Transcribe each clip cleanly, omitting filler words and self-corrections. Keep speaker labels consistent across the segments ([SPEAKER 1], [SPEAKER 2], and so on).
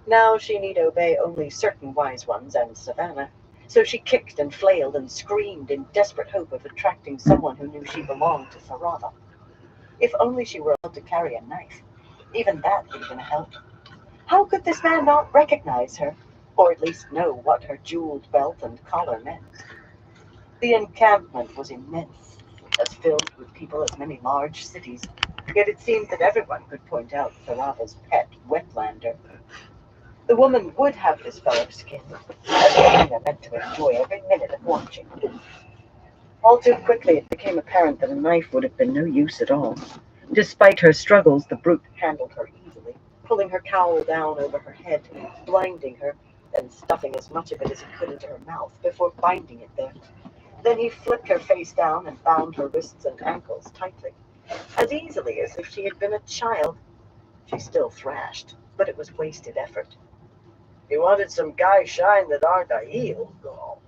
[SPEAKER 1] Now she need obey only certain wise ones and Savannah. So she kicked and flailed and screamed in desperate hope of attracting someone who knew she belonged to Tharava. If only she were allowed to carry a knife. Even that would have been a help. How could this man not recognize her, or at least know what her jeweled belt and collar meant? The encampment was immense, as filled with people as many large cities, yet it seemed that everyone could point out Tharava's pet wetlander. The woman would have this fellow's skin, as Helena meant to enjoy every minute of watching. All too quickly it became apparent that a knife would have been no use at all. Despite her struggles, the brute handled her easily, pulling her cowl down over her head, blinding her, then stuffing as much of it as he could into her mouth before binding it there. Then he flipped her face down and bound her wrists and ankles tightly, as easily as if she had been a child. She still thrashed, but it was wasted effort.
[SPEAKER 2] You wanted some guy shine that aren't a heel, Gaul.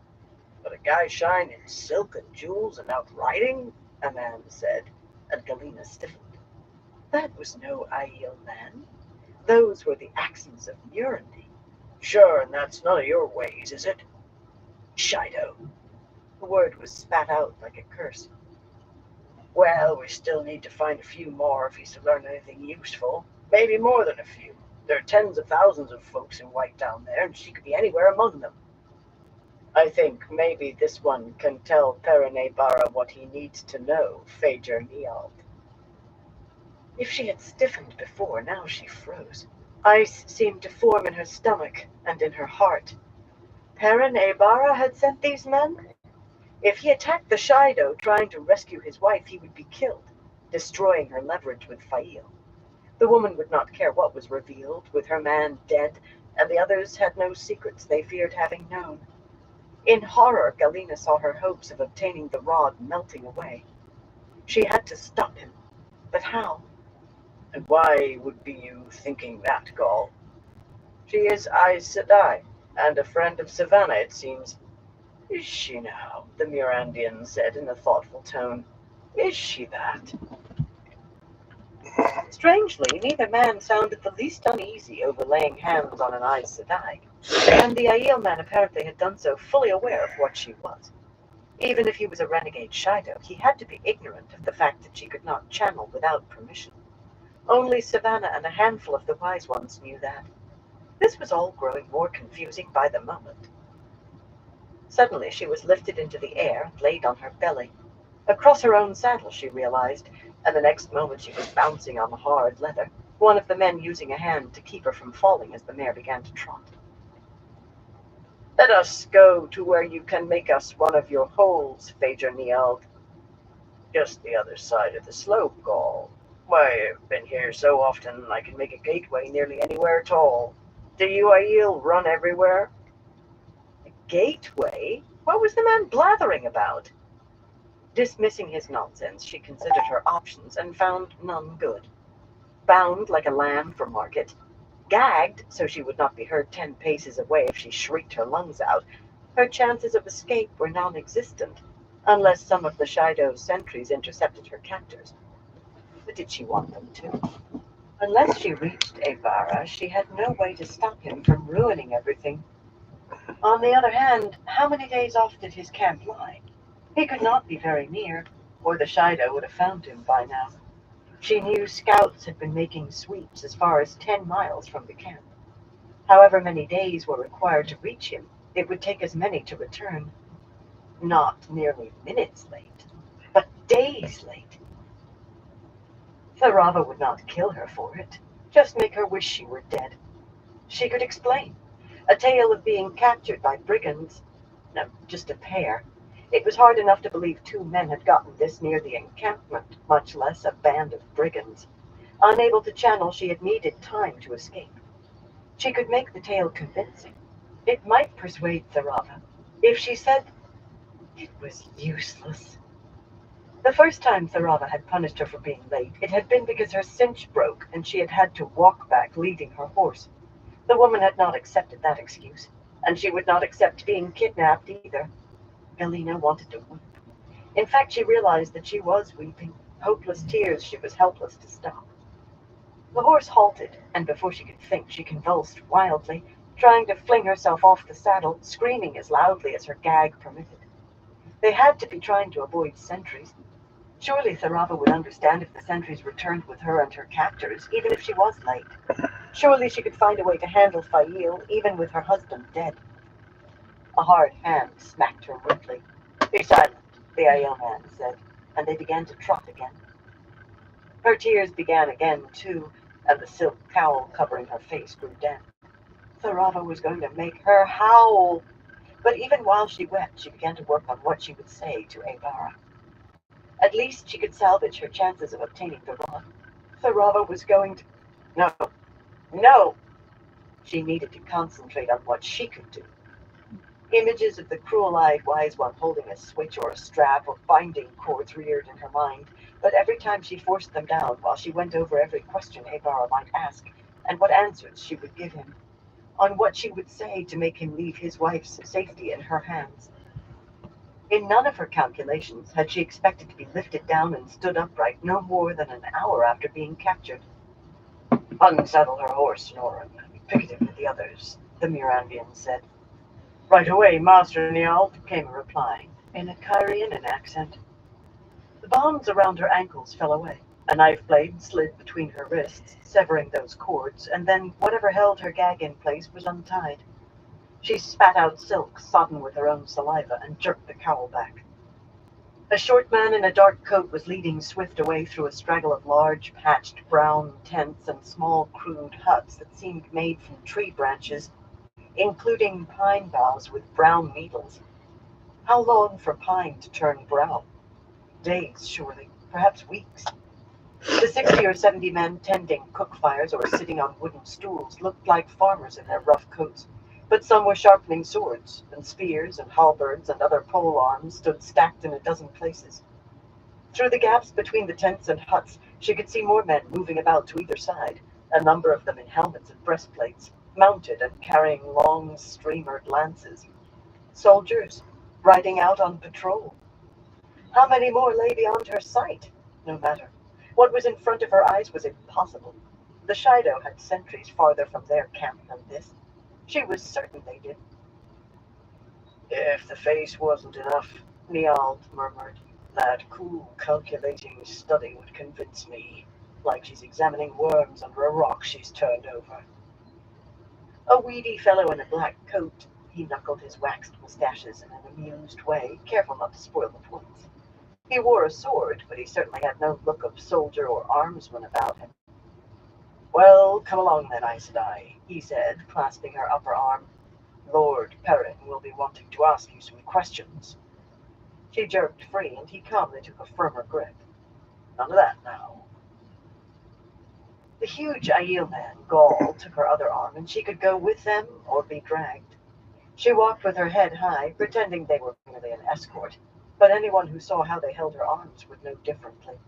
[SPEAKER 2] But a guy shine in silk and jewels and out riding?
[SPEAKER 1] Amanda said, and Galena stiffened. That was no Aiel man. Those were the accents of Murandy.
[SPEAKER 2] Sure, and that's none of your ways, is it?
[SPEAKER 1] Shido. The word was spat out like a curse.
[SPEAKER 2] Well, we still need to find a few more if he's to learn anything useful. Maybe more than a few. There are tens of thousands of folks in white down there, and she could be anywhere among them.
[SPEAKER 1] I think maybe this one can tell Perene Barra what he needs to know, Phaedra Niald. If she had stiffened before, now she froze. Ice seemed to form in her stomach and in her heart. Perene Barra had sent these men? If he attacked the Shido trying to rescue his wife, he would be killed, destroying her leverage with Fail. The woman would not care what was revealed, with her man dead, and the others had no secrets they feared having known. In horror, Galena saw her hopes of obtaining the rod melting away. She had to stop him. But how?
[SPEAKER 2] And why would be you thinking that, Gaul? She is Aes Sedai, and a friend of Savannah, it seems.
[SPEAKER 1] Is she now? The Mirandian said in a thoughtful tone. Is she that? Strangely, neither man sounded the least uneasy over laying hands on an Aes Sedai, and the Aiel man apparently had done so fully aware of what she was. Even if he was a renegade Shido, he had to be ignorant of the fact that she could not channel without permission. Only Savannah and a handful of the wise ones knew that. This was all growing more confusing by the moment. Suddenly she was lifted into the air and laid on her belly. Across her own saddle, she realized, and the next moment she was bouncing on the hard leather, one of the men using a hand to keep her from falling as the mare began to trot. Let us go to where you can make us one of your holes, Phaedra Niald.
[SPEAKER 2] Just the other side of the slope, Gaul. Why, I've been here so often I can make a gateway nearly anywhere at all. Do you Aiel run everywhere?
[SPEAKER 1] A gateway? What was the man blathering about? Dismissing his nonsense, she considered her options and found none good. Bound like a lamb for market, gagged so she would not be heard 10 paces away if she shrieked her lungs out, her chances of escape were non-existent, unless some of the Shido's sentries intercepted her captors. But did she want them to? Unless she reached Avara, she had no way to stop him from ruining everything. On the other hand, how many days off did his camp lie? He could not be very near, or the Shido would have found him by now. She knew scouts had been making sweeps as far as 10 miles from the camp. However many days were required to reach him, it would take as many to return. Not merely minutes late, but days late. Tharava would not kill her for it, just make her wish she were dead. She could explain. A tale of being captured by brigands. No, just a pair. It was hard enough to believe 2 men had gotten this near the encampment, much less a band of brigands. Unable to channel, she had needed time to escape. She could make the tale convincing. It might persuade Tharava. If she said it was useless. The first time Tharava had punished her for being late, it had been because her cinch broke and she had had to walk back leading her horse. The woman had not accepted that excuse, and she would not accept being kidnapped either. Galena wanted to weep. In fact, she realized that she was weeping, hopeless tears she was helpless to stop. The horse halted, and before she could think, she convulsed wildly, trying to fling herself off the saddle, screaming as loudly as her gag permitted. They had to be trying to avoid sentries. Surely Tharava would understand if the sentries returned with her and her captors, even if she was late. Surely she could find a way to handle Fail, even with her husband dead. A hard hand smacked her rudely. "Be silent," the Aiel man said, and they began to trot again. Her tears began again, too, and the silk cowl covering her face grew damp. Tharava was going to make her howl. But even while she wept, she began to work on what she would say to Abara. At least she could salvage her chances of obtaining the rod. Tharava was going to... No, no! She needed to concentrate on what she could do. Images of the cruel-eyed wise one holding a switch or a strap or binding cords reared in her mind, but every time she forced them down while she went over every question Abara might ask, and what answers she would give him, on what she would say to make him leave his wife's safety in her hands. In none of her calculations had she expected to be lifted down and stood upright no more than an hour after being captured. "Unsaddle her horse, Noran, and picket it with the others," the Mirandian said. "Right away, Master Niall," came a reply, in a Kyrianan accent. The bonds around her ankles fell away. A knife blade slid between her wrists, severing those cords, and then whatever held her gag in place was untied. She spat out silk sodden with her own saliva and jerked the cowl back. A short man in a dark coat was leading Swift away through a straggle of large, patched brown tents and small, crude huts that seemed made from tree branches, including pine boughs with brown needles. How long for pine to turn brown? Days, surely, perhaps weeks. The 60 or 70 men tending cook fires or sitting on wooden stools looked like farmers in their rough coats, but some were sharpening swords, and spears and halberds and other pole arms stood stacked in a dozen places. Through the gaps between the tents and huts, she could see more men moving about to either side, a number of them in helmets and breastplates, mounted and carrying long, streamered lances. Soldiers, riding out on patrol. How many more lay beyond her sight? No matter. What was in front of her eyes was impossible. The Shido had sentries farther from their camp than this. She was certain they did. "If the face wasn't enough," Niall murmured, "that cool, calculating study would convince me, like she's examining worms under a rock she's turned over." A weedy fellow in a black coat, he knuckled his waxed mustaches in an amused way, careful not to spoil the points. He wore a sword, but he certainly had no look of soldier or armsman about him. "Well, come along then, Aes Sedai," he said, clasping her upper arm. "Lord Perrin will be wanting to ask you some questions." She jerked free, and he calmly took a firmer grip. "None of that now." The huge Aiel man, Gaul, took her other arm, and she could go with them or be dragged. She walked with her head high, pretending they were merely an escort, but anyone who saw how they held her arms would know differently.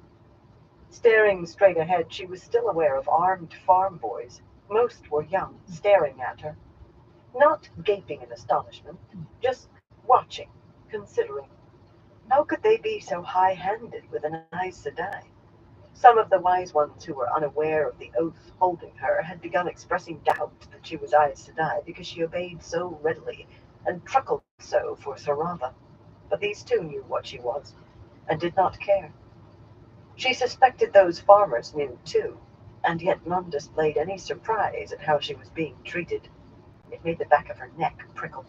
[SPEAKER 1] Staring straight ahead, she was still aware of armed farm boys. Most were young, staring at her. Not gaping in astonishment, just watching, considering. How could they be so high-handed with an Aes Sedai? Some of the wise ones who were unaware of the oath holding her had begun expressing doubt that she was Aes Sedai because she obeyed so readily and truckled so for Tharava. But these two knew what she was, and did not care. She suspected those farmers knew too, and yet none displayed any surprise at how she was being treated. It made the back of her neck prickle.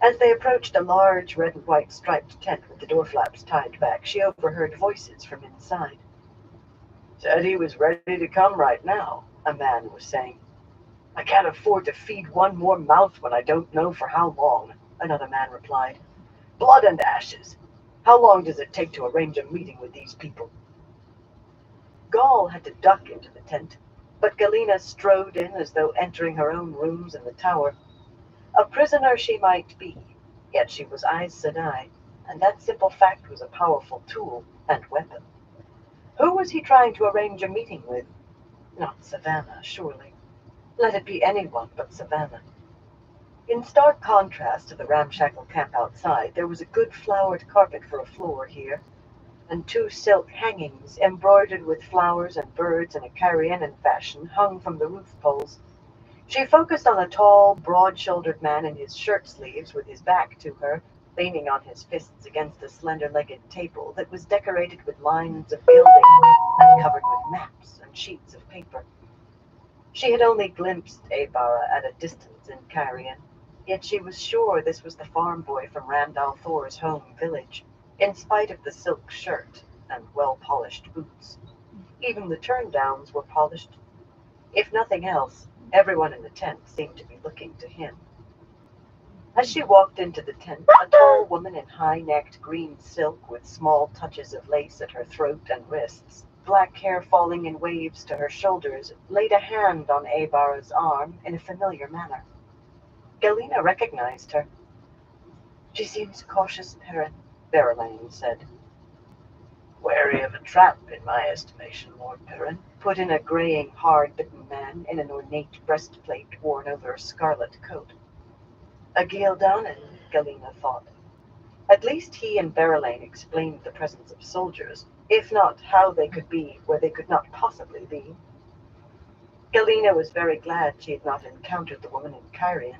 [SPEAKER 1] As they approached a large red and white striped tent with the door flaps tied back, she overheard voices from inside. "Said he was ready to come right now," a man was saying. "I can't afford to feed one more mouth when I don't know for how long," another man replied. "Blood and ashes. How long does it take to arrange a meeting with these people?" Gaul had to duck into the tent, but Galena strode in as though entering her own rooms in the tower. A prisoner she might be, yet she was Aes Sedai, and that simple fact was a powerful tool and weapon. Who was he trying to arrange a meeting with? Not Savannah, surely. Let it be anyone but Savannah. In stark contrast to the ramshackle camp outside, there was a good flowered carpet for a floor here. and 2 silk hangings embroidered with flowers and birds in a Carianan fashion hung from the roof poles. She focused on a tall, broad-shouldered man in his shirt sleeves with his back to her, leaning on his fists against a slender-legged table that was decorated with lines of gilding and covered with maps and sheets of paper. She had only glimpsed Abara at a distance in Carrion, yet she was sure this was the farm boy from Randall Thor's home village, in spite of the silk shirt and well-polished boots. Even the turn-downs were polished. If nothing else, everyone in the tent seemed to be looking to him. As she walked into the tent, a tall woman in high-necked green silk with small touches of lace at her throat and wrists, black hair falling in waves to her shoulders, laid a hand on Abara's arm in a familiar manner. Galena recognized her. "She seems cautious, Perrin," Verlaine said.
[SPEAKER 2] "Wary of a trap, in my estimation, Lord Perrin,"
[SPEAKER 1] put in a graying, hard-bitten man in an ornate breastplate worn over a scarlet coat. A Gildanan, Galena thought. At least he and Verlaine explained the presence of soldiers, if not how they could be where they could not possibly be. Galena was very glad she had not encountered the woman in Cairn.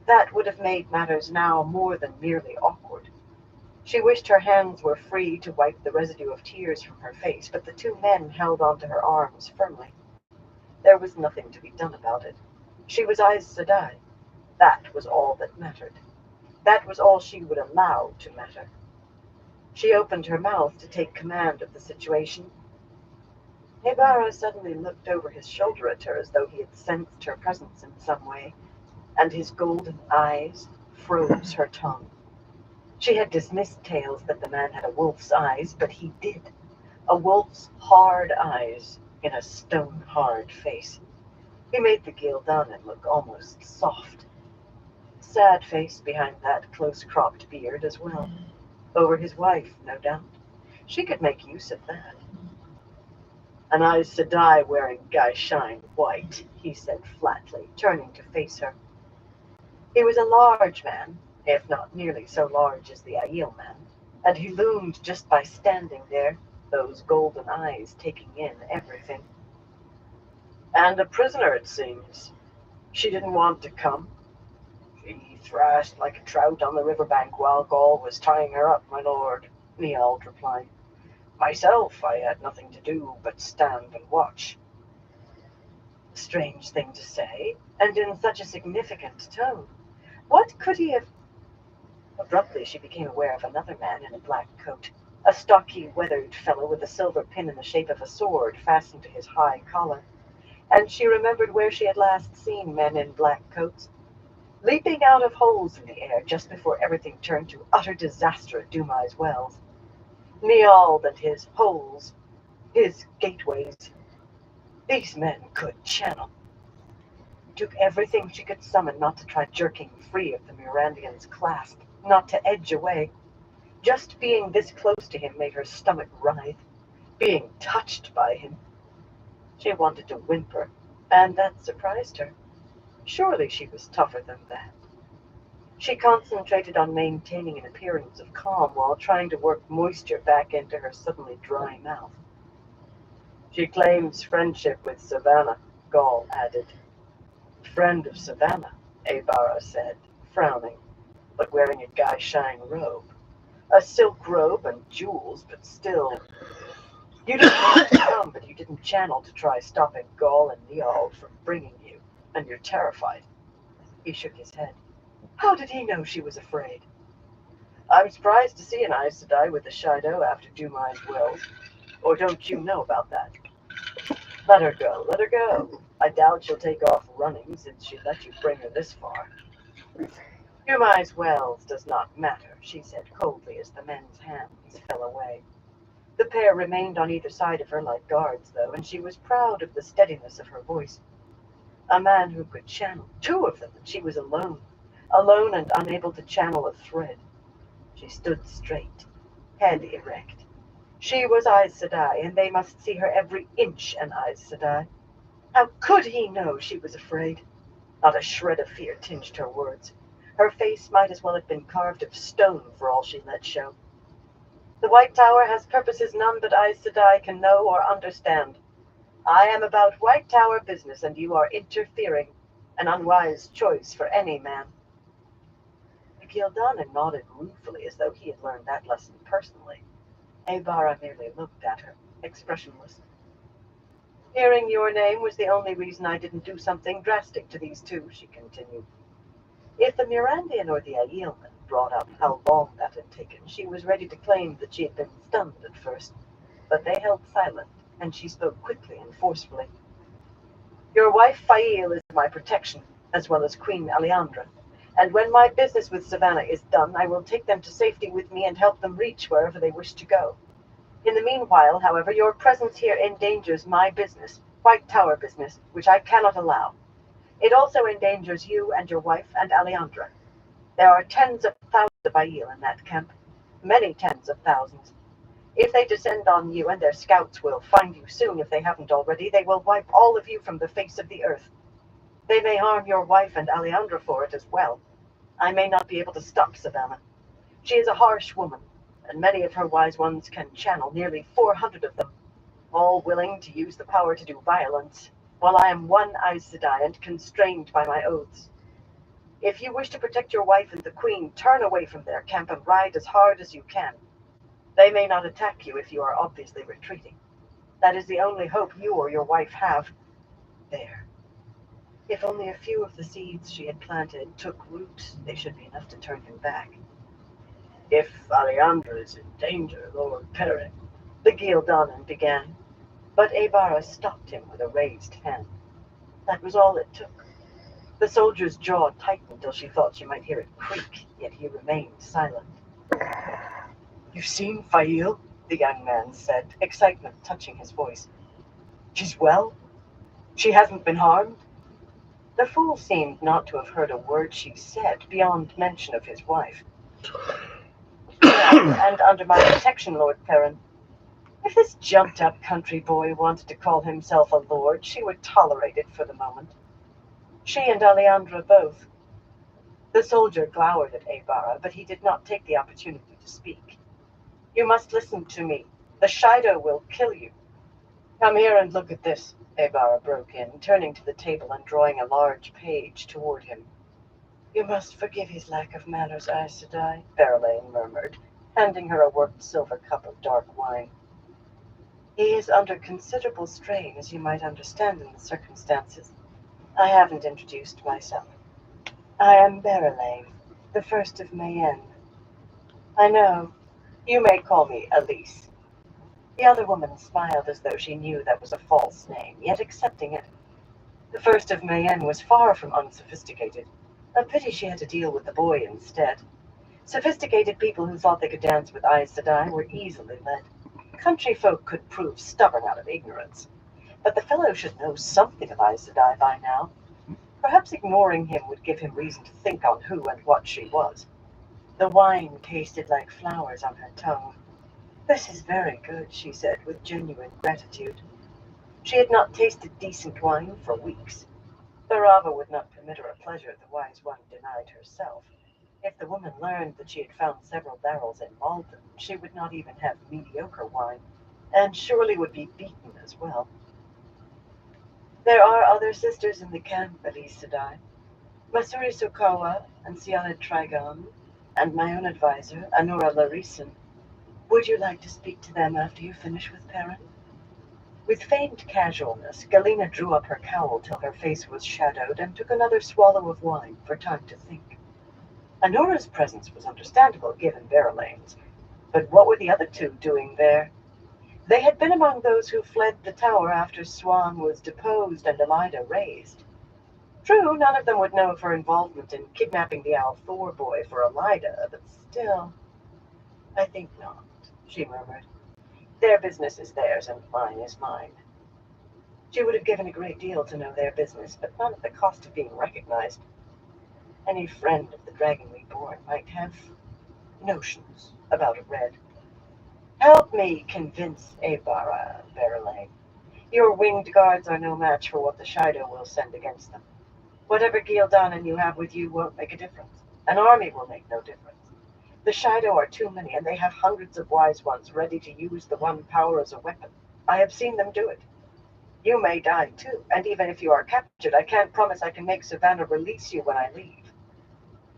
[SPEAKER 1] That would have made matters now more than merely awkward. She wished her hands were free to wipe the residue of tears from her face, but the 2 men held onto her arms firmly. There was nothing to be done about it. She was Aes Sedai. That was all that mattered. That was all she would allow to matter. She opened her mouth to take command of the situation. Abara suddenly looked over his shoulder at her as though he had sensed her presence in some way, and his golden eyes froze her tongue. She had dismissed tales that the man had a wolf's eyes, but he did. A wolf's hard eyes in a stone-hard face. He made the Gildanan look almost soft. Sad face behind that close-cropped beard as well. Over his wife, no doubt. She could make use of that. "An Aes Sedai wearing Gaishain white," he said flatly, turning to face her. He was a large man, if not nearly so large as the Aiel man, and he loomed just by standing there, those golden eyes taking in everything. "And a prisoner, it seems. She didn't want to come. She thrashed like a trout on the riverbank while Gaul was tying her up, my lord," Niald replied. "Myself, I had nothing to do but stand and watch." A strange thing to say, and in such a significant tone. What could he have... Abruptly she became aware of another man in a black coat, a stocky, weathered fellow with a silver pin in the shape of a sword fastened to his high collar, and she remembered where she had last seen men in black coats, leaping out of holes in the air just before everything turned to utter disaster at Dumai's Wells. Niald and his holes, his gateways. These men could channel. It took everything she could summon not to try jerking free of the Mirandian's clasp, not to edge away. Just being this close to him made her stomach writhe. Being touched by him. She wanted to whimper, and that surprised her. Surely she was tougher than that. She concentrated on maintaining an appearance of calm while trying to work moisture back into her suddenly dry mouth. "She claims friendship with Savannah," Gaul added. "Friend of Savannah," Abara said, frowning, but wearing a Gaishain robe. A silk robe and jewels, but still. "You didn't want to come, but you didn't channel to try stopping Gaul and Niald from bringing you, and you're terrified." He shook his head. How did he know she was afraid? "I'm surprised to see an Aes Sedai with the Shido after Dumai's Wells. Or don't you know about that?" Let her go, let her go. I doubt she'll take off running since she let you bring her this far." "Dumai's Wells does not matter," she said coldly as the men's hands fell away. The pair remained on either side of her like guards, though, and she was proud of the steadiness of her voice. A man who could channel, 2 of them, and she was alone and unable to channel a thread. She stood straight, head erect. She was Aes Sedai, and they must see her every inch an Aes Sedai. How could he know she was afraid? Not a shred of fear tinged her words. Her face might as well have been carved of stone for all she let show. The White Tower has purposes none but Aes Sedai can know or understand. I am about White Tower business, and you are interfering. An unwise choice for any man. The Gildanan nodded ruefully, as though he had learned that lesson personally. Aybara merely looked at her, expressionless. Hearing your name was the only reason I didn't do something drastic to these two, she continued. If the Mirandian or the Aielman brought up how long that had taken, she was ready to claim that she had been stunned at first, but they held silent, and she spoke quickly and forcefully. Your wife Fail is my protection, as well as Queen Aleandra, and when my business with Savannah is done, I will take them to safety with me and help them reach wherever they wish to go. In the meanwhile, however, your presence here endangers my business, White Tower business, which I cannot allow. It also endangers you and your wife and Aleandra. There are tens of thousands of Aiel in that camp, many tens of thousands. If they descend on you, and their scouts will find you soon if they haven't already, they will wipe all of you from the face of the earth. They may harm your wife and Aleandra for it as well. I may not be able to stop Savannah. She is a harsh woman, and many of her wise ones can channel, nearly 400 of them, all willing to use the power to do violence, while I am one Aes Sedai and constrained by my oaths. If you wish to protect your wife and the Queen, turn away from their camp and ride as hard as you can. They may not attack you if you are obviously retreating. That is the only hope you or your wife have. There. If only a few of the seeds she had planted took root, they should be enough to turn him back.
[SPEAKER 2] If Aleandra is in danger, Lord Perrin,
[SPEAKER 1] the Gildanan began, but Aybara stopped him with a raised hand. That was all it took. The soldier's jaw tightened till she thought she might hear it creak, yet he remained silent.
[SPEAKER 2] You've seen Fail?
[SPEAKER 1] The young man said, excitement touching his voice.
[SPEAKER 2] She's well? She hasn't been harmed?
[SPEAKER 1] The fool seemed not to have heard a word she said, beyond mention of his wife. And under my protection, Lord Perrin. If this jumped-up country boy wanted to call himself a lord, she would tolerate it for the moment. She and Aleandra both. The soldier glowered at Aybara, but he did not take the opportunity to speak. You must listen to me. The Shido will kill you. Come here and look at this, Aybara broke in, turning to the table and drawing a large page toward him. You must forgive his lack of manners, Aes Sedai, Verlaine murmured, handing her a worked silver cup of dark wine. He is under considerable strain, as you might understand in the circumstances. I haven't introduced myself. I am Verlaine, the first of Mayenne. I know. You may call me Elise. The other woman smiled as though she knew that was a false name, yet accepting it. The first of Mayenne was far from unsophisticated. A pity she had to deal with the boy instead. Sophisticated people who thought they could dance with Aes Sedai were easily led. Country folk could prove stubborn out of ignorance. But the fellow should know something of Aes Sedai by now. Perhaps ignoring him would give him reason to think on who and what she was. The wine tasted like flowers on her tongue. This is very good, she said with genuine gratitude. She had not tasted decent wine for weeks. Barava would not permit her a pleasure the wise one denied herself. If the woman learned that she had found several barrels in Malden, she would not even have mediocre wine, and surely would be beaten as well. There are other sisters in the camp, Aes Sedai. Masuri Sokawa and Siana Trigon, and my own advisor, Anura Larison. Would you like to speak to them after you finish with Perrin? With feigned casualness, Galena drew up her cowl till her face was shadowed and took another swallow of wine for time to think. Anora's presence was understandable, given Verlaine's, but what were the other two doing there? They had been among those who fled the tower after Swan was deposed and Elida raised. True, none of them would know of her involvement in kidnapping the Althor boy for Elida, but still... I think not, she murmured. Their business is theirs and mine is mine. She would have given a great deal to know their business, but not at the cost of being recognized. Any friend of the Dragon Reborn might have notions about a red. Help me convince Aybara, Verlaine. Your winged guards are no match for what the Shido will send against them. Whatever Gildanan you have with you won't make a difference. An army will make no difference. The Shido are too many, and they have hundreds of wise ones ready to use the one power as a weapon. I have seen them do it. You may die too, and even if you are captured, I can't promise I can make Savannah release you when I leave.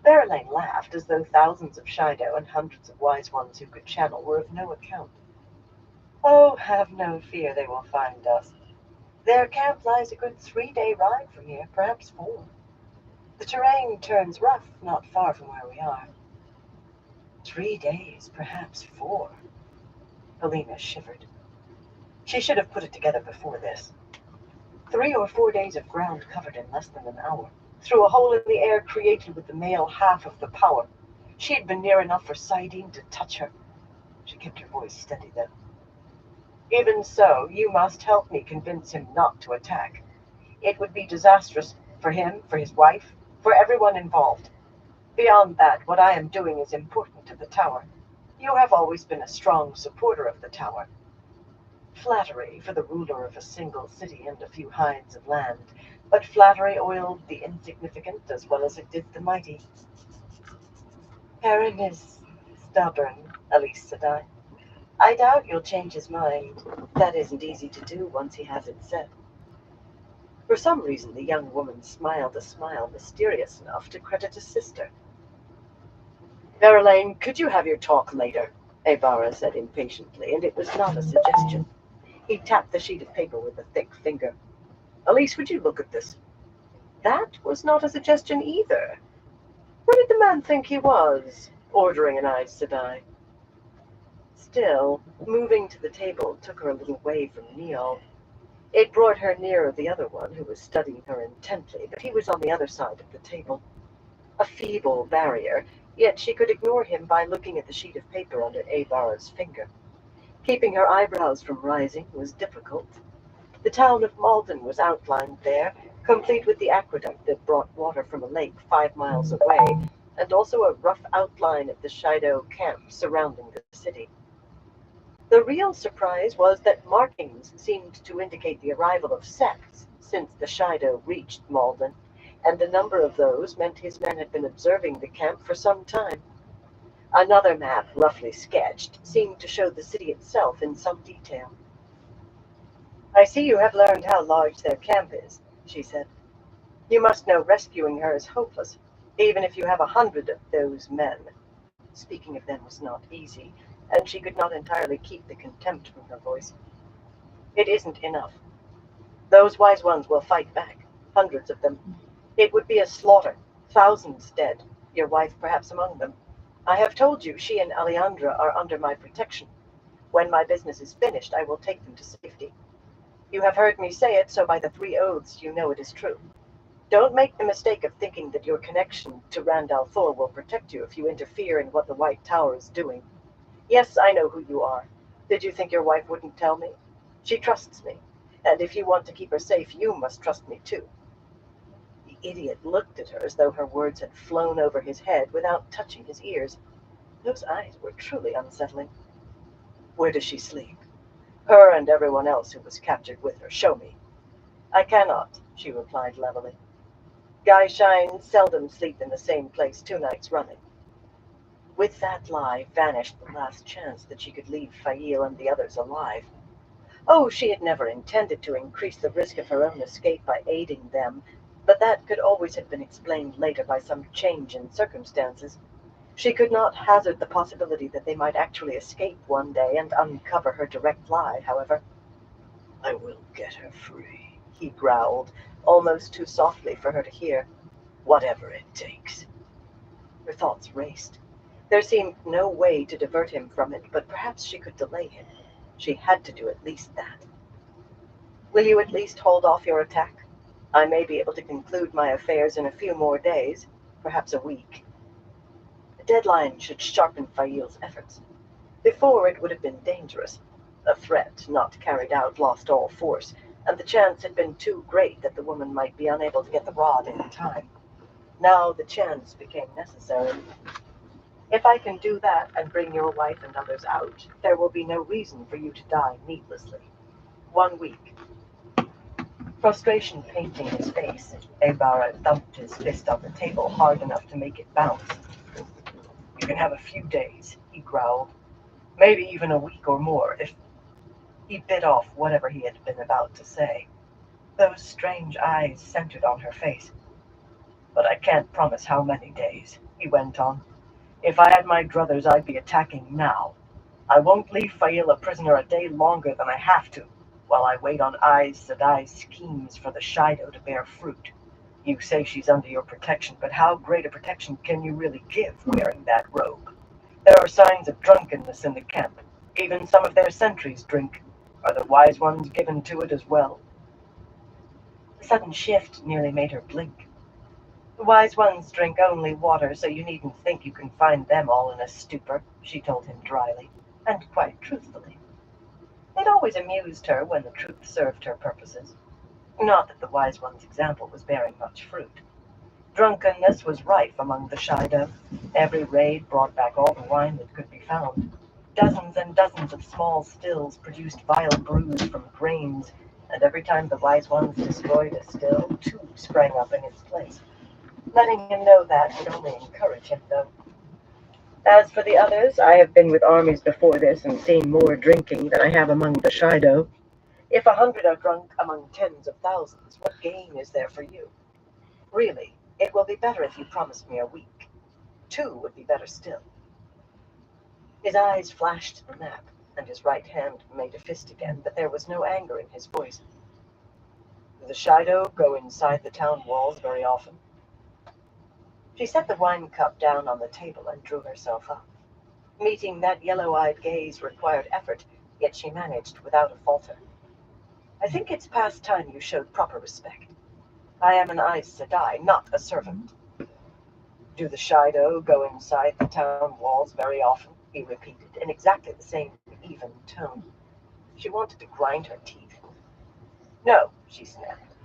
[SPEAKER 1] Verlaine laughed as though thousands of Shido and hundreds of wise ones who could channel were of no account. Oh, have no fear, they will find us. Their camp lies a good 3-day ride from here, perhaps 4. The terrain turns rough not far from where we are. 3 days, perhaps 4. Helena shivered. She should have put it together before this. 3 or 4 days of ground covered in less than an hour, through a hole in the air created with the male half of the power. She had been near enough for Saidin to touch her. She kept her voice steady then. Even so, you must help me convince him not to attack. It would be disastrous for him, for his wife, for everyone involved. Beyond that, what I am doing is important to the tower. You have always been a strong supporter of the tower. Flattery for the ruler of a single city and a few hides of land, but flattery oiled the insignificant as well as it did the mighty. Aaron is stubborn, Elise said I doubt you'll change his mind. That isn't easy to do once he has it set. For some reason, the young woman smiled a smile mysterious enough to credit a sister. Verlaine, could you have your talk later? Avara said impatiently, and it was not a suggestion. He tapped the sheet of paper with a thick finger. Elise, would you look at this? That was not a suggestion either. Where did the man think he was? Ordering an Aes Sedai. Still, moving to the table took her a little way from Neal. It brought her nearer the other one, who was studying her intently, but he was on the other side of the table. A feeble barrier, yet she could ignore him by looking at the sheet of paper under Avara's finger. Keeping her eyebrows from rising was difficult. The town of Malden was outlined there, complete with the aqueduct that brought water from a lake 5 miles away, and also a rough outline of the Shido camp surrounding the city. The real surprise was that markings seemed to indicate the arrival of sects since the Shido reached Malden, and the number of those meant his men had been observing the camp for some time. Another map, roughly sketched, seemed to show the city itself in some detail. I see you have learned how large their camp is, she said. You must know rescuing her is hopeless, even if you have 100 of those men. Speaking of them was not easy, and she could not entirely keep the contempt from her voice. It isn't enough. Those wise ones will fight back, hundreds of them. It would be a slaughter, thousands dead, your wife perhaps among them. I have told you she and Alejandra are under my protection. When my business is finished, I will take them to safety. You have heard me say it, so by the 3 oaths you know it is true. Don't make the mistake of thinking that your connection to Randall Thor will protect you if you interfere in what the White Tower is doing. Yes, I know who you are. Did you think your wife wouldn't tell me? She trusts me, and if you want to keep her safe, you must trust me too. The idiot looked at her as though her words had flown over his head without touching his ears. Those eyes were truly unsettling. Where does she sleep? Her and everyone else who was captured with her. Show me. I cannot, she replied levelly. Guy Shines seldom sleep in the same place 2 nights running. With that lie vanished the last chance that she could leave Fail and the others alive. Oh, she had never intended to increase the risk of her own escape by aiding them, but that could always have been explained later by some change in circumstances. She could not hazard the possibility that they might actually escape one day and uncover her direct lie, however. I will get her free, he growled, almost too softly for her to hear. Whatever it takes. Her thoughts raced. There seemed no way to divert him from it, but perhaps she could delay him. She had to do at least that. Will you at least hold off your attack? I may be able to conclude my affairs in a few more days, perhaps a week. The deadline should sharpen Fail's efforts. Before, it would have been dangerous. A threat not carried out lost all force, and the chance had been too great that the woman might be unable to get the rod in time. Now the chance became necessary. If I can do that and bring your wife and others out, there will be no reason for you to die needlessly. 1 week. Frustration painting his face, Avara thumped his fist on the table hard enough to make it bounce.
[SPEAKER 2] You can have a few days, he growled. Maybe even a week or more, if... He bit off whatever he had been about to say. Those strange eyes centered on her face. But I can't promise how many days, he went on. If I had my druthers, I'd be attacking now. I won't leave Fail a prisoner a day longer than I have to, while I wait on Aes Sedai's schemes for the Shido to bear fruit. You say she's under your protection, but how great a protection can you really give wearing that robe? There are signs of drunkenness in the camp. Even some of their sentries drink. Are the wise ones given to it as well? The sudden shift nearly made her blink. The wise ones drink only water, so you needn't think you can find them all in a stupor, she told him dryly, and quite truthfully. It always amused her when the truth served her purposes. Not that the wise one's example was bearing much fruit. Drunkenness was rife among the Shido. Every raid brought back all the wine that could be found. Dozens and dozens of small stills produced vile brews from grains, and every time the wise ones destroyed a still, two sprang up in its place. Letting him know that would only encourage him, though. As for the others, I have been with armies before this and seen more drinking than I have among the Shido. If 100 are drunk among tens of thousands, what gain is there for you? Really, it will be better if you promise me a week. 2 would be better still. His eyes flashed to the map, and his right hand made a fist again, but there was no anger in his voice. Do the Shido go inside the town walls very often? She set the wine cup down on the table and drew herself up. Meeting that yellow-eyed gaze required effort, yet she managed without a falter. I think it's past time you showed proper respect. I am an Aes Sedai, not a servant. Do the Shido go inside the town walls very often? He repeated, in exactly the same even tone. She wanted to grind her teeth. No, she snapped.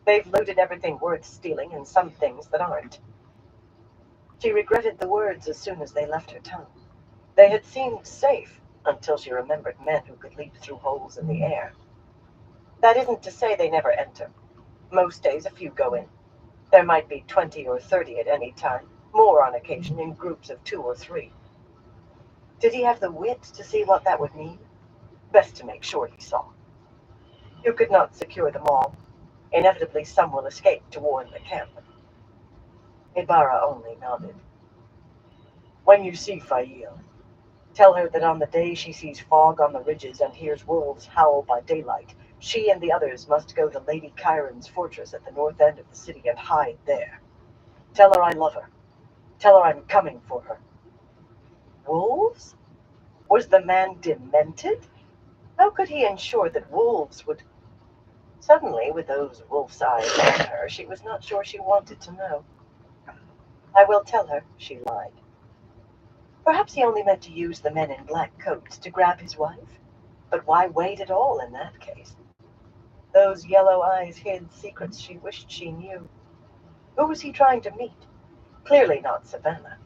[SPEAKER 2] They've looted everything worth stealing and some things that aren't. She regretted the words as soon as they left her tongue. They had seemed safe until she remembered men who could leap through holes in the air. That isn't to say they never enter. Most days a few go in. There might be 20 or 30 at any time, more on occasion in groups of 2 or 3. Did he have the wit to see what that would mean? Best to make sure he saw. You could not secure them all. Inevitably some will escape to warn the camp. Ibarra only nodded. When you see Fail, tell her that on the day she sees fog on the ridges and hears wolves howl by daylight, she and the others must go to Lady Chiron's fortress at the north end of the city and hide there. Tell her I love her. Tell her I'm coming for her. Wolves? Was the man demented? How could he ensure that wolves would... Suddenly, with those wolf's eyes on her, she was not sure she wanted to know. I will tell her, she lied. Perhaps he only meant to use the men in black coats to grab his wife? But why wait at all in that case? Those yellow eyes hid secrets she wished she knew. Who was he trying to meet? Clearly not Savannah.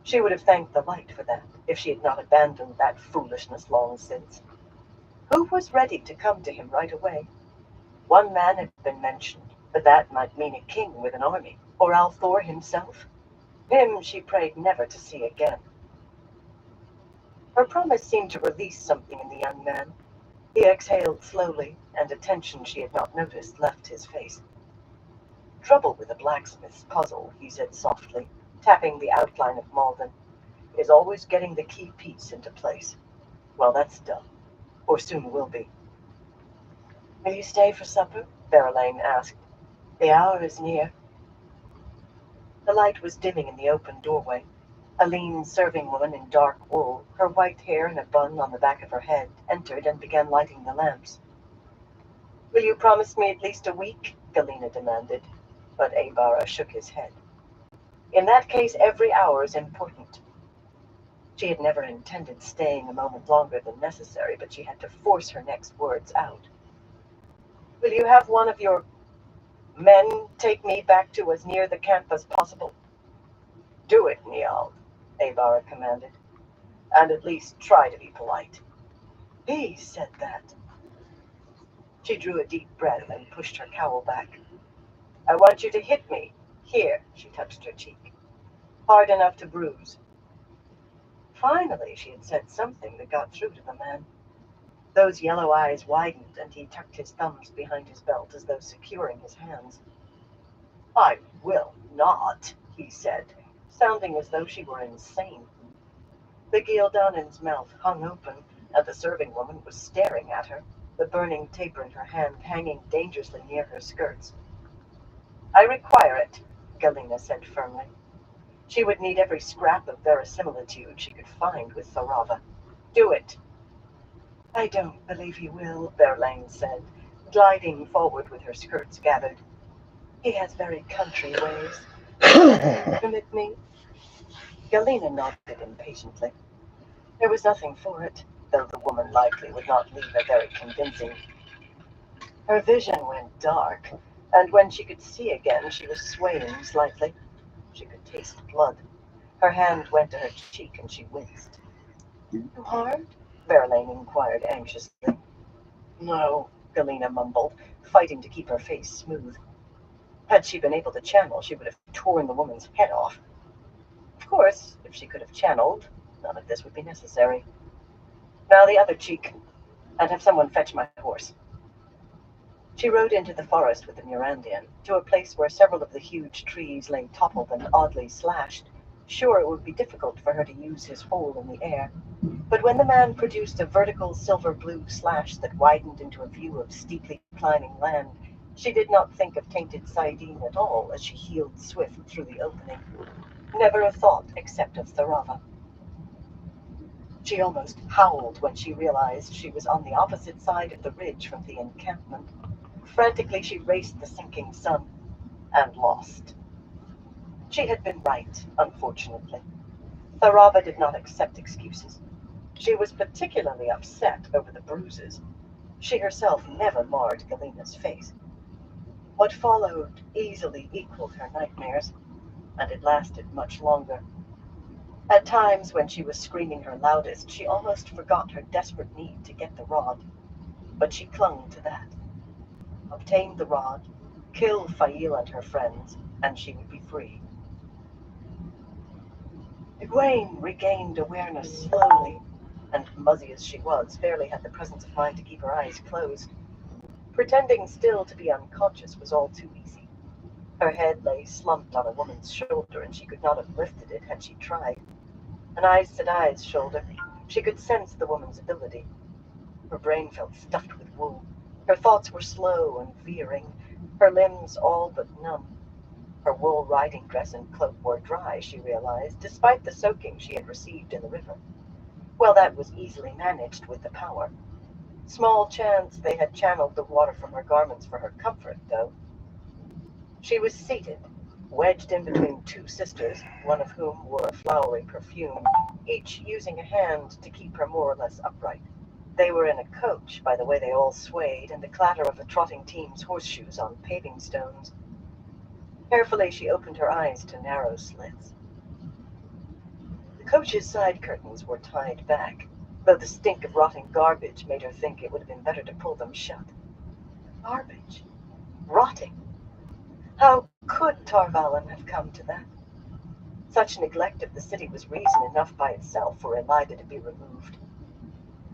[SPEAKER 2] She would have thanked the light for that, if she had not abandoned that foolishness long since. Who was ready to come to him right away? One man had been mentioned, but that might mean a king with an army, or Althor himself. Him she prayed never to see again. Her promise seemed to release something in the young man. He exhaled slowly, and a tension she had not noticed left his face. Trouble with a blacksmith's puzzle, he said softly, tapping the outline of Malden, is always getting the key piece into place. Well, that's done, or soon will be. Will you stay for supper? Verlaine asked. The hour is near. The light was dimming in the open doorway. A lean serving woman in dark wool, her white hair in a bun on the back of her head, entered and began lighting the lamps. Will you promise me at least a week? Galena demanded, but Ibarra shook his head. In that case, every hour is important. She had never intended staying a moment longer than necessary, but she had to force her next words out. Will you have one of your men take me back to as near the camp as possible? Do it, Niall, Ibarra commanded, and at least try to be polite. He said that. She drew a deep breath and pushed her cowl back. I want you to hit me. Here, she touched her cheek. Hard enough to bruise. Finally, she had said something that got through to the man. Those yellow eyes widened, and he tucked his thumbs behind his belt as though securing his hands. "I will not," he said, sounding as though she were insane. The Gildanen's mouth hung open, and the serving woman was staring at her, the burning taper in her hand hanging dangerously near her skirts. "I require it," Galena said firmly. She would need every scrap of verisimilitude she could find with Tharava. "Do it." "I don't believe he will," Verlaine said, gliding forward with her skirts gathered. "He has very country ways. Permit me?" Galena nodded impatiently. There was nothing for it, though the woman likely would not leave a very convincing. Her vision went dark, and when she could see again, she was swaying slightly. She could taste blood. Her hand went to her cheek, and she winced. "You harmed?" Verlaine inquired anxiously. "No," Galena mumbled, fighting to keep her face smooth. Had she been able to channel, she would have torn the woman's head off. Of course, if she could have channeled, none of this would be necessary. "Now the other cheek, and have someone fetch my horse." She rode into the forest with the Murandian, to a place where several of the huge trees lay toppled and oddly slashed, sure it would be difficult for her to use his hole in the air. But when the man produced a vertical silver-blue slash that widened into a view of steeply climbing land, she did not think of tainted sardine at all as she heeled swift through the opening. Never a thought except of Tharava. She almost howled when she realized she was on the opposite side of the ridge from the encampment. Frantically, she raced the sinking sun, and lost. She had been right, unfortunately. Tharava did not accept excuses. She was particularly upset over the bruises. She herself never marred Galena's face. What followed easily equaled her nightmares, and it lasted much longer. At times, when she was screaming her loudest, she almost forgot her desperate need to get the rod. But she clung to that. Obtain the rod, kill Fail and her friends, and she would be free. Egwene regained awareness slowly, and muzzy as she was, barely had the presence of mind to keep her eyes closed. Pretending still to be unconscious was all too easy. Her head lay slumped on a woman's shoulder, and she could not have lifted it had she tried. An Aes Sedai's shoulder, she could sense the woman's ability. Her brain felt stuffed with wool. Her thoughts were slow and veering, her limbs all but numb. Her wool riding dress and cloak were dry, she realized, despite the soaking she had received in the river. Well, that was easily managed with the power. Small chance they had channeled the water from her garments for her comfort, though. She was seated, wedged in between two sisters, one of whom wore a flowery perfume, each using a hand to keep her more or less upright. They were in a coach, by the way they all swayed, and the clatter of the trotting team's horseshoes on paving stones. Carefully, she opened her eyes to narrow slits. The coach's side curtains were tied back, though the stink of rotting garbage made her think it would have been better to pull them shut. Garbage? Rotting? How could Tar Valon have come to that? Such neglect of the city was reason enough by itself for Elida to be removed.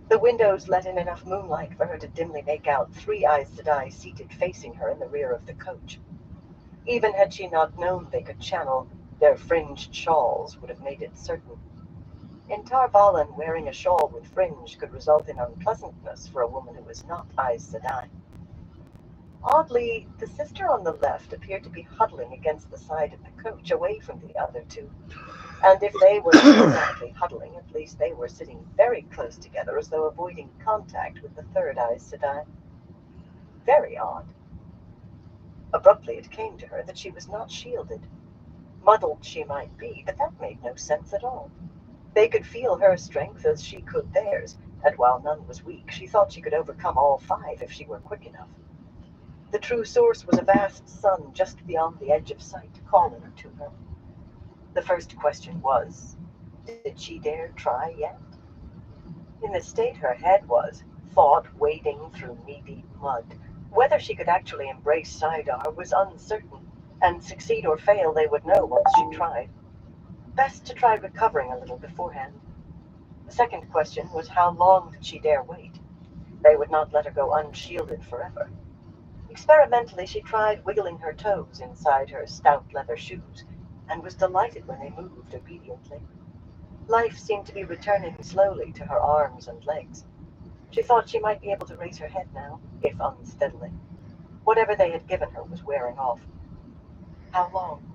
[SPEAKER 2] The windows let in enough moonlight for her to dimly make out 3 Aes Sedai seated facing her in the rear of the coach. Even had she not known they could channel, their fringed shawls would have made it certain. In Tar Valon, wearing a shawl with fringe could result in unpleasantness for a woman who was not Aes Sedai. Oddly, the sister on the left appeared to be huddling against the side of the coach, away from the other two. And if they were not exactly huddling, at least they were sitting very close together, as though avoiding contact with the third Aes Sedai. Very odd. Abruptly it came to her that she was not shielded. Muddled she might be, but that made no sense at all. They could feel her strength as she could theirs, and while none was weak, she thought she could overcome all 5 if she were quick enough. The true source was a vast sun just beyond the edge of sight, calling to her. The first question was, did she dare try yet? In the state her head was, thought wading through knee-deep mud, whether she could actually embrace Saidar was uncertain, and succeed or fail they would know once she tried. Best to try recovering a little beforehand.
[SPEAKER 1] The second question was how long did she dare wait? They would not let her go unshielded forever. Experimentally, she tried wiggling her toes inside her stout leather shoes, and was delighted when they moved obediently. Life seemed to be returning slowly to her arms and legs. She thought she might be able to raise her head now, if unsteadily. Whatever they had given her was wearing off. How long?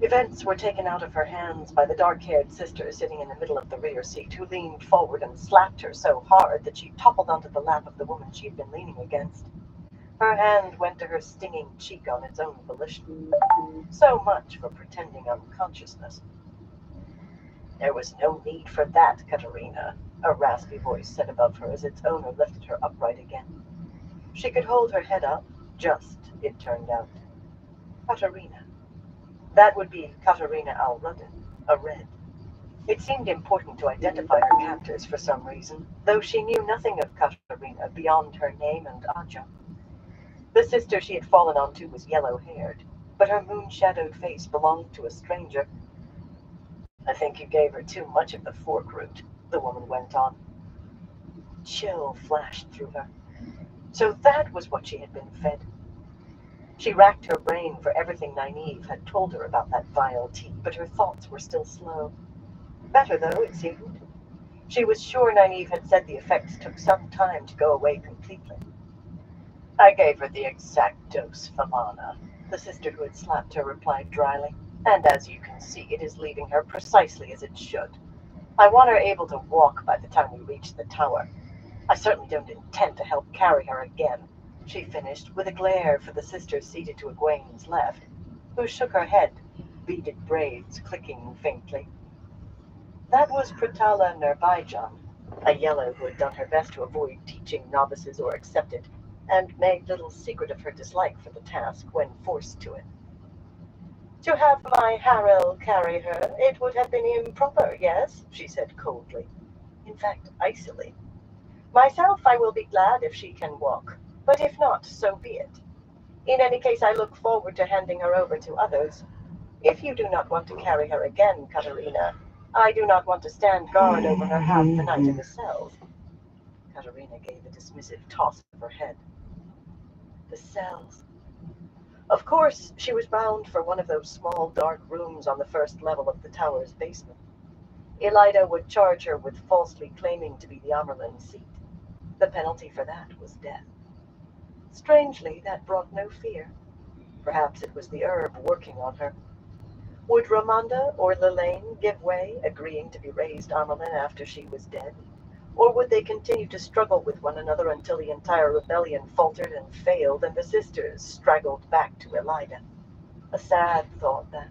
[SPEAKER 1] Events were taken out of her hands by the dark-haired sister sitting in the middle of the rear seat, who leaned forward and slapped her so hard that she toppled onto the lap of the woman she had been leaning against. Her hand went to her stinging cheek on its own volition. So much for pretending unconsciousness. "There was no need for that, Katerina," a raspy voice said above her as its owner lifted her upright again. She could hold her head up, just, it turned out. Katerina. That would be Katerina al-Ruddin, a Red. It seemed important to identify her captors for some reason, though she knew nothing of Katerina beyond her name and Aja. The sister she had fallen onto was yellow-haired, but her moon-shadowed face belonged to a stranger. "I think you gave her too much of the fork root," the woman went on. Chill flashed through her. So that was what she had been fed. She racked her brain for everything Nynaeve had told her about that vile tea, but her thoughts were still slow. Better, though, it seemed. She was sure Nynaeve had said the effects took some time to go away completely. "I gave her the exact dose, Falana," the sister who had slapped her replied dryly. "And as you can see, it is leaving her precisely as it should. I want her able to walk by the time we reach the tower. I certainly don't intend to help carry her again," she finished, with a glare for the sister seated to Egwene's left, who shook her head, beaded braids clicking faintly. That was Pratala Nirvaijan, a yellow who had done her best to avoid teaching novices or accepted, and made little secret of her dislike for the task when forced to it. "To have my Harel carry her, it would have been improper, yes?" she said coldly. In fact, icily. "Myself, I will be glad if she can walk, but if not, so be it. In any case, I look forward to handing her over to others. If you do not want to carry her again, Katerina, I do not want to stand guard over her half the night in the cells." Katerina gave a dismissive toss of her head. The cells. Of course, she was bound for one of those small, dark rooms on the first level of the tower's basement. Elida would charge her with falsely claiming to be the Amerlin seat. The penalty for that was death. Strangely, that brought no fear. Perhaps it was the herb working on her. Would Ramonda or Lelaine give way, agreeing to be raised Amerlin after she was dead? Or would they continue to struggle with one another until the entire rebellion faltered and failed, and the sisters straggled back to Elida? A sad thought, that.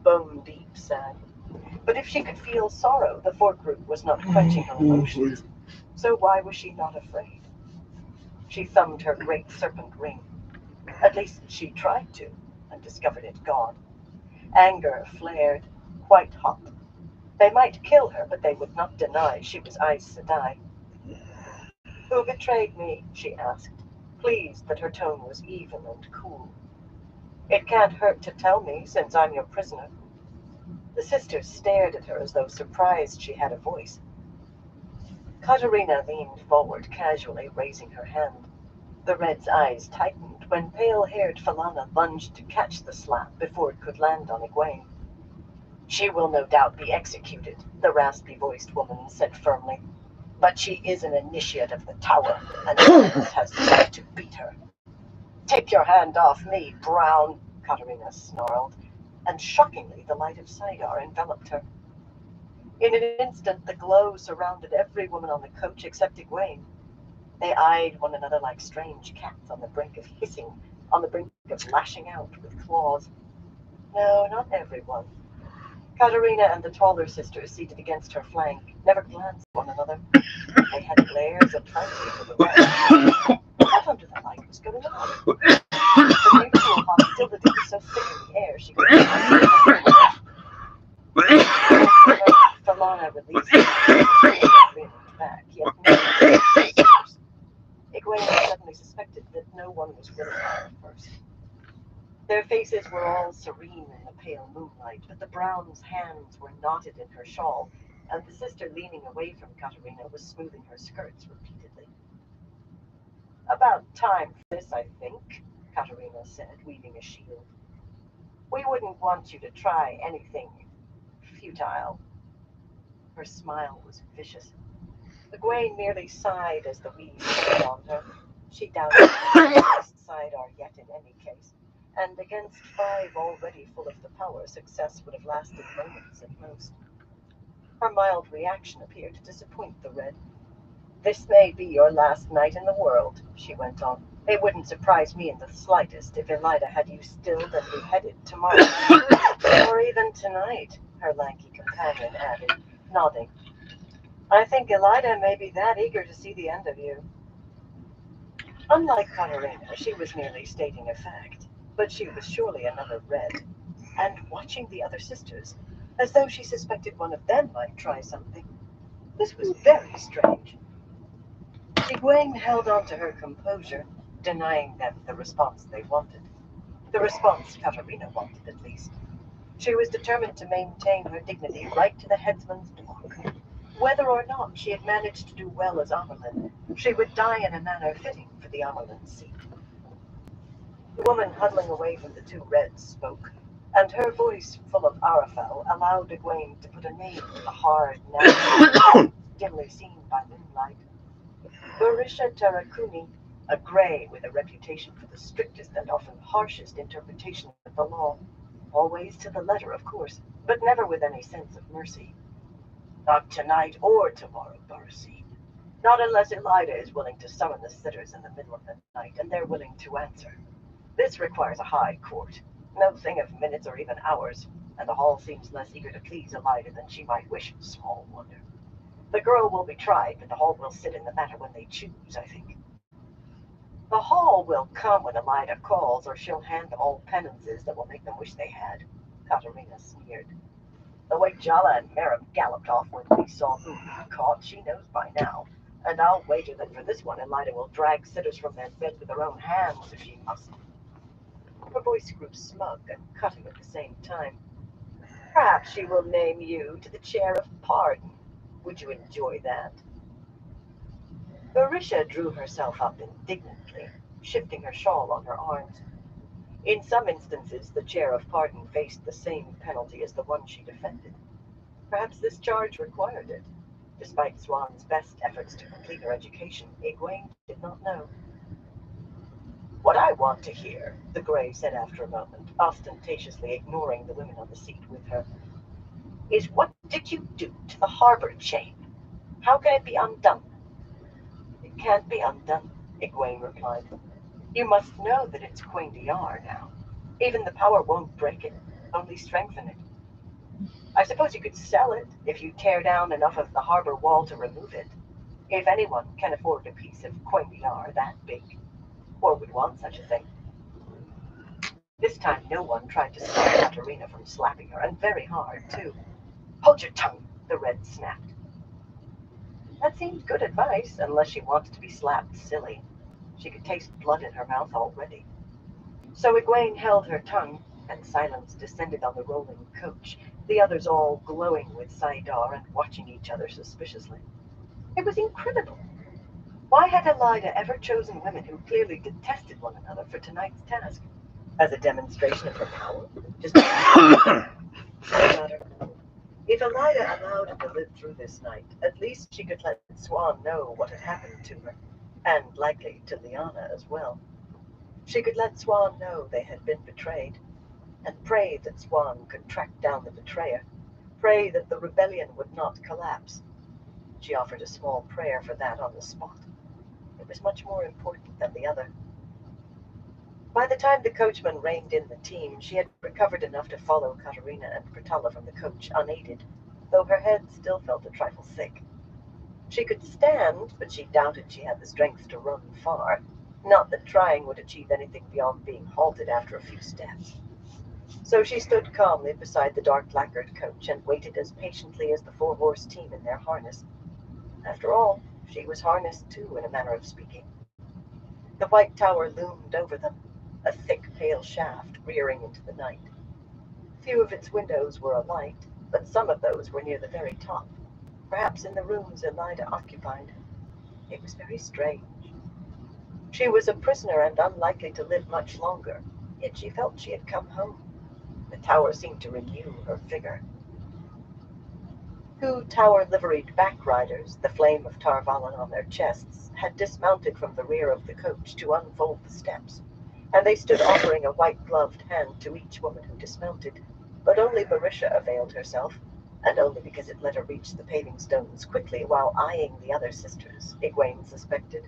[SPEAKER 1] Bone-deep sad. But if she could feel sorrow, the fork root was not quenching her emotions. So why was she not afraid? She thumbed her great serpent ring. At least she tried to, and discovered it gone. Anger flared, white hot. They might kill her, but they would not deny she was Aes Sedai. "Who betrayed me?" she asked, pleased that her tone was even and cool. "It can't hurt to tell me, since I'm your prisoner." The sisters stared at her as though surprised she had a voice. Katerina leaned forward, casually raising her hand. The Red's eyes tightened when pale-haired Falana lunged to catch the slap before it could land on Egwene. "She will no doubt be executed," the raspy-voiced woman said firmly. "But she is an initiate of the tower, and Prince has the right to beat her." "Take your hand off me, Brown," Katerina snarled, and shockingly the light of Saidar enveloped her. In an instant, the glow surrounded every woman on the coach except Egwene. They eyed one another like strange cats on the brink of hissing, on the brink of lashing out with claws. No, not everyone. Katerina and the taller sister, seated against her flank, never glanced at one another. They had glares aplenty to the right. What under the light was going on? The mutual hostility was so thick in the air she could not Falana released her back, yet no Egwene suddenly suspected that no one was willing at first. Their faces were all serene in the pale moonlight, but the Brown's hands were knotted in her shawl, and the sister leaning away from Katerina was smoothing her skirts repeatedly. "About time for this, I think," Katerina said, weaving a shield. "We wouldn't want you to try anything futile." Her smile was vicious. Egwene merely sighed as the weave fell on her. She doubted the side are yet in any case, and against 5 already full of the power, success would have lasted moments at most. Her mild reaction appeared to disappoint the Red. "This may be your last night in the world," she went on. "It wouldn't surprise me in the slightest if Elida had you stilled and beheaded tomorrow." "Or even tonight," her lanky companion added, nodding. "I think Elida may be that eager to see the end of you." Unlike Katerina, she was merely stating a fact, but she was surely another Red, and watching the other sisters, as though she suspected one of them might try something. This was very strange. Egwene held on to her composure, denying them the response they wanted. The response Katerina wanted, at least. She was determined to maintain her dignity right to the headsman's block. Whether or not she had managed to do well as Amerlin, she would die in a manner fitting for the Amerlin seat. The woman huddling away from the 2 Reds spoke, and her voice, full of Arafel, allowed Egwene to put a name to the hard, narrow, dimly seen by moonlight. Berisha Tarakuni, a grey with a reputation for the strictest and often harshest interpretation of the law. Always to the letter, of course, but never with any sense of mercy. "Not tonight or tomorrow, Barasi. Not unless Elida is willing to summon the sitters in the middle of the night, and they're willing to answer. This requires a high court, no thing of minutes or even hours, and the hall seems less eager to please Elida than she might wish. Small wonder. The girl will be tried, but the hall will sit in the matter when they choose, I think." "The hall will come when Elida calls, or she'll hand them all penances that will make them wish they had," Katerina sneered. "The way Jala and Merrim galloped off when we saw who we caught, she knows by now, and I'll wager that for this one Elida will drag sitters from their beds with her own hands if she must." Her voice grew smug and cutting at the same time. "Perhaps she will name you to the chair of pardon. Would you enjoy that?" Berisha drew herself up indignantly, shifting her shawl on her arms. In some instances, the chair of pardon faced the same penalty as the one she defended. Perhaps this charge required it. Despite Swan's best efforts to complete her education, Egwene did not know. "What I want to hear," the Grey said after a moment, ostentatiously ignoring the women on the seat with her, "is what did you do to the harbor chain? How can it be undone?" "It can't be undone," Egwene replied. "You must know that it's Queen Diar now. Even the power won't break it, only strengthen it. I suppose you could sell it if you tear down enough of the harbor wall to remove it. If anyone can afford a piece of Queen Diar that big, or would want such a thing." This time no one tried to stop Katerina from slapping her, and very hard, too. "Hold your tongue," the Red snapped. That seemed good advice, unless she wanted to be slapped silly. She could taste blood in her mouth already. So Egwene held her tongue, and silence descended on the rolling coach, the others all glowing with Saidar and watching each other suspiciously. It was incredible. Why had Elida ever chosen women who clearly detested one another for tonight's task? As a demonstration of her power? Just no matter. If Elida allowed him to live through this night, at least she could let Swan know what had happened to her, and likely to Lyanna as well. She could let Swan know they had been betrayed, and pray that Swan could track down the betrayer, pray that the rebellion would not collapse. She offered a small prayer for that on the spot. It was much more important than the other. By the time the coachman reined in the team, she had recovered enough to follow Katerina and Bertalla from the coach unaided, though her head still felt a trifle sick. She could stand, but she doubted she had the strength to run far. Not that trying would achieve anything beyond being halted after a few steps. So she stood calmly beside the dark lacquered coach and waited as patiently as the 4-horse team in their harness. After all, she was harnessed too, in a manner of speaking. The white tower loomed over them, a thick, pale shaft rearing into the night. Few of its windows were alight, but some of those were near the very top, perhaps in the rooms Elida occupied. It was very strange. She was a prisoner and unlikely to live much longer, yet she felt she had come home. The tower seemed to renew her vigor. Two tower-liveried backriders, the flame of Tarvalon on their chests, had dismounted from the rear of the coach to unfold the steps, and they stood offering a white-gloved hand to each woman who dismounted. But only Berisha availed herself, and only because it let her reach the paving stones quickly while eyeing the other sisters, Egwene suspected.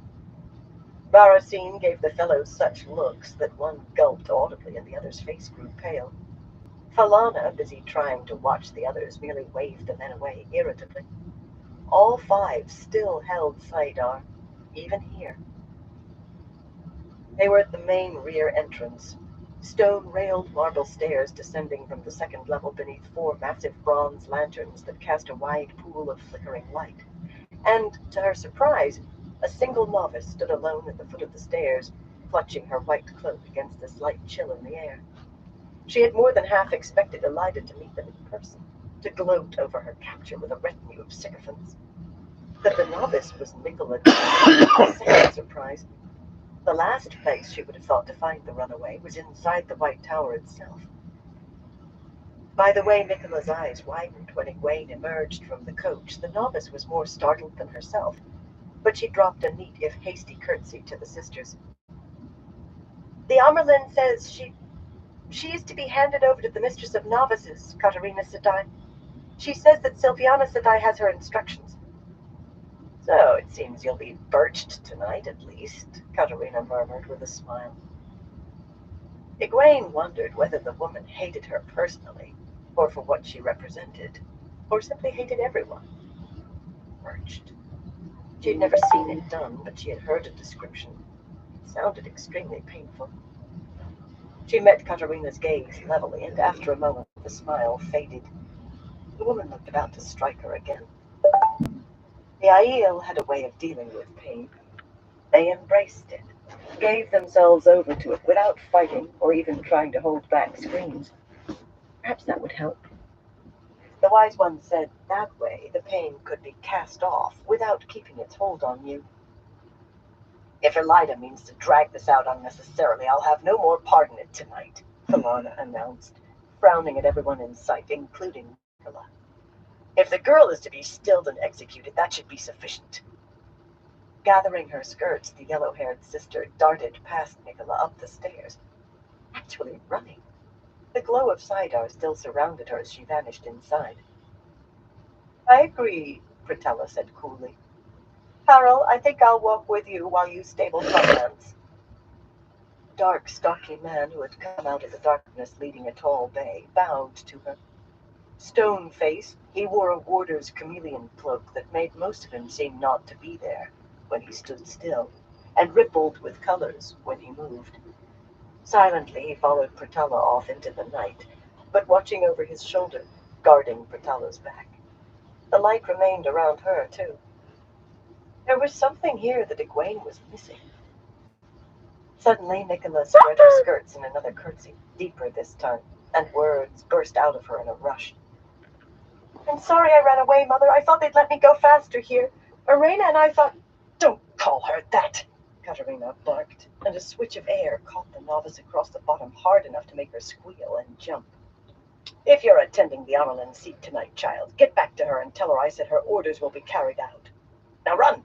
[SPEAKER 1] Barasine gave the fellows such looks that one gulped audibly and the other's face grew pale. Falana, busy trying to watch the others, merely waved the men away irritably. All five still held Saidar, even here. They were at the main rear entrance, stone-railed marble stairs descending from the second level beneath four massive bronze lanterns that cast a wide pool of flickering light. And, to her surprise, a single novice stood alone at the foot of the stairs, clutching her white cloak against a slight chill in the air. She had more than half expected Elida to meet them in person, to gloat over her capture with a retinue of sycophants. That the novice was Nicola was a second surprise. The last place she would have thought to find the runaway was inside the White Tower itself. By the way Nicola's eyes widened when Egwene emerged from the coach, the novice was more startled than herself, but she dropped a neat if hasty curtsy to the sisters. The Amerlin says she is to be handed over to the Mistress of Novices, Katarina Sedai. She says that Sylviana Sedai has her instructions. So it seems you'll be birched tonight, at least, Katarina murmured with a smile. Egwene wondered whether the woman hated her personally, or for what she represented, or simply hated everyone. Birched. She had never seen it done, but she had heard a description. It sounded extremely painful. She met Katarina's gaze levelly, and after a moment the smile faded. The woman looked about to strike her again. The Aiel had a way of dealing with pain. They embraced it, gave themselves over to it without fighting or even trying to hold back screams. Perhaps that would help. The wise one said that way the pain could be cast off without keeping its hold on you. If Elida means to drag this out unnecessarily, I'll have no more part in it tonight, Falana announced, frowning at everyone in sight, including Nicola. If the girl is to be stilled and executed, that should be sufficient. Gathering her skirts, the yellow-haired sister darted past Nicola up the stairs, actually running. The glow of Saidar still surrounded her as she vanished inside. I agree, Pritella said coolly. Carol, I think I'll walk with you while you stable Froglands. Dark, stocky man who had come out of the darkness leading a tall bay bowed to her. Stone-faced, he wore a warder's chameleon cloak that made most of him seem not to be there when he stood still, and rippled with colors when he moved. Silently he followed Pritella off into the night, but watching over his shoulder, guarding Pritella's back. The light remained around her, too. There was something here that Egwene was missing. Suddenly Nicola spread her skirts in another curtsy, deeper this time, and words burst out of her in a rush. I'm sorry I ran away, Mother. I thought they'd let me go faster here. Irena and I thought... Don't call her that, Katarina barked, and a switch of air caught the novice across the bottom hard enough to make her squeal and jump. If you're attending the Amerlin seat tonight, child, get back to her and tell her I said her orders will be carried out. Now run!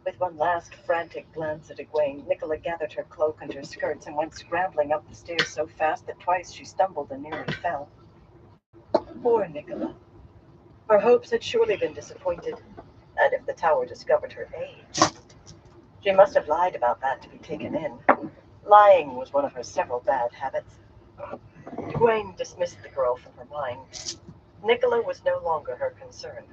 [SPEAKER 1] With one last frantic glance at Egwene, Nicola gathered her cloak and her skirts and went scrambling up the stairs so fast that twice she stumbled and nearly fell. Poor Nicola. Her hopes had surely been disappointed, and if the tower discovered her age... She must have lied about that to be taken in. Lying was one of her several bad habits. Egwene dismissed the girl from her mind. Nicola was no longer her concern.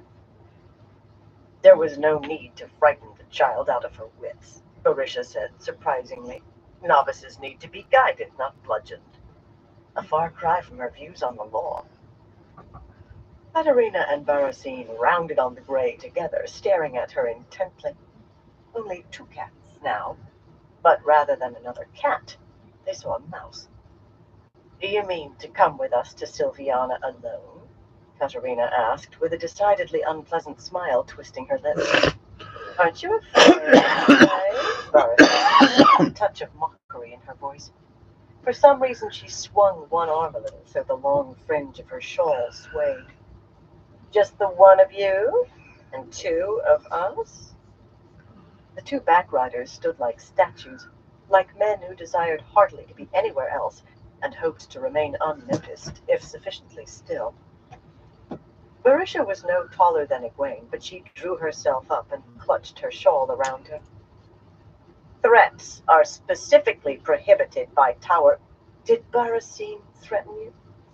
[SPEAKER 1] There was no need to frighten the child out of her wits, Berisha said, surprisingly. Novices need to be guided, not bludgeoned. A far cry from her views on the law. Katarina and Barasine rounded on the gray together, staring at her intently. Only two cats now, but rather than another cat, they
[SPEAKER 2] saw a mouse. Do you mean to come with us to Silviana alone? Katerina asked, with a decidedly unpleasant smile twisting her lips. Aren't you afraid, Varus? A touch of mockery in her voice. For some reason, she swung one arm a little so the long fringe of her shawl swayed. Just the one of you? And two of us? The two backriders stood like statues, like men who desired heartily to be anywhere else and hoped to remain unnoticed, if sufficiently still. Barisha was no taller than Egwene, but she drew herself up and clutched her shawl around her. Threats are specifically prohibited by Tower. Did Barasine threaten you?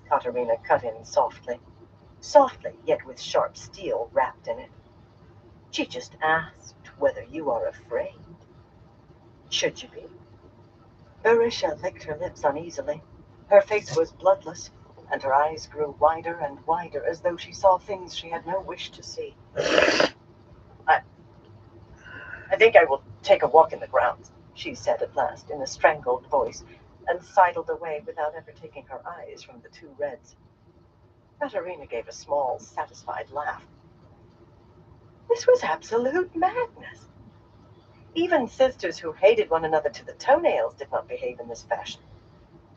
[SPEAKER 2] Katerina cut in softly. Softly, yet with sharp steel wrapped in it. She just asked whether you are afraid. Should you be? Barisha licked her lips uneasily. Her face was bloodless, and her eyes grew wider and wider as though she saw things she had no wish to see. I think I will take a walk in the grounds, she said at last in a strangled voice, and sidled away without ever taking her eyes from the two reds. Katerina gave a small, satisfied laugh. This was absolute madness. Even sisters who hated one another to the toenails did not behave in this fashion.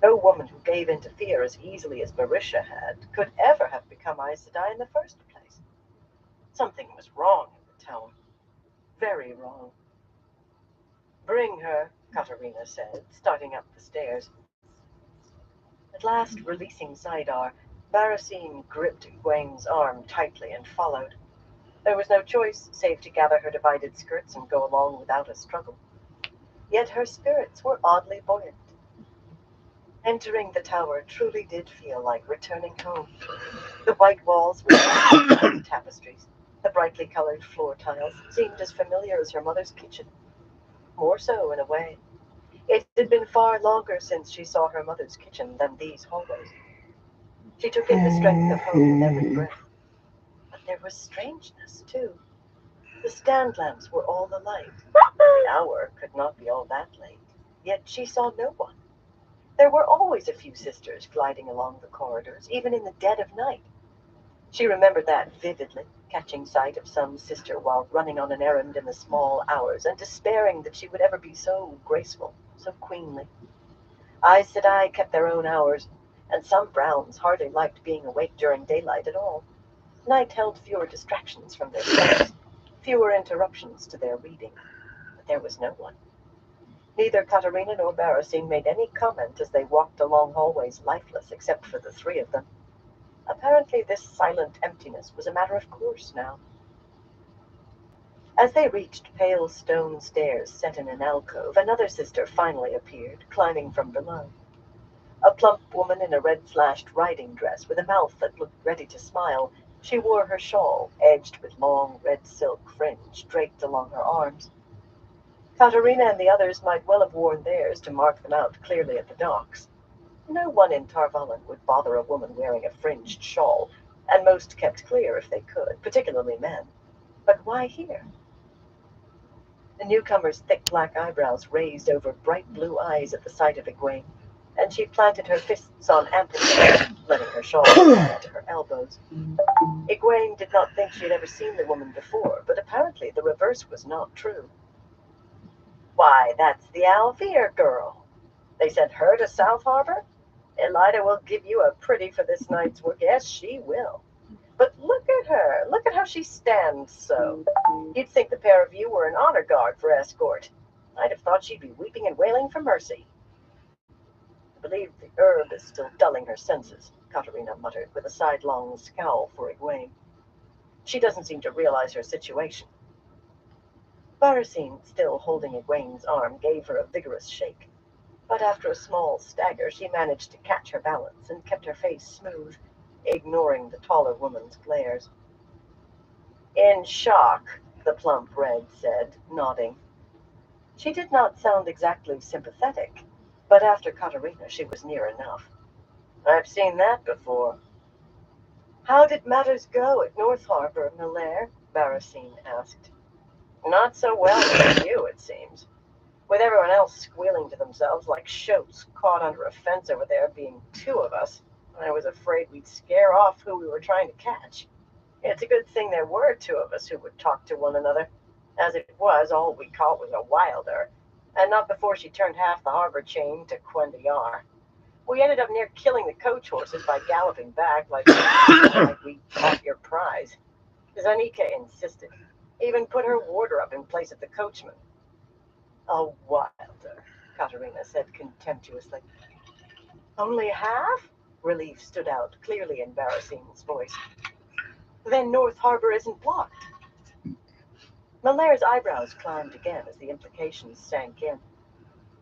[SPEAKER 2] No woman who gave in to fear as easily as Barisha had could ever have become Aes Sedai in the first place. Something was wrong in the tower. Very wrong. Bring her, Katerina said, starting up the stairs. At last, releasing Saidar, Barasine gripped Egwene's arm tightly and followed. There was no choice save to gather her divided skirts and go along without a struggle. Yet her spirits were oddly buoyant. Entering the tower truly did feel like returning home. The white walls with tapestries, the brightly colored floor tiles, seemed as familiar as her mother's kitchen. More so, in a way. It had been far longer since she saw her mother's kitchen than these hallways. She took in the strength of home with every breath. But there was strangeness, too. The stand lamps were all alight. The hour could not be all that late. Yet she saw no one. There were always a few sisters gliding along the corridors, even in the dead of night. She remembered that vividly, catching sight of some sister while running on an errand in the small hours, and despairing that she would ever be so graceful, so queenly. Aes Sedai kept their own hours, and some Browns hardly liked being awake during daylight at all. Night held fewer distractions from their studies, fewer interruptions to their reading, but there was no one. Neither Katerina nor Barasine made any comment as they walked along hallways lifeless except for the three of them. Apparently this silent emptiness was a matter of course now. As they reached pale stone stairs set in an alcove, another sister finally appeared, climbing from below. A plump woman in a red-slashed riding dress with a mouth that looked ready to smile, she wore her shawl, edged with long red silk fringe, draped along her arms. Katerina and the others might well have worn theirs to mark them out clearly at the docks. No one in Tar Valon would bother a woman wearing a fringed shawl, and most kept clear if they could, particularly men. But why here? The newcomer's thick black eyebrows raised over bright blue eyes at the sight of Egwene, and she planted her fists on ample chest, letting her shawl fall to her elbows. Egwene did not think she had ever seen the woman before, but apparently the reverse was not true. Why, that's the Alvear girl. They sent her to South Harbor? Elida will give you a pretty for this night's work. Yes, she will. But look at her. Look at how she stands so. You'd think the pair of you were an honor guard for escort. I'd have thought she'd be weeping and wailing for mercy. I believe the herb is still dulling her senses, Katerina muttered with a sidelong scowl for Egwene. She doesn't seem to realize her situation. Barasine, still holding Egwene's arm, gave her a vigorous shake. But after a small stagger, she managed to catch her balance and kept her face smooth, ignoring the taller woman's glares. In shock, the plump red said, nodding. She did not sound exactly sympathetic, but after Katerina she was near enough. I've seen that before. How did matters go at North Harbor, Miller? Barasine asked. Not so well for you, it seems. with everyone else squealing to themselves like shoats caught under a fence over there being two of us. I was afraid we'd scare off who we were trying to catch. It's a good thing there were two of us who would talk to one another. As it was, all we caught was a wilder, and not before she turned half the harbor chain to Quendyar. We ended up near killing the coach horses by galloping back like we caught your prize. Zanika insisted, even put her warder up in place of the coachman. A wilder, Katerina said contemptuously. Only half? Relief stood out clearly in Barasine's voice. Then North Harbor isn't blocked. Malaire's eyebrows climbed again as the implications sank in.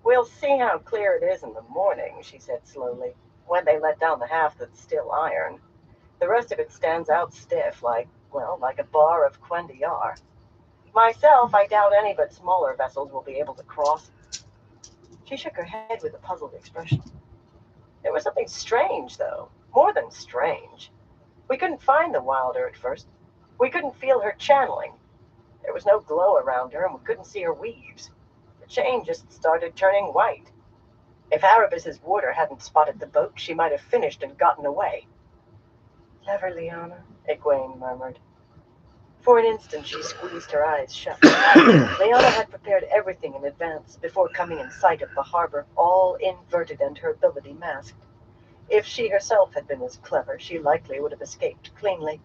[SPEAKER 2] We'll see how clear it is in the morning, she said slowly, when they let down the half that's still iron. The rest of it stands out stiff, like a bar of Quendyar. Myself, I doubt any but smaller vessels will be able to cross. She shook her head with a puzzled expression. There was something strange, though. More than strange. We couldn't find the wilder at first. We couldn't feel her channeling. There was no glow around her, and we couldn't see her weaves. The chain just started turning white. If Arabis's warder hadn't spotted the boat, she might have finished and gotten away. Clever Liana, Egwene murmured. For an instant she squeezed her eyes shut. Liana had prepared everything in advance before coming in sight of the harbor, all inverted and her ability masked. If she herself had been as clever, she likely would have escaped cleanly.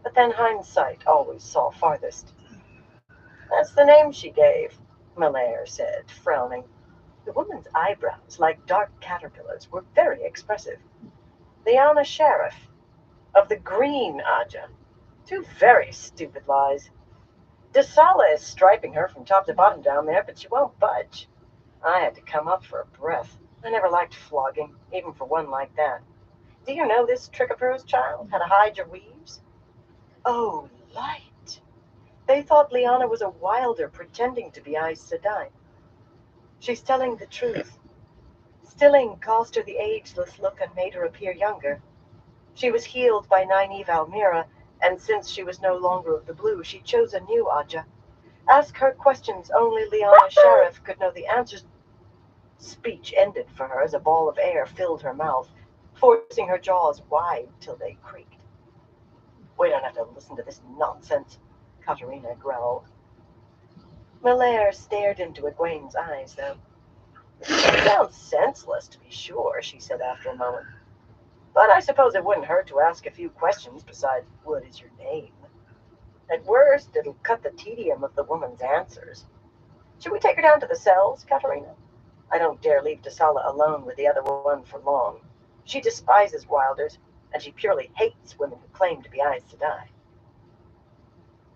[SPEAKER 2] But then hindsight always saw farthest. That's the name she gave, Malaire said, frowning. The woman's eyebrows, like dark caterpillars, were very expressive. Liana Sheriff, of the Green Aja. Two very stupid lies. Desala is striping her from top to bottom down there, but she won't budge. I had to come up for a breath. I never liked flogging, even for one like that. Do you know this trick of hers, child? How to hide your weaves? Oh, light. They thought Liana was a wilder pretending to be Aes Sedai. She's telling the truth. Stilling caused her the ageless look and made her appear younger. She was healed by Nynaeve Almira, and since she was no longer of the blue, she chose a new Aja. Ask her questions only Liana Sheriff could know the answers. Speech ended for her as a ball of air filled her mouth, forcing her jaws wide till they creaked. We don't have to listen to this nonsense, Katerina growled. Malaire stared into Egwene's eyes, though. It sounds senseless, to be sure, she said after a moment. But I suppose it wouldn't hurt to ask a few questions besides, what is your name? At worst, it'll cut the tedium of the woman's answers. Should we take her down to the cells, Katerina? I don't dare leave Desala alone with the other one for long. She despises wilders, and she purely hates women who claim to be Aes Sedai.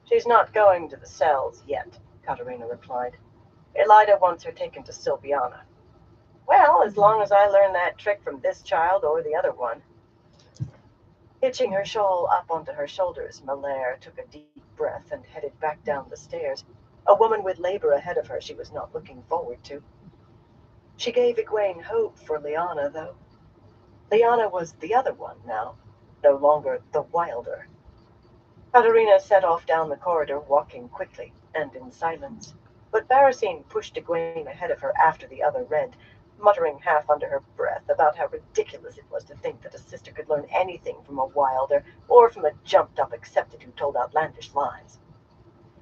[SPEAKER 2] She's not going to the cells yet, Katerina replied. Elida wants her taken to Silviana. Well, as long as I learn that trick from this child or the other one. Hitching her shawl up onto her shoulders, Malaire took a deep breath and headed back down the stairs, a woman with labor ahead of her she was not looking forward to. She gave Egwene hope for Liana, though. Liana was the other one now, no longer the wilder. Katerina set off down the corridor, walking quickly and in silence, but Barasine pushed Egwene ahead of her after the other read, muttering half under her breath about how ridiculous it was to think that a sister could learn anything from a wilder or from a jumped-up accepted who told outlandish lies.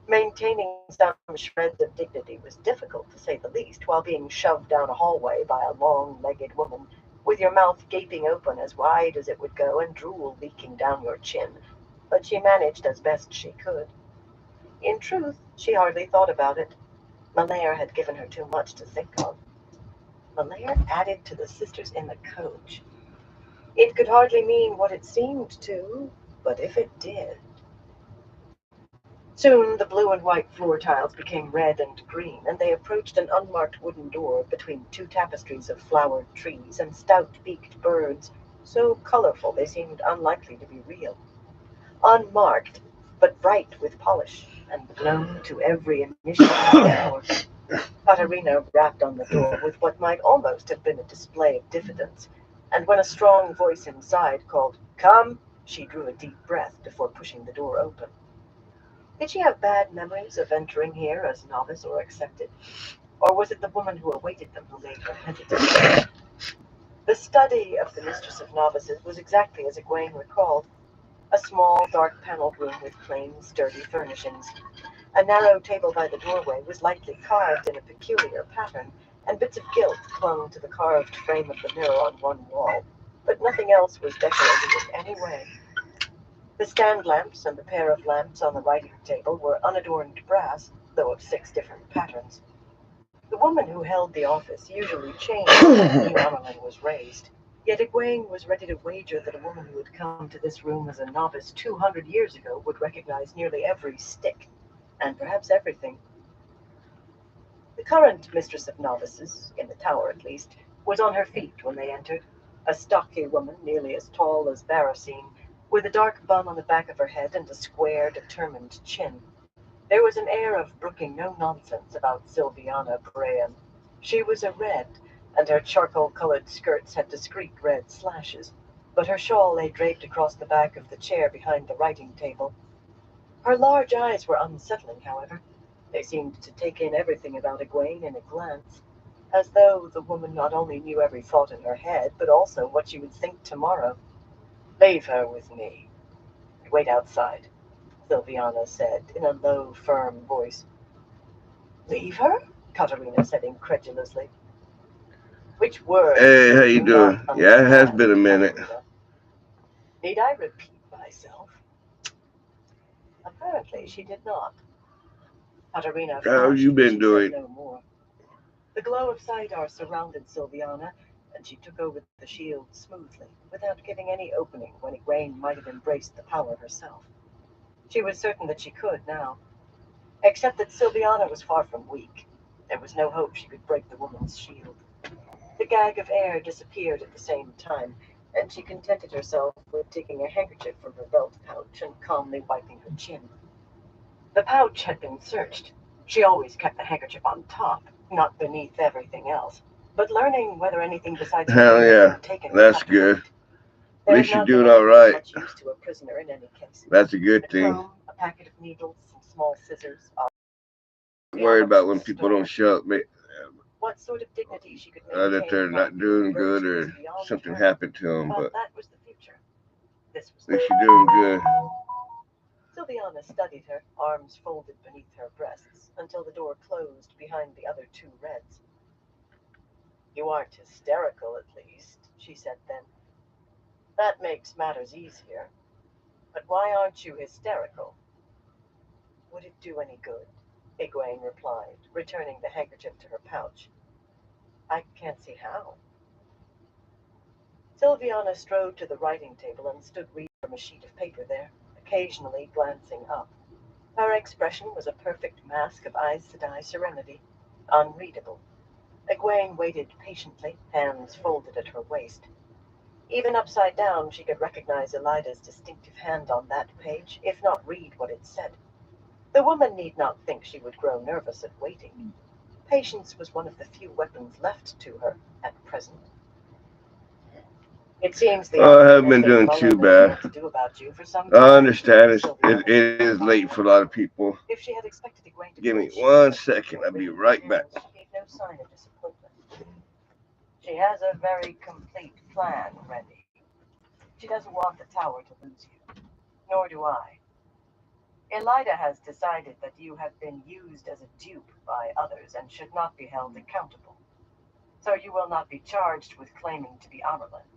[SPEAKER 2] Maintaining some shreds of dignity was difficult, to say the least, while being shoved down a hallway by a long-legged woman, with your mouth gaping open as wide as it would go and drool leaking down your chin, but she managed as best she could. In truth, she hardly thought about it. Malaire had given her too much to think of. Malaire added to the sisters in the coach. It could hardly mean what it seemed to, but if it did. Soon the blue and white floor tiles became red and green, and they approached an unmarked wooden door between two tapestries of flowered trees and stout-beaked birds, so colorful they seemed unlikely to be real. Unmarked, but bright with polish, and blown to every initial. Katerina rapped on the door with what might almost have been a display of diffidence, and when a strong voice inside called, "Come," she drew a deep breath before pushing the door open. Did she have bad memories of entering here as novice or accepted? Or was it the woman who awaited them who made her hesitate? The study of the Mistress of Novices was exactly as Egwene recalled. A small, dark-paneled room with plain, sturdy furnishings. A narrow table by the doorway was lightly carved in a peculiar pattern, and bits of gilt clung to the carved frame of the mirror on one wall, but nothing else was decorated in any way. The stand lamps and the pair of lamps on the writing table were unadorned brass, though of 6 different patterns. The woman who held the office usually changed when New Amerlin was raised, yet Egwene was ready to wager that a woman who had come to this room as a novice 200 years ago would recognize nearly every stick, and perhaps everything. The current Mistress of Novices, in the tower at least, was on her feet when they entered, a stocky woman nearly as tall as Barasine, with a dark bun on the back of her head and a square, determined chin. There was an air of brooking no nonsense about Sylviana Graham. She was a red, and her charcoal-colored skirts had discreet red slashes, but her shawl lay draped across the back of the chair behind the writing table. Her large eyes were unsettling, however. They seemed to take in everything about Egwene in a glance, as though the woman not only knew every thought in her head, but also what she would think tomorrow. "Leave her with me. Wait outside," Sylviana said in a low, firm voice. "Leave her?" Katerina said incredulously. Which word?
[SPEAKER 3] Hey, how you doing? Yeah, it has been a minute.
[SPEAKER 2] Katerina. Need I repeat myself? Apparently she did not. Katerina
[SPEAKER 3] How you been doing?
[SPEAKER 2] no more. The glow of Sidar surrounded Sylviana, and she took over the shield smoothly, without giving any opening when Egwene might have embraced the power herself. She was certain that she could now, except that Sylviana was far from weak. There was no hope she could break the woman's shield. The gag of air disappeared at the same time, and she contented herself with taking a handkerchief from her belt pouch and calmly wiping her chin. The pouch had been searched. She always kept the handkerchief on top, not beneath everything else. But learning whether anything besides
[SPEAKER 3] Hell yeah,
[SPEAKER 2] had been taken
[SPEAKER 3] that's good. At least you're doing all right.
[SPEAKER 2] much use to a prisoner in any case.
[SPEAKER 3] That's a good thing.
[SPEAKER 2] Comb, a packet of needles, some small scissors.
[SPEAKER 3] Worried about when people don't show up,
[SPEAKER 2] What sort of dignity she could
[SPEAKER 3] that they're not doing good or something happened to them. But
[SPEAKER 2] that was the future. This was
[SPEAKER 3] at least you're doing good.
[SPEAKER 2] Sylviana studied her, arms folded beneath her breasts, until the door closed behind the other 2 Reds. "You aren't hysterical, at least," she said then. "That makes matters easier. But why aren't you hysterical?" "Would it do any good?" Egwene replied, returning the handkerchief to her pouch. "I can't see how." Sylviana strode to the writing table and stood reading from a sheet of paper there, occasionally glancing up. Her expression was a perfect mask of Aes Sedai serenity, unreadable. Egwene waited patiently, hands folded at her waist. Even upside down, she could recognize Elida's distinctive hand on that page, if not read what it said. The woman need not think she would grow nervous at waiting. Patience was one of the few weapons left to her at present. "It seems the
[SPEAKER 3] I haven't been doing too bad.
[SPEAKER 2] to do about you for some
[SPEAKER 3] I
[SPEAKER 2] time,"
[SPEAKER 3] understand it
[SPEAKER 2] Sylviana
[SPEAKER 3] is late for a lot of people.
[SPEAKER 2] If she had expected Egwene to
[SPEAKER 3] Give me
[SPEAKER 2] flinch,
[SPEAKER 3] 1 second. I'll be right back.
[SPEAKER 2] she gave no sign of disappointment. "She has a very complete plan ready. She doesn't want the tower to lose you. Nor do I. Elida has decided that you have been used as a dupe by others and should not be held accountable. So you will not be charged with claiming to be Amerlin.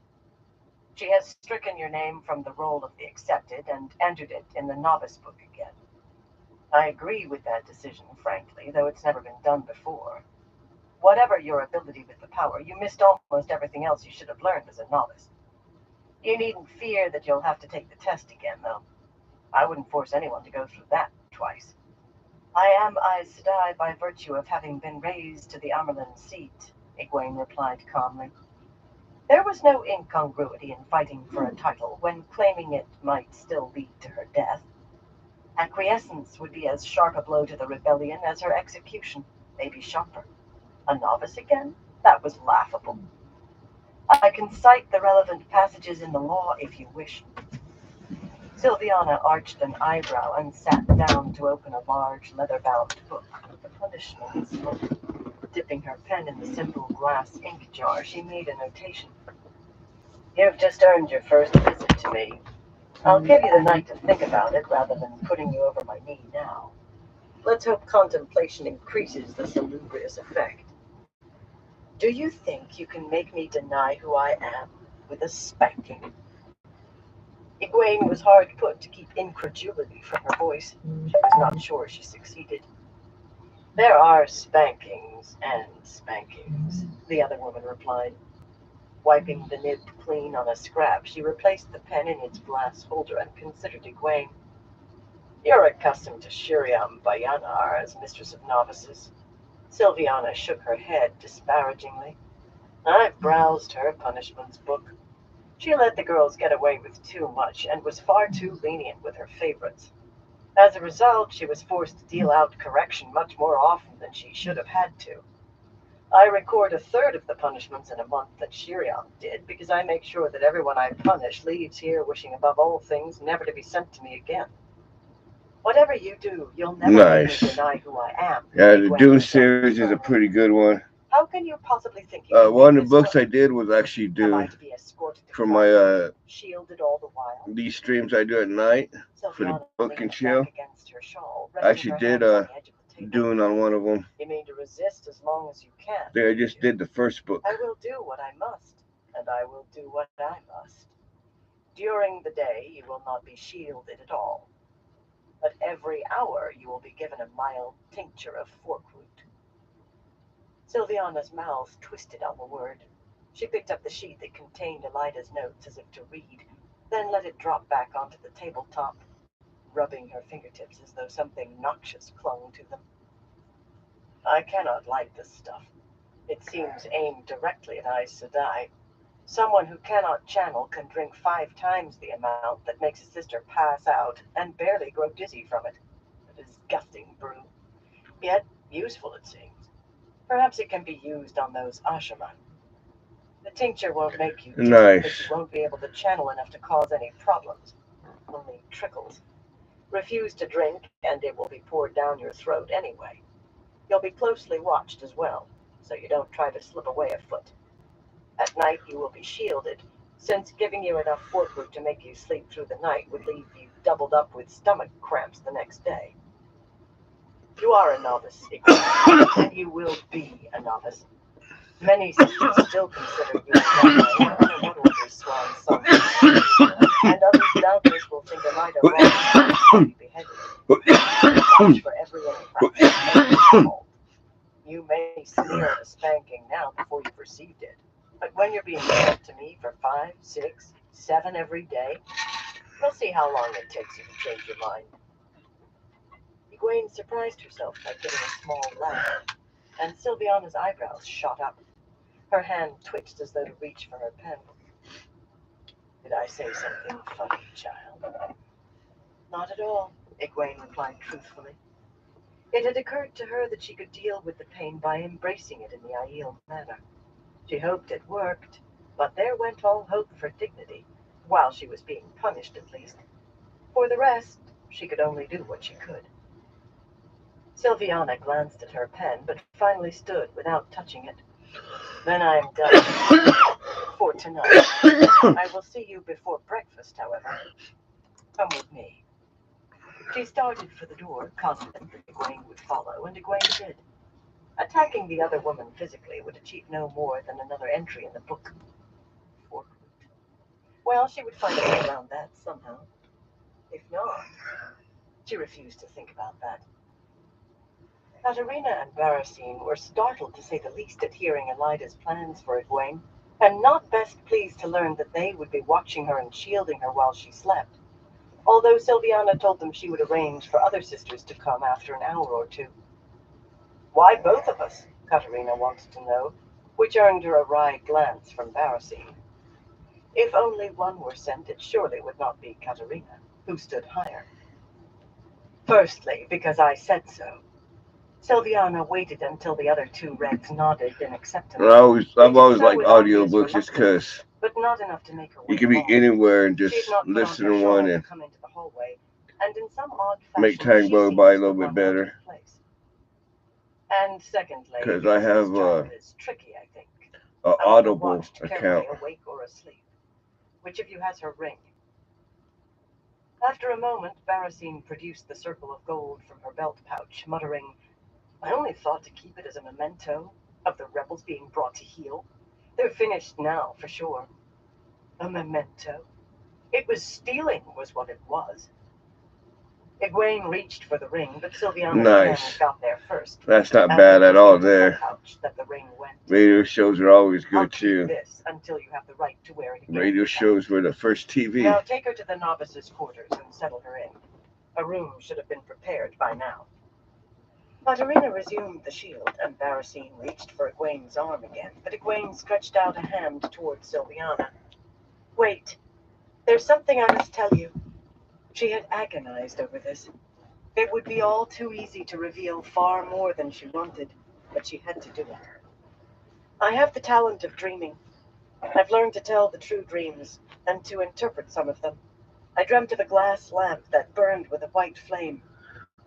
[SPEAKER 2] She has stricken your name from the roll of the accepted and entered it in the novice book again. I agree with that decision, frankly, though it's never been done before. Whatever your ability with the power, you missed almost everything else you should have learned as a novice. You needn't fear that you'll have to take the test again, though. I wouldn't force anyone to go through that twice. I am Aes Sedai by virtue of having been raised to the Amerlin seat," Egwene replied calmly. There was no incongruity in fighting for a title when claiming it might still lead to her death. Acquiescence would be as sharp a blow to the rebellion as her execution, maybe sharper. A novice again? That was laughable. I can cite the relevant passages in the law if you wish. Sylviana arched an eyebrow and sat down to open a large leather-bound book. The punishments. dipping her pen in the simple glass ink jar, she made a notation. You've just earned your first visit to me. I'll give you the night to think about it rather than putting you over my knee now. Let's hope contemplation increases the salubrious effect. Do you think you can make me deny who I am with a spanking? Egwene was hard put to keep incredulity from her voice. She was not sure she succeeded. There are spankings and spankings, the other woman replied. Wiping the nib clean on a scrap, she replaced the pen in its glass holder and considered Egwene. You're accustomed to Shiriam Bayanar as mistress of novices. Sylviana shook her head disparagingly. I've browsed her punishments book. She let the girls get away with too much and was far too lenient with her favorites. As a result, she was forced to deal out correction much more often than she should have had to. I record 1/3 of the punishments in a month that Shiriam did because I make sure that everyone I punish leaves here wishing above all things never to be sent to me again. Whatever you do, you'll never make me deny who I am.
[SPEAKER 3] Yeah, the Dune series is a pretty good one.
[SPEAKER 2] How can you possibly think
[SPEAKER 3] one of the books I did was actually Dune. For my
[SPEAKER 2] shielded all the while?
[SPEAKER 3] These streams I do at night for the book and chill. I actually did Dune on one of them.
[SPEAKER 2] You mean to resist as long as you can?
[SPEAKER 3] I think I just did the first book.
[SPEAKER 2] I will do what I must, and I will do what I must. During the day, you will not be shielded at all. But every hour, you will be given a mild tincture of forkroot. Sylviana's mouth twisted on the word. She picked up the sheet that contained Elida's notes as if to read, then let it drop back onto the tabletop, rubbing her fingertips as though something noxious clung to them. I cannot like this stuff. It seems aimed directly at Aes Sedai. Someone who cannot channel can drink 5 times the amount that makes his sister pass out and barely grow dizzy from it. A disgusting brew. Yet useful, it seems. Perhaps it can be used on those Ashaman. The tincture won't make you dizzy, but you won't be able to channel enough to cause any problems. Only trickles. Refuse to drink, and it will be poured down your throat anyway. You'll be closely watched as well, so you don't try to slip away afoot. At night you will be shielded, since giving you enough forkroot to make you sleep through the night would leave you doubled up with stomach cramps the next day. You are a novice, and you will be a novice. Many sisters still consider you a one-order swan song, and others doubtless will think Elida wrong to be beheaded. Watch for every infraction. You may sneer at a spanking now before you've received it, but when you're being sent to me for 5, 6, 7 every day, we'll see how long it takes you to change your mind. Egwene surprised herself by giving a small laugh, and Sylviana's eyebrows shot up. Her hand twitched as though to reach for her pen. Did I say something funny, child? Not at all, Egwene replied truthfully. It had occurred to her that she could deal with the pain by embracing it in the Aiel manner. She hoped it worked, but there went all hope for dignity, while she was being punished at least. For the rest, she could only do what she could. Sylviana glanced at her pen, but finally stood without touching it. Then I'm done for tonight. I will see you before breakfast, however. Come with me. She started for the door, confident that Egwene would follow, and Egwene did. Attacking the other woman physically would achieve no more than another entry in the book. Forkroot. Well, she would find a way around that somehow. If not, she refused to think about that. Katarina and Barasine were startled to say the least at hearing Elida's plans for Egwene, and not best pleased to learn that they would be watching her and shielding her while she slept. Although Sylviana told them she would arrange for other sisters to come after an hour or 2. Why both of us? Katarina wanted to know, which earned her a wry glance from Barasine. If only one were sent, it surely would not be Katarina, who stood higher. Firstly, because I said so. Sylviana waited until the other 2 Regs nodded in acceptance.
[SPEAKER 3] I've always liked audiobooks just because
[SPEAKER 2] but not enough to make her
[SPEAKER 3] you can be anywhere and just listen to one and
[SPEAKER 2] come into the hallway, and in some odd fashion,
[SPEAKER 3] make time go by a little bit better.
[SPEAKER 2] And secondly,
[SPEAKER 3] because I have
[SPEAKER 2] this job is tricky, I think.
[SPEAKER 3] an
[SPEAKER 2] I want her
[SPEAKER 3] Audible
[SPEAKER 2] watched carefully,
[SPEAKER 3] account.
[SPEAKER 2] awake or asleep. Which of you has her ring? After a moment, Barasine produced the circle of gold from her belt pouch, muttering, I only thought to keep it as a memento of the rebels being brought to heel. They're finished now, for sure. A memento? It was stealing, was what it was. Egwene reached for the ring, but Sylviana's
[SPEAKER 3] Nice.
[SPEAKER 2] hand got there first.
[SPEAKER 3] That's not
[SPEAKER 2] And
[SPEAKER 3] bad
[SPEAKER 2] it
[SPEAKER 3] at
[SPEAKER 2] was
[SPEAKER 3] all
[SPEAKER 2] into her
[SPEAKER 3] there.
[SPEAKER 2] pouch that the ring went.
[SPEAKER 3] Radio shows are always
[SPEAKER 2] I'll
[SPEAKER 3] good
[SPEAKER 2] keep
[SPEAKER 3] too.
[SPEAKER 2] this until you have the right to wear it again.
[SPEAKER 3] Radio shows were the first TV.
[SPEAKER 2] Now take her to the novices' quarters and settle her in. A room should have been prepared by now. Katarina resumed the shield, and Barasine reached for Egwene's arm again, but Egwene stretched out a hand towards Sylviana. Wait, there's something I must tell you. She had agonized over this. It would be all too easy to reveal far more than she wanted, but she had to do it. I have the talent of dreaming. I've learned to tell the true dreams, and to interpret some of them. I dreamt of a glass lamp that burned with a white flame.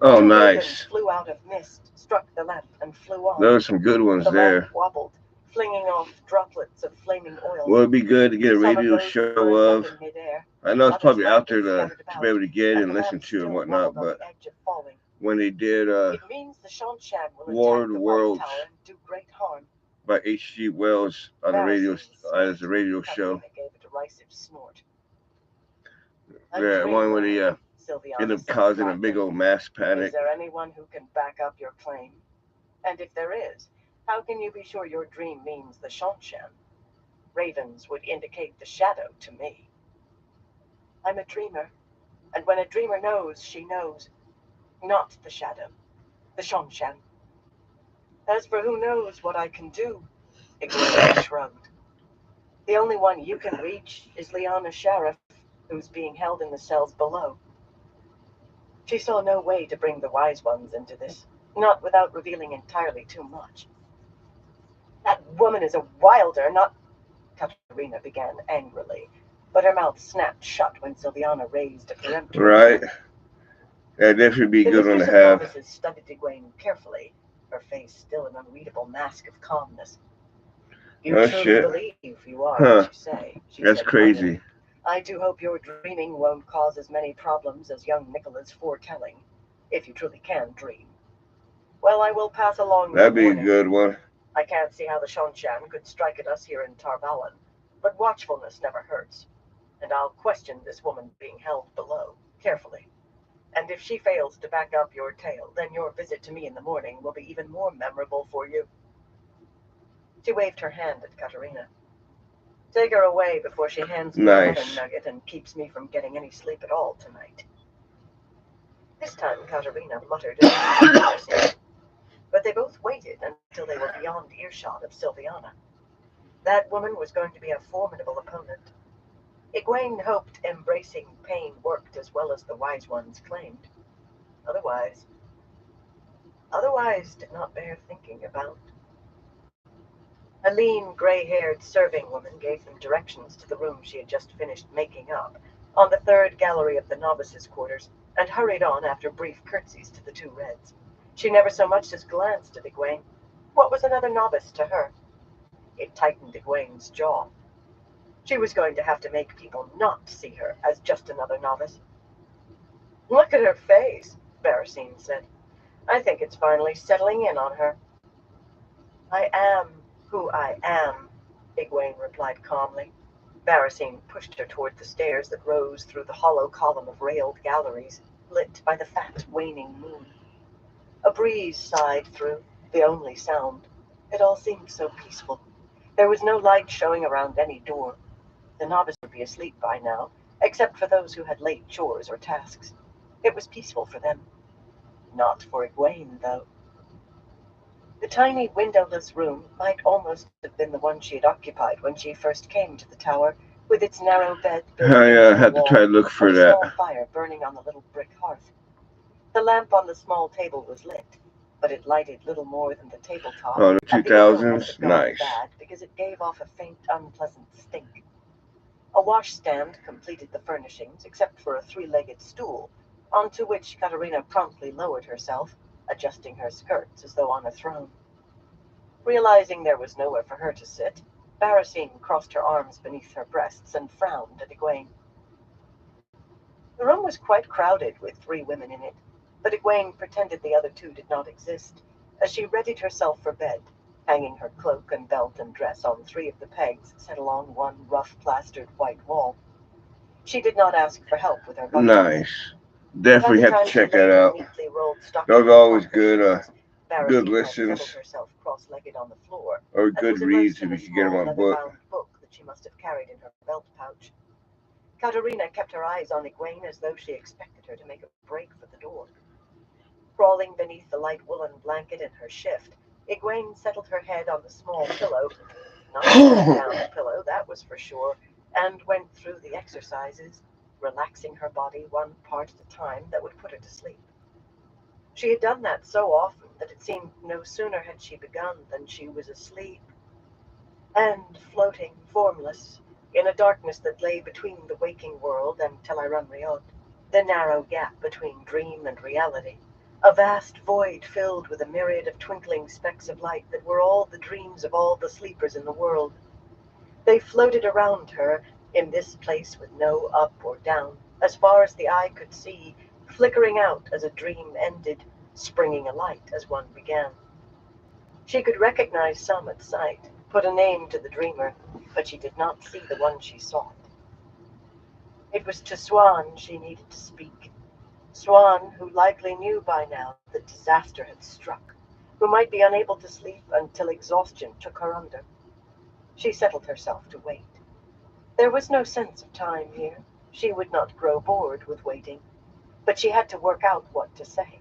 [SPEAKER 3] Oh,
[SPEAKER 2] Two ravens
[SPEAKER 3] nice.
[SPEAKER 2] flew out of mist, struck the lamp, and flew on.
[SPEAKER 3] Those are some good ones
[SPEAKER 2] The
[SPEAKER 3] there.
[SPEAKER 2] lamp wobbled, flinging off droplets of flaming oil.
[SPEAKER 3] Well, it'd be good to get a
[SPEAKER 2] Some of
[SPEAKER 3] radio
[SPEAKER 2] those
[SPEAKER 3] show
[SPEAKER 2] burned
[SPEAKER 3] of.
[SPEAKER 2] up in midair.
[SPEAKER 3] I know it's
[SPEAKER 2] Others
[SPEAKER 3] probably out
[SPEAKER 2] lightly
[SPEAKER 3] there to
[SPEAKER 2] scattered
[SPEAKER 3] be able to
[SPEAKER 2] about,
[SPEAKER 3] get
[SPEAKER 2] and
[SPEAKER 3] and
[SPEAKER 2] the
[SPEAKER 3] listen
[SPEAKER 2] lamp
[SPEAKER 3] to
[SPEAKER 2] still
[SPEAKER 3] and whatnot,
[SPEAKER 2] wobbled on
[SPEAKER 3] but
[SPEAKER 2] the edge of falling.
[SPEAKER 3] when they did
[SPEAKER 2] It means the Shanshan will
[SPEAKER 3] War of
[SPEAKER 2] attack
[SPEAKER 3] the
[SPEAKER 2] the
[SPEAKER 3] Worlds
[SPEAKER 2] White Tower and do great harm.
[SPEAKER 3] by H.G. Wells on the radio as a radio show.
[SPEAKER 2] Katarina gave a derisive snort.
[SPEAKER 3] Yeah, one where they ended up causing a big old mass panic.
[SPEAKER 2] Is there anyone who can back up your claim? And if there is, how can you be sure your dream means the Shanshan? Ravens would indicate the shadow to me. I'm a dreamer, and when a dreamer knows, she knows. Not the shadow, the Shanshan. As for who knows what I can do, Egwene shrugged. The only one you can reach is Lyanna Sheriff, who's being held in the cells below. She saw no way to bring the wise ones into this, not without revealing entirely too much. That woman is a wilder, not... Katarina began angrily, but her mouth snapped shut when Sylviana raised a peremptory.
[SPEAKER 3] Right. That'd definitely be a good one to
[SPEAKER 2] The
[SPEAKER 3] have.
[SPEAKER 2] mistress of novices studied Egwene carefully, her face still an unreadable mask of calmness. You
[SPEAKER 3] Oh,
[SPEAKER 2] truly
[SPEAKER 3] shit.
[SPEAKER 2] believe you are
[SPEAKER 3] Huh.
[SPEAKER 2] what you say, she
[SPEAKER 3] That's
[SPEAKER 2] said
[SPEAKER 3] crazy.
[SPEAKER 2] finally. I do hope your dreaming won't cause as many problems as young Nicola's foretelling, if you truly can dream. Well, I will pass along
[SPEAKER 3] That'd be a
[SPEAKER 2] warning.
[SPEAKER 3] good one.
[SPEAKER 2] I can't see how the Shanshan could strike at us here in Tarvalon, but watchfulness never hurts. And I'll question this woman being held below, carefully. And if she fails to back up your tale, then your visit to me in the morning will be even more memorable for you. She waved her hand at Katarina. Take her away before she hands me another nugget and keeps me from getting any sleep at all tonight. This time Katarina muttered an but they both waited until they were beyond earshot of Sylviana. That woman was going to be a formidable opponent. Egwene hoped embracing pain worked as well as the wise ones claimed. Otherwise did not bear thinking about. A lean, gray-haired serving woman gave them directions to the room she had just finished making up, on the third gallery of the novices' quarters, and hurried on after brief curtsies to the two Reds. She never so much as glanced at Egwene. What was another novice to her? It tightened Egwene's jaw. She was going to have to make people not see her as just another novice. Look at her face, Barasine said. I think it's finally settling in on her. I am who I am, Egwene replied calmly. Barasine pushed her toward the stairs that rose through the hollow column of railed galleries, lit by the fat, waning moon. A breeze sighed through, the only sound. It all seemed so peaceful. There was no light showing around any door. The novice would be asleep by now, except for those who had late chores or tasks. It was peaceful for them. Not for Egwene, though. The tiny windowless room might almost have been the one she had occupied when she first came to the tower, with its narrow bed built
[SPEAKER 3] I had to try to look for that.
[SPEAKER 2] A small fire burning on the little brick hearth. The lamp on the small table was lit, but it lighted little more than the tabletop.
[SPEAKER 3] Oh, the 2000s? Nice.
[SPEAKER 2] Bad because it gave off a faint, unpleasant stink. A washstand completed the furnishings, except for a three-legged stool, onto which Katarina promptly lowered herself,
[SPEAKER 1] adjusting her skirts as though on a throne. Realizing there was nowhere for her to sit, Barricine crossed her arms beneath her breasts and frowned at Egwene. The room was quite crowded with 3 women in it, but Egwene pretended the other 2 did not exist, as she readied herself for bed, hanging her cloak and belt and dress on 3 of the pegs set along one rough-plastered white wall. She did not ask for help with her buttons.
[SPEAKER 3] Nice. Definitely have to check that out. Those are always good, good listens
[SPEAKER 1] herself cross-legged on the floor,
[SPEAKER 3] or good reads if you can get them on book.
[SPEAKER 1] Book that she must have carried in her belt pouch. Katerina kept her eyes on Egwene as though she expected her to make a break for the door. Crawling beneath the light woolen blanket in her shift, Egwene settled her head on the small pillow, not a down pillow, that was for sure, and went through the exercises, relaxing her body one part at a time that would put her to sleep. She had done that so often that it seemed no sooner had she begun than she was asleep and floating, formless, in a darkness that lay between the waking world and Teleran Riod, the narrow gap between dream and reality, a vast void filled with a myriad of twinkling specks of light that were all the dreams of all the sleepers in the world. They floated around her in this place with no up or down, as far as the eye could see, flickering out as a dream ended, springing alight as one began. She could recognize some at sight, put a name to the dreamer, but she did not see the one she sought. It was to Swan she needed to speak. Swan, who likely knew by now that disaster had struck, who might be unable to sleep until exhaustion took her under. She settled herself to wait. There was no sense of time here. She would not grow bored with waiting, but she had to work out what to say.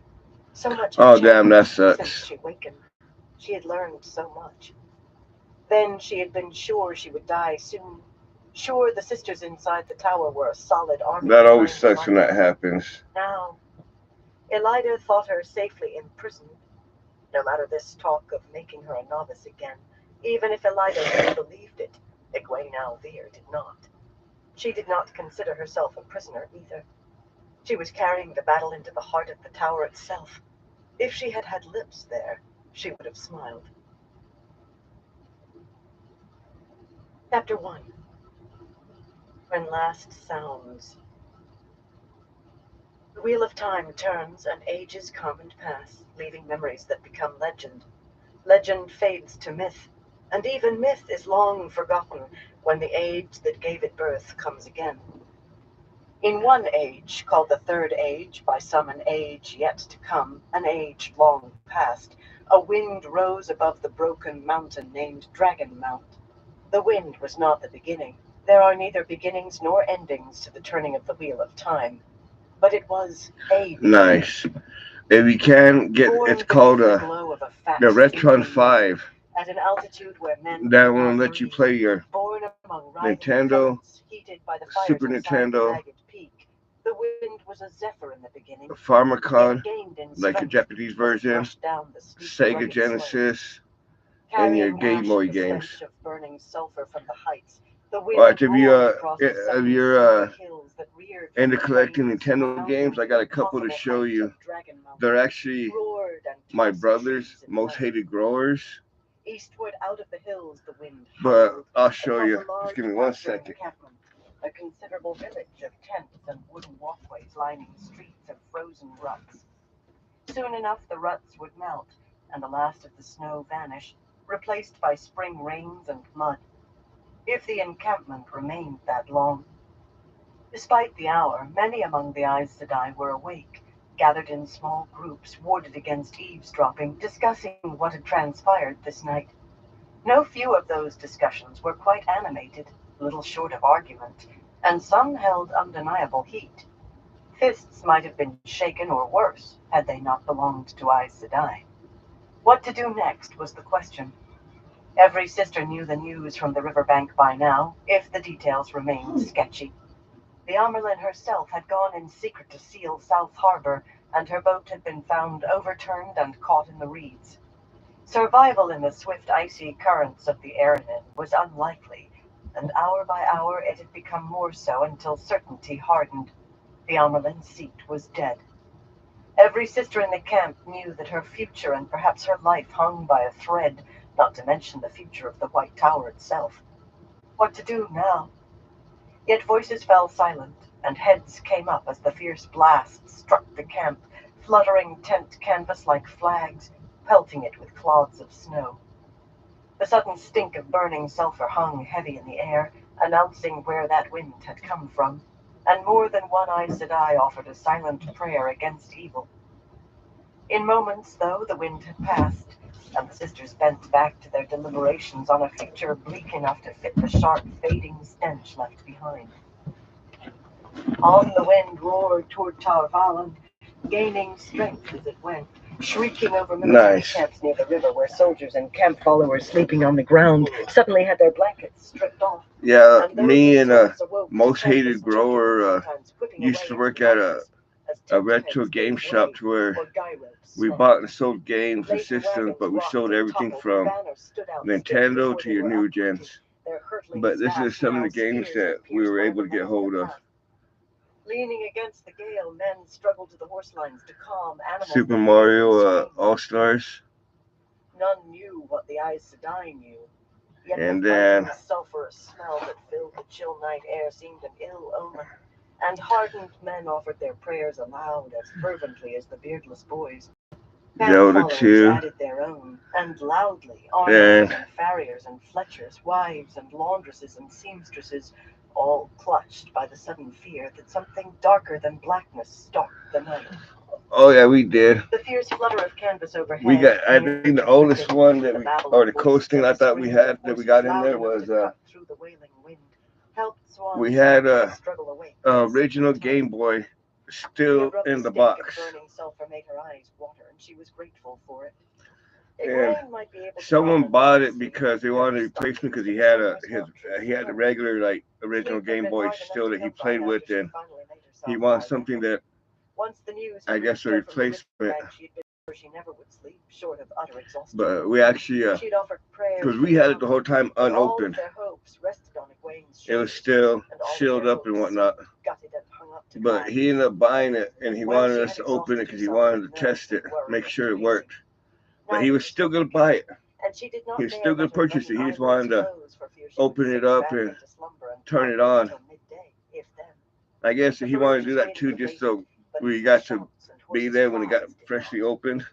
[SPEAKER 1] So much
[SPEAKER 3] Oh, damn, that
[SPEAKER 1] since
[SPEAKER 3] sucks.
[SPEAKER 1] she wakened. She had learned so much. Then she had been sure she would die soon. Sure the sisters inside the tower were a solid army.
[SPEAKER 3] That always sucks when that happens.
[SPEAKER 1] Now, Elida thought her safely imprisoned. No matter this talk of making her a novice again, even if Elida really believed it, Egwene Alvear did not. She did not consider herself a prisoner either. She was carrying the battle into the heart of the tower itself. If she had had lips there, she would have smiled. Chapter 1. When Last Sounds. The wheel of time turns, and ages come and pass, leaving memories that become legend. Legend fades to myth, and even myth is long forgotten when the age that gave it birth comes again. In one age, called the Third Age, by some an age yet to come, an age long past, a wind rose above the broken mountain named Dragon Mount. The wind was not the beginning. There are neither beginnings nor endings to the turning of the wheel of time. But it was a beginning.
[SPEAKER 3] Nice. If you can get, it's called the Retron 5.
[SPEAKER 1] At an altitude where men
[SPEAKER 3] that will let you play your Nintendo, Super Nintendo,
[SPEAKER 1] peak. The wind was a zephyr in the beginning.
[SPEAKER 3] Pharmacon, like a Japanese version, Sega Genesis, and your Game Boy games. Alright, if you're into collecting Nintendo games, I got a couple to show you. They're actually my brother's most hated growers.
[SPEAKER 1] Eastward out of the hills, the wind
[SPEAKER 3] but I'll show you. Just give me 1 second.
[SPEAKER 1] A considerable village of tents and wooden walkways lining streets of frozen ruts. Soon enough, the ruts would melt, and the last of the snow vanish, replaced by spring rains and mud, if the encampment remained that long. Despite the hour, many among the Aes Sedai were awake, gathered in small groups, warded against eavesdropping, discussing what had transpired this night. No few of those discussions were quite animated, little short of argument, and some held undeniable heat. Fists might have been shaken or worse, had they not belonged to Aes Sedai. What to do next was the question. Every sister knew the news from the riverbank by now, if the details remained sketchy. The Amerlin herself had gone in secret to seal South Harbor, and her boat had been found overturned and caught in the reeds. Survival in the swift icy currents of the Aranin was unlikely, and hour by hour it had become more so until certainty hardened. The Amerlin's seat was dead.
[SPEAKER 2] Every sister in the camp knew that her future and perhaps her life hung by a thread, not to mention the future of the White Tower itself. What to do now? Yet voices fell silent, and heads came up as the fierce blast struck the camp, fluttering tent canvas like flags, pelting it with clods of snow. The sudden stink of burning sulfur hung heavy in the air, announcing where that wind had come from, and more than one Aes Sedai offered a silent prayer against evil. In moments, though, the wind had passed, and the sisters bent back to their deliberations on a future bleak enough to fit the sharp, fading stench left behind. On the wind roared toward Tar Valon, gaining strength as it went, shrieking over military camps near the river where soldiers and camp followers sleeping on the ground suddenly had their blankets stripped off.
[SPEAKER 3] Yeah, me and Most Hated Grower used to work at a retro game shop to where we bought and sold games and systems, but we sold everything from Nintendo to your new gens. But this is some of the games that we were able to get hold of.
[SPEAKER 2] Leaning against the gale, men struggled to the horse lines to calm animals.
[SPEAKER 3] Super Mario All-Stars.
[SPEAKER 2] None knew what the Aes Sedai knew. Yet
[SPEAKER 3] And
[SPEAKER 2] the
[SPEAKER 3] then
[SPEAKER 2] sulphurous smell that filled the chill night air seemed an ill omen, and hardened men offered their prayers aloud as fervently as the beardless boys.
[SPEAKER 3] Zelda 2.
[SPEAKER 2] Added their own, and loudly, armors and farriers and fletchers, wives and laundresses and seamstresses, all clutched by the sudden fear that something darker than blackness stalked the night.
[SPEAKER 3] Oh yeah, we did.
[SPEAKER 2] The fierce flutter of canvas overhead.
[SPEAKER 3] We got, I think the oldest one that we, or the coolest thing I thought we had that we got in there was we had a original Game Boy still in the box. And someone bought it because they wanted a replacement because he had the regular like original Game Boy still that he played with, and he wanted something that I guess a replacement. But we actually because we had it the whole time unopened. It was still sealed up and whatnot. But he ended up buying it, and he wanted us to open it because he wanted to test it, make sure it worked. But he was still going to buy it. He was still going to purchase it. He just wanted to open it up and turn it on. I guess he wanted to do that too, just so we got to be there when it got freshly opened.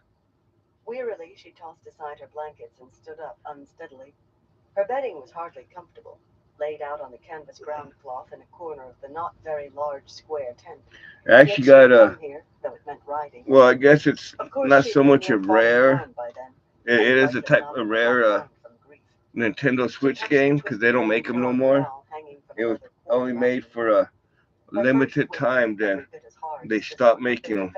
[SPEAKER 2] Wearily, she tossed aside her blankets and stood up unsteadily. Her bedding was hardly comfortable, laid out on the canvas ground cloth in a corner of the not very large square tent.
[SPEAKER 3] I actually got a, well, I guess it's not so much a rare, it is a type of rare Nintendo Switch game because they don't make them no more. It was only made for a limited time, then they stopped making them.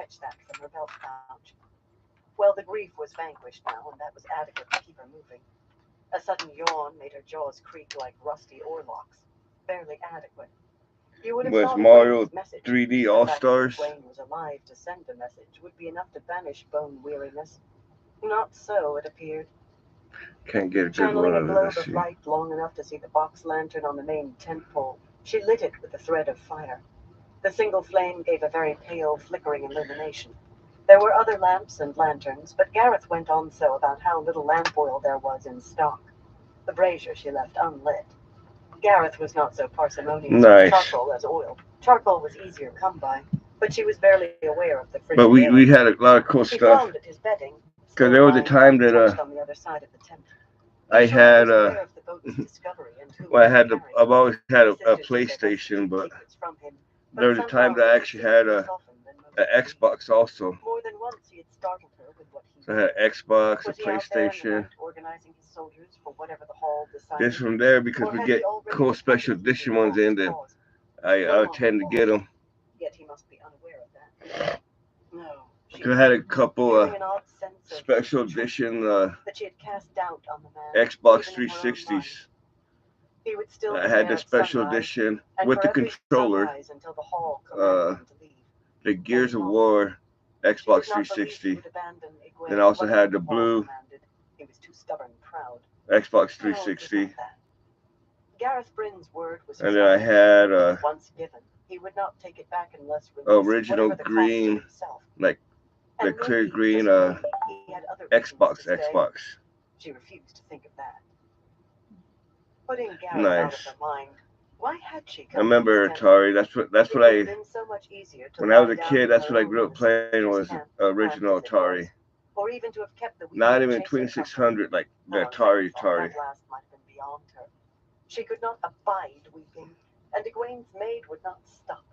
[SPEAKER 2] Well, the grief was vanquished now, and that was adequate to keep her moving. A sudden yawn made her jaws creak like rusty oarlocks. Barely adequate.
[SPEAKER 3] Was Mario 3D All-Stars?
[SPEAKER 2] Wayne was alive to send a message would be enough to banish bone weariness. Not so, it appeared.
[SPEAKER 3] Can't get a good one of it.
[SPEAKER 2] Channeling a globe of light long enough to see the box lantern on the main tent pole, she lit it with a thread of fire. The single flame gave a very pale, flickering illumination. There were other lamps and lanterns, but Gareth went on so about how little lamp oil there was in stock. The brazier she left unlit. Gareth was not so parsimonious with charcoal as oil. Charcoal was easier come by, but she was barely aware of the fridge.
[SPEAKER 3] But we had a lot of cool stuff. Because there was a time that I had well, I've always had a PlayStation, but there was a time that I actually had an Xbox also. So I had an Xbox, a PlayStation. This from there because we get cool special edition ones in, then I tend to get them. I had a couple special edition Xbox 360s. I had the special edition with the controller, the Gears of War Xbox 360. Then I also had the blue Xbox 360. And then I had original green, like the clear green Xbox.
[SPEAKER 1] She refused to think of that. Putting Gareth
[SPEAKER 3] Nice.
[SPEAKER 1] out of her mind, why had she
[SPEAKER 3] I remember Atari. That's what I. When I was a kid, that's what I grew up playing was original Atari.
[SPEAKER 1] Or even to have kept the
[SPEAKER 3] Not even 2600 like the Atari.
[SPEAKER 1] That last might have been beyond her. She could not abide weeping, and Egwene's maid would not stop.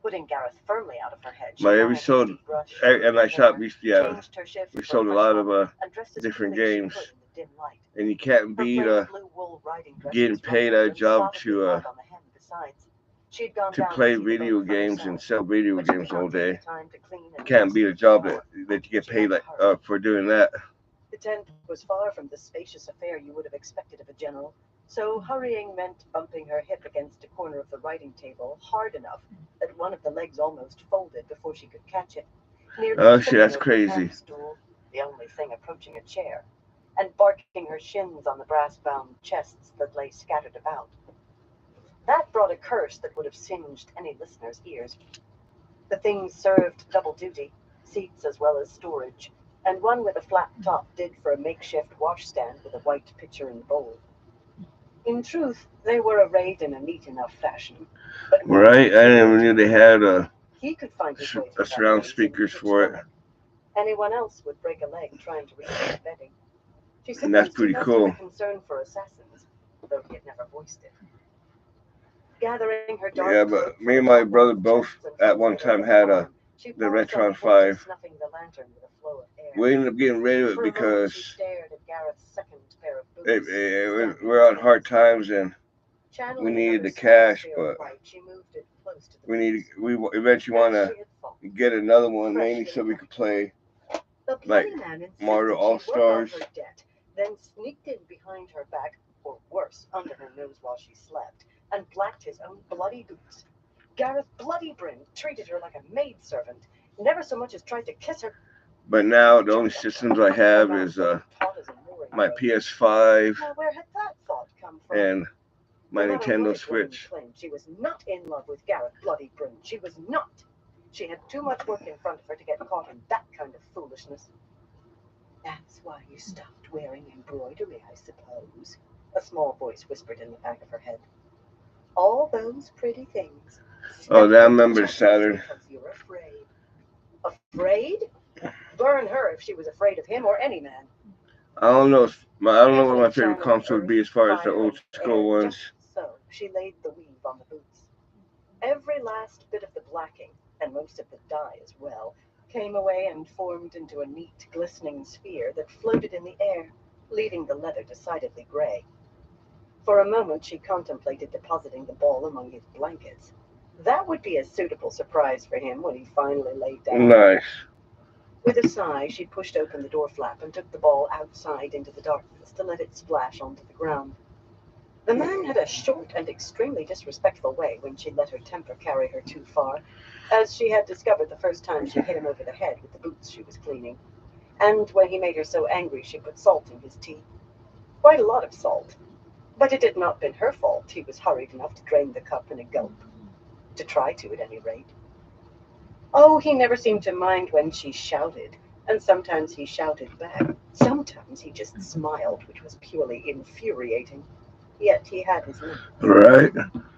[SPEAKER 1] Putting Gareth firmly out of her head,
[SPEAKER 3] we sold at my shop. We sold a lot of different games, and you can't beat getting paid at a job to play video games and sell video games all day. You can't beat a job that you get paid for doing that.
[SPEAKER 1] The tent was far from the spacious affair you would have expected of a general, so hurrying meant bumping her hip against a corner of the writing table hard enough that one of the legs almost folded before she could catch it.
[SPEAKER 3] Oh shit, that's crazy.
[SPEAKER 1] Stool, the only thing approaching a chair, and barking her shins on the brass-bound chests that lay scattered about. That brought a curse that would have singed any listener's ears. The things served double duty, seats as well as storage, and one with a flat top did for a makeshift washstand with a white pitcher and bowl. In truth, they were arrayed in a neat enough fashion. But
[SPEAKER 3] right, I never knew they had
[SPEAKER 1] he could find his way
[SPEAKER 3] a surround speakers for it.
[SPEAKER 1] Anyone else would break a leg trying to reach the bedding.
[SPEAKER 3] And that's pretty cool.
[SPEAKER 1] Concern for assassins, though he had never voiced it. Gathering her dark
[SPEAKER 3] but me and my brother both at one time had the Retron 5. We ended up getting rid of it because we're on hard times and we needed the cash, but we eventually want to get another one, mainly so we could play like Mario All-Stars.
[SPEAKER 1] Then sneaked in behind her back, or worse, under her nose while she slept, and blacked his own bloody boots. Gareth Bloodybrin treated her like a maidservant, never so much as tried to kiss her.
[SPEAKER 3] But now the only systems I have is my PS5 and my Nintendo Switch.
[SPEAKER 1] She was not in love with Gareth Bloodybrin. She was not. She had too much work in front of her to get caught in that kind of foolishness. That's why you stopped wearing embroidery, I suppose, a small voice whispered in the back of her head. All those pretty things.
[SPEAKER 3] Oh, that I remember Saturn.
[SPEAKER 1] Because you're afraid. Afraid? Burn her if she was afraid of him or any man.
[SPEAKER 3] I don't know what my favorite console would be as far as the old school ones.
[SPEAKER 1] So she laid the weave on the boots. Every last bit of the blacking, and most of the dye as well, came away and formed into a neat, glistening sphere that floated in the air, leaving the leather decidedly gray. For a moment she contemplated depositing the ball among his blankets. That would be a suitable surprise for him when he finally laid down.
[SPEAKER 3] Nice.
[SPEAKER 1] With a sigh, she pushed open the door flap and took the ball outside into the darkness to let it splash onto the ground. The man had a short and extremely disrespectful way when she let her temper carry her too far, as she had discovered the first time she hit him over the head with the boots she was cleaning, and when he made her so angry she put salt in his tea. Quite a lot of salt. But it had not been her fault he was hurried enough to drain the cup in a gulp. To try to, at any rate. Oh, he never seemed to mind when she shouted, and sometimes he shouted back. Sometimes he just smiled, which was purely infuriating. Yet he had his limit.
[SPEAKER 3] Right.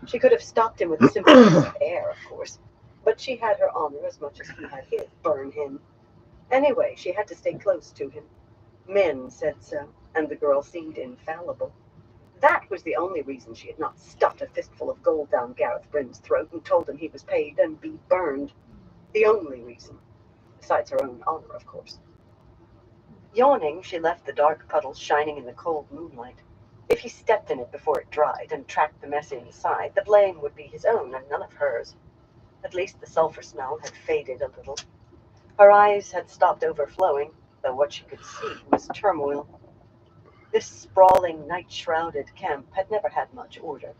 [SPEAKER 1] She could have stopped him with a simple piece of air, of course, but she had her honor as much as he had his. Burn him. Anyway, she had to stay close to him. Men said so, and the girl seemed infallible. That was the only reason she had not stuffed a fistful of gold down Gareth Bryn's throat and told him he was paid and be burned. The only reason. Besides her own honor, of course. Yawning, she left the dark puddle shining in the cold moonlight. If he stepped in it before it dried and tracked the mess inside, the blame would be his own and none of hers. At least the sulfur smell had faded a little. Her eyes had stopped overflowing, though what she could see was turmoil. This sprawling, night-shrouded camp had never had much order.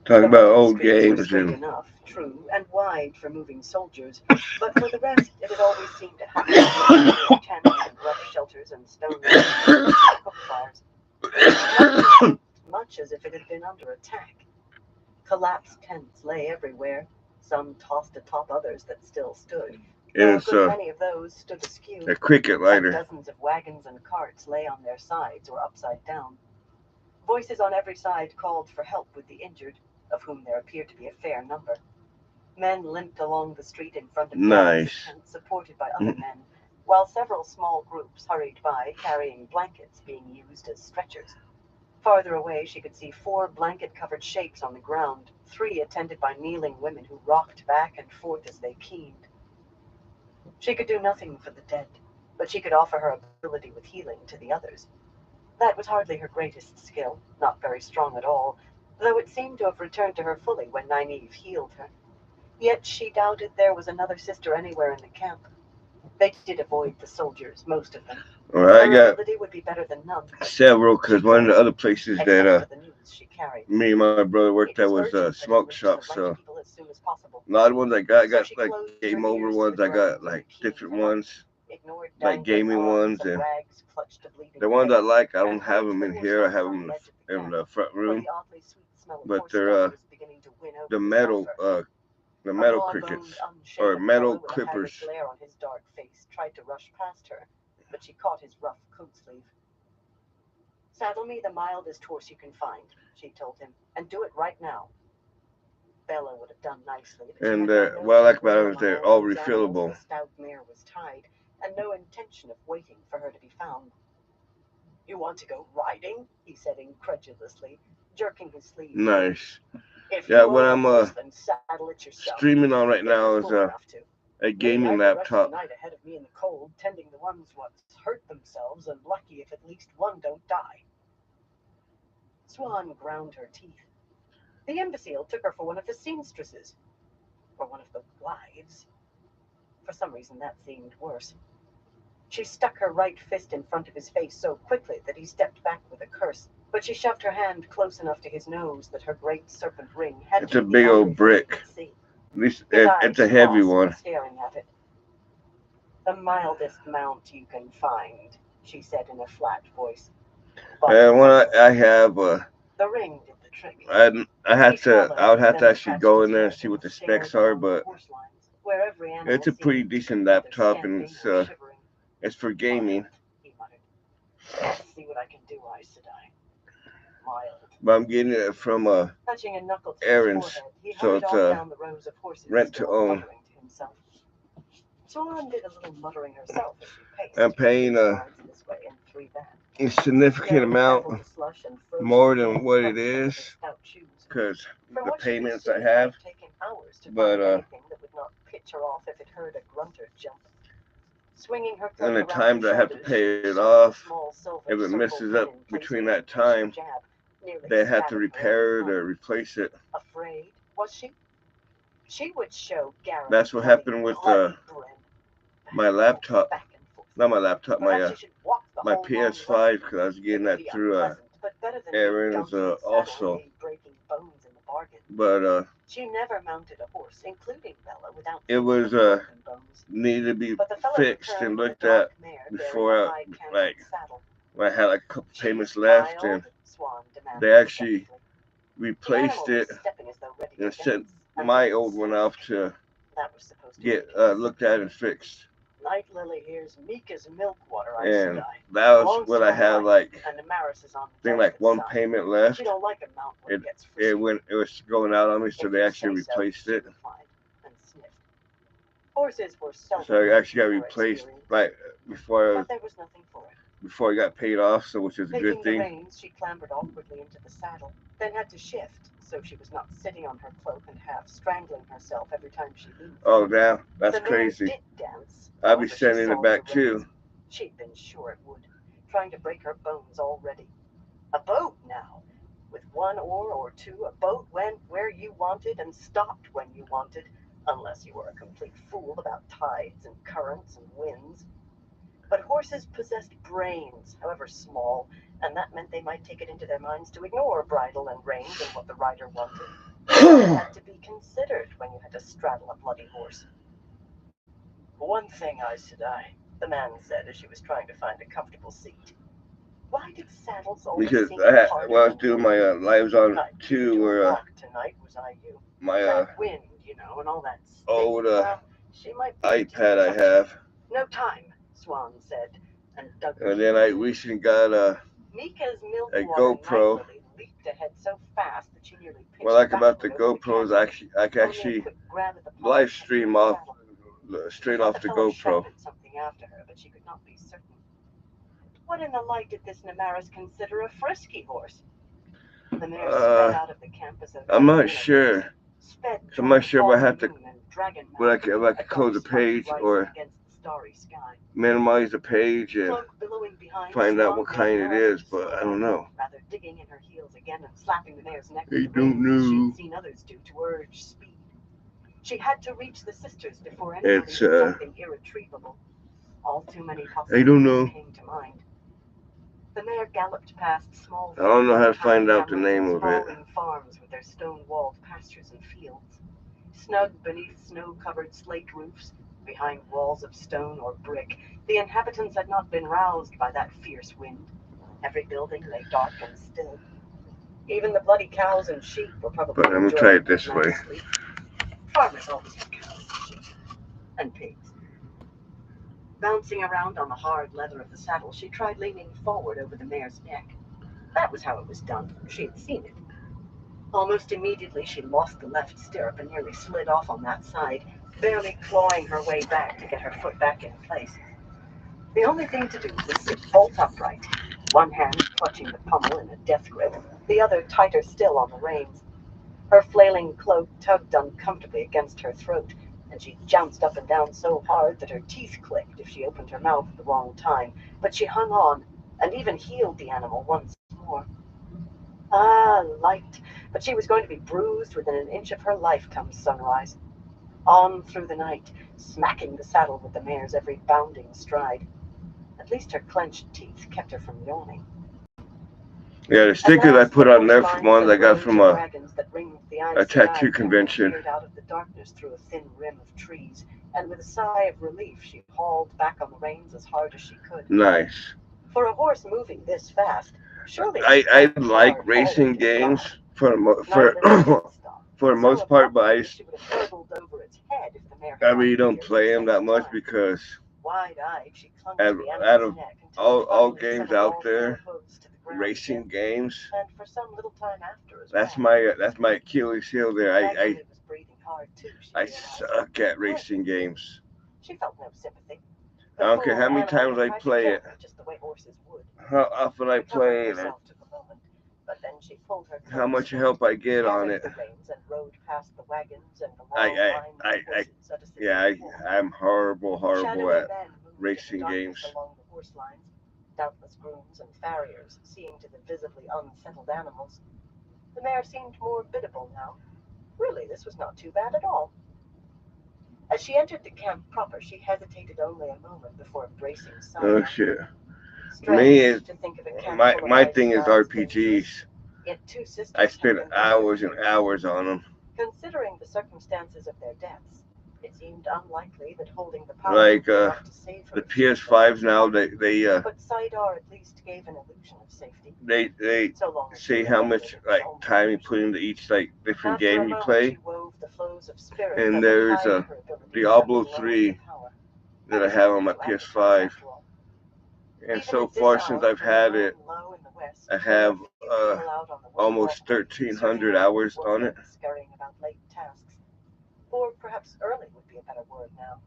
[SPEAKER 3] Talking about old games
[SPEAKER 1] and enough, true, and wide for moving soldiers, but for the rest, it had always seemed to happen tents and rough shelters and stone cook fires. Much as if it had been under attack. Collapsed tents lay everywhere, some tossed atop others that still stood,
[SPEAKER 3] It's
[SPEAKER 1] many of those stood askew,
[SPEAKER 3] a cricket lighter.
[SPEAKER 1] Dozens of wagons and carts lay on their sides or upside down. Voices on every side called for help with the injured, of whom there appeared to be a fair number. Men limped along the street in front of tents, supported by other men, while several small groups hurried by, carrying blankets being used as stretchers. Farther away, she could see 4 blanket-covered shapes on the ground, 3 attended by kneeling women who rocked back and forth as they keened. She could do nothing for the dead, but she could offer her ability with healing to the others. That was hardly her greatest skill, not very strong at all, though it seemed to have returned to her fully when Nynaeve healed her. Yet she doubted there was another sister anywhere in the camp. They did avoid the soldiers, most of them.
[SPEAKER 3] Well, I got
[SPEAKER 1] ability would be better than none.
[SPEAKER 3] several, because one of the other places that me and my brother worked at was a smoke shop, so a lot of ones I got like game over ones, I got like different ones, like gaming ones, and the ones I like, I don't have them in here, I have them in the front room, but they're the metal crickets, or metal clippers.
[SPEAKER 1] On his dark face, tried to rush past her, but she caught his rough coat sleeve. Saddle me the mildest horse you can find, she told him, and do it right now. Bella would have done nicely.
[SPEAKER 3] And what I like about them is they're all refillable.
[SPEAKER 1] The stout mare was tied, and no intention of waiting for her to be found. You want to go riding? He said incredulously, jerking his sleeve.
[SPEAKER 3] Nice. Yeah, what I'm streaming on right now is a gaming laptop.
[SPEAKER 1] Night ahead of me in the cold, tending the ones what's hurt themselves, and lucky if at least one don't die. Swan ground her teeth. The imbecile took her for one of the seamstresses, or one of the wives. For some reason, that seemed worse. She stuck her right fist in front of his face so quickly that he stepped back with a curse, but she shoved her hand close enough to his nose that her great serpent ring had
[SPEAKER 3] It's a big old brick. At least it's a heavy one.
[SPEAKER 1] Staring at it. The mildest mount you can find, she said in a flat voice.
[SPEAKER 3] And when I have
[SPEAKER 1] the ring did the trick.
[SPEAKER 3] I would have to actually go in there and see what the specs are, but it's a pretty decent laptop, and it's for gaming.
[SPEAKER 1] See what I can do, Aes Sedai.
[SPEAKER 3] But I'm getting it from Aaron's, so it's rent to own.
[SPEAKER 1] Swan did a little muttering herself as she paced.
[SPEAKER 3] I'm paying a significant amount more than what it is because the payments I have, but and the time that I have to pay it off, if it messes up between that time, they have to repair it or replace it.
[SPEAKER 1] Afraid was she? She would show Garrett.
[SPEAKER 3] That's what happened with my laptop. Not my laptop, my PS5, because I was getting that through Aaron's also. But
[SPEAKER 1] she never mounted a horse, including Bella, without
[SPEAKER 3] it was needed to be fixed and looked at before when I had like a couple payments left, and they actually replaced it and sent my old one off to get looked at and fixed.
[SPEAKER 1] Night Lily here's meek as milk water,
[SPEAKER 3] and that was what I had, like one payment left. It was going out on me, so they actually replaced it. So I actually got replaced right before I got paid off, so which is a good thing.
[SPEAKER 1] She clambered awkwardly into the saddle, then had to shift so she was not sitting on her cloak and half strangling herself every time she moved.
[SPEAKER 3] Oh, damn, that's crazy. I'll be sending it back too.
[SPEAKER 1] She'd been sure it would, trying to break her bones already. A boat now, with one oar or two. A boat went where you wanted and stopped when you wanted, unless you were a complete fool about tides and currents and winds. But horses possessed brains, however small, and that meant they might take it into their minds to ignore bridle and reins and what the rider wanted. It had to be considered when you had to straddle a bloody horse. One thing, Aes Sedai, the man said as she was trying to find a comfortable seat. Why did saddles always
[SPEAKER 3] because I was doing my lives on 2 where
[SPEAKER 1] tonight was I you.
[SPEAKER 3] my
[SPEAKER 1] wind, you know, and all that
[SPEAKER 3] old
[SPEAKER 1] She might be
[SPEAKER 3] iPad I have.
[SPEAKER 1] No time, Swan said, and dug.
[SPEAKER 3] And then I recently got
[SPEAKER 1] Mika's milk
[SPEAKER 3] a
[SPEAKER 1] water
[SPEAKER 3] GoPro.
[SPEAKER 1] naturally leaped ahead so fast that she nearly pitched
[SPEAKER 3] What I like about the
[SPEAKER 1] backward over
[SPEAKER 3] GoPro is
[SPEAKER 1] canyon.
[SPEAKER 3] I can actually live stream off straight off the GoPro.
[SPEAKER 1] Shouted something after her, but she could not be certain. What in the light did this Namaris consider a frisky horse? The mare sped out of the camp as though
[SPEAKER 3] I'm not sure. I'm not sure if I have to, if I could close the page or minimize the page and find out what kind it is, but I don't know.
[SPEAKER 1] Rather digging in her heels again and slapping the mare's neck
[SPEAKER 3] I don't know.
[SPEAKER 1] She'd seen others do to urge speed. She had to reach the sisters before anyone did something irretrievable. All too many possibilities came to mind. The mare galloped past small.
[SPEAKER 3] I don't know how to find out the name of it.
[SPEAKER 1] Farms with their stone-walled pastures and fields, snug beneath snow-covered slate roofs, behind walls of stone or brick. The inhabitants had not been roused by that fierce wind. Every building lay dark and still. Even the bloody cows and sheep were probably.
[SPEAKER 3] But I'm gonna try it this way.
[SPEAKER 1] Farmers always have cows and sheep and pigs. Bouncing around on the hard leather of the saddle, she tried leaning forward over the mare's neck. That was how it was done. She had seen it. Almost immediately, she lost the left stirrup and nearly slid off on that side, barely clawing her way back to get her foot back in place. The only thing to do was sit bolt upright, one hand clutching the pommel in a death grip, the other tighter still on the reins. Her flailing cloak tugged uncomfortably against her throat, and she jounced up and down so hard that her teeth clicked if she opened her mouth at the wrong time. But she hung on, and even healed the animal once more. Ah, light, but she was going to be bruised within an inch of her life come sunrise. On through the night, smacking the saddle with the mare's every bounding stride. At least her clenched teeth kept her from yawning.
[SPEAKER 3] Yeah, the stickers I put on there from ones I got from a tattoo convention.
[SPEAKER 1] Out of the darkness through a thin rim of trees, and with a sigh of relief, she hauled back on the reins as hard as she could.
[SPEAKER 3] Nice.
[SPEAKER 1] For a horse moving this fast, surely
[SPEAKER 3] I like racing games for the most part, but I really don't play them that much because out of all games out there, racing games, that's my Achilles heel there. I suck at racing games.
[SPEAKER 1] She felt no sympathy.
[SPEAKER 3] I don't care how many times I play it, how often I play it, how much help I get on it. I'm horrible at racing games.
[SPEAKER 1] Doubtless grooms and farriers, seeing to the visibly unsettled animals. The mare seemed more biddable now. Really, this was not too bad at all. As she entered the camp proper, she hesitated only a moment before bracing silence.
[SPEAKER 3] Oh shit. Me is my thing is RPGs. I spent hours and hours on them.
[SPEAKER 1] Considering the circumstances of their deaths, it seemed unlikely that holding the power
[SPEAKER 3] like the PS5s now they
[SPEAKER 1] but Sidar at least gave an illusion of safety.
[SPEAKER 3] They say how much like time you put into each like different game you play. And there's a Diablo 3 that I have on my PS5. And so far since I've had it, I have almost 1,300 hours on it.
[SPEAKER 1] Or perhaps early would be a better word now.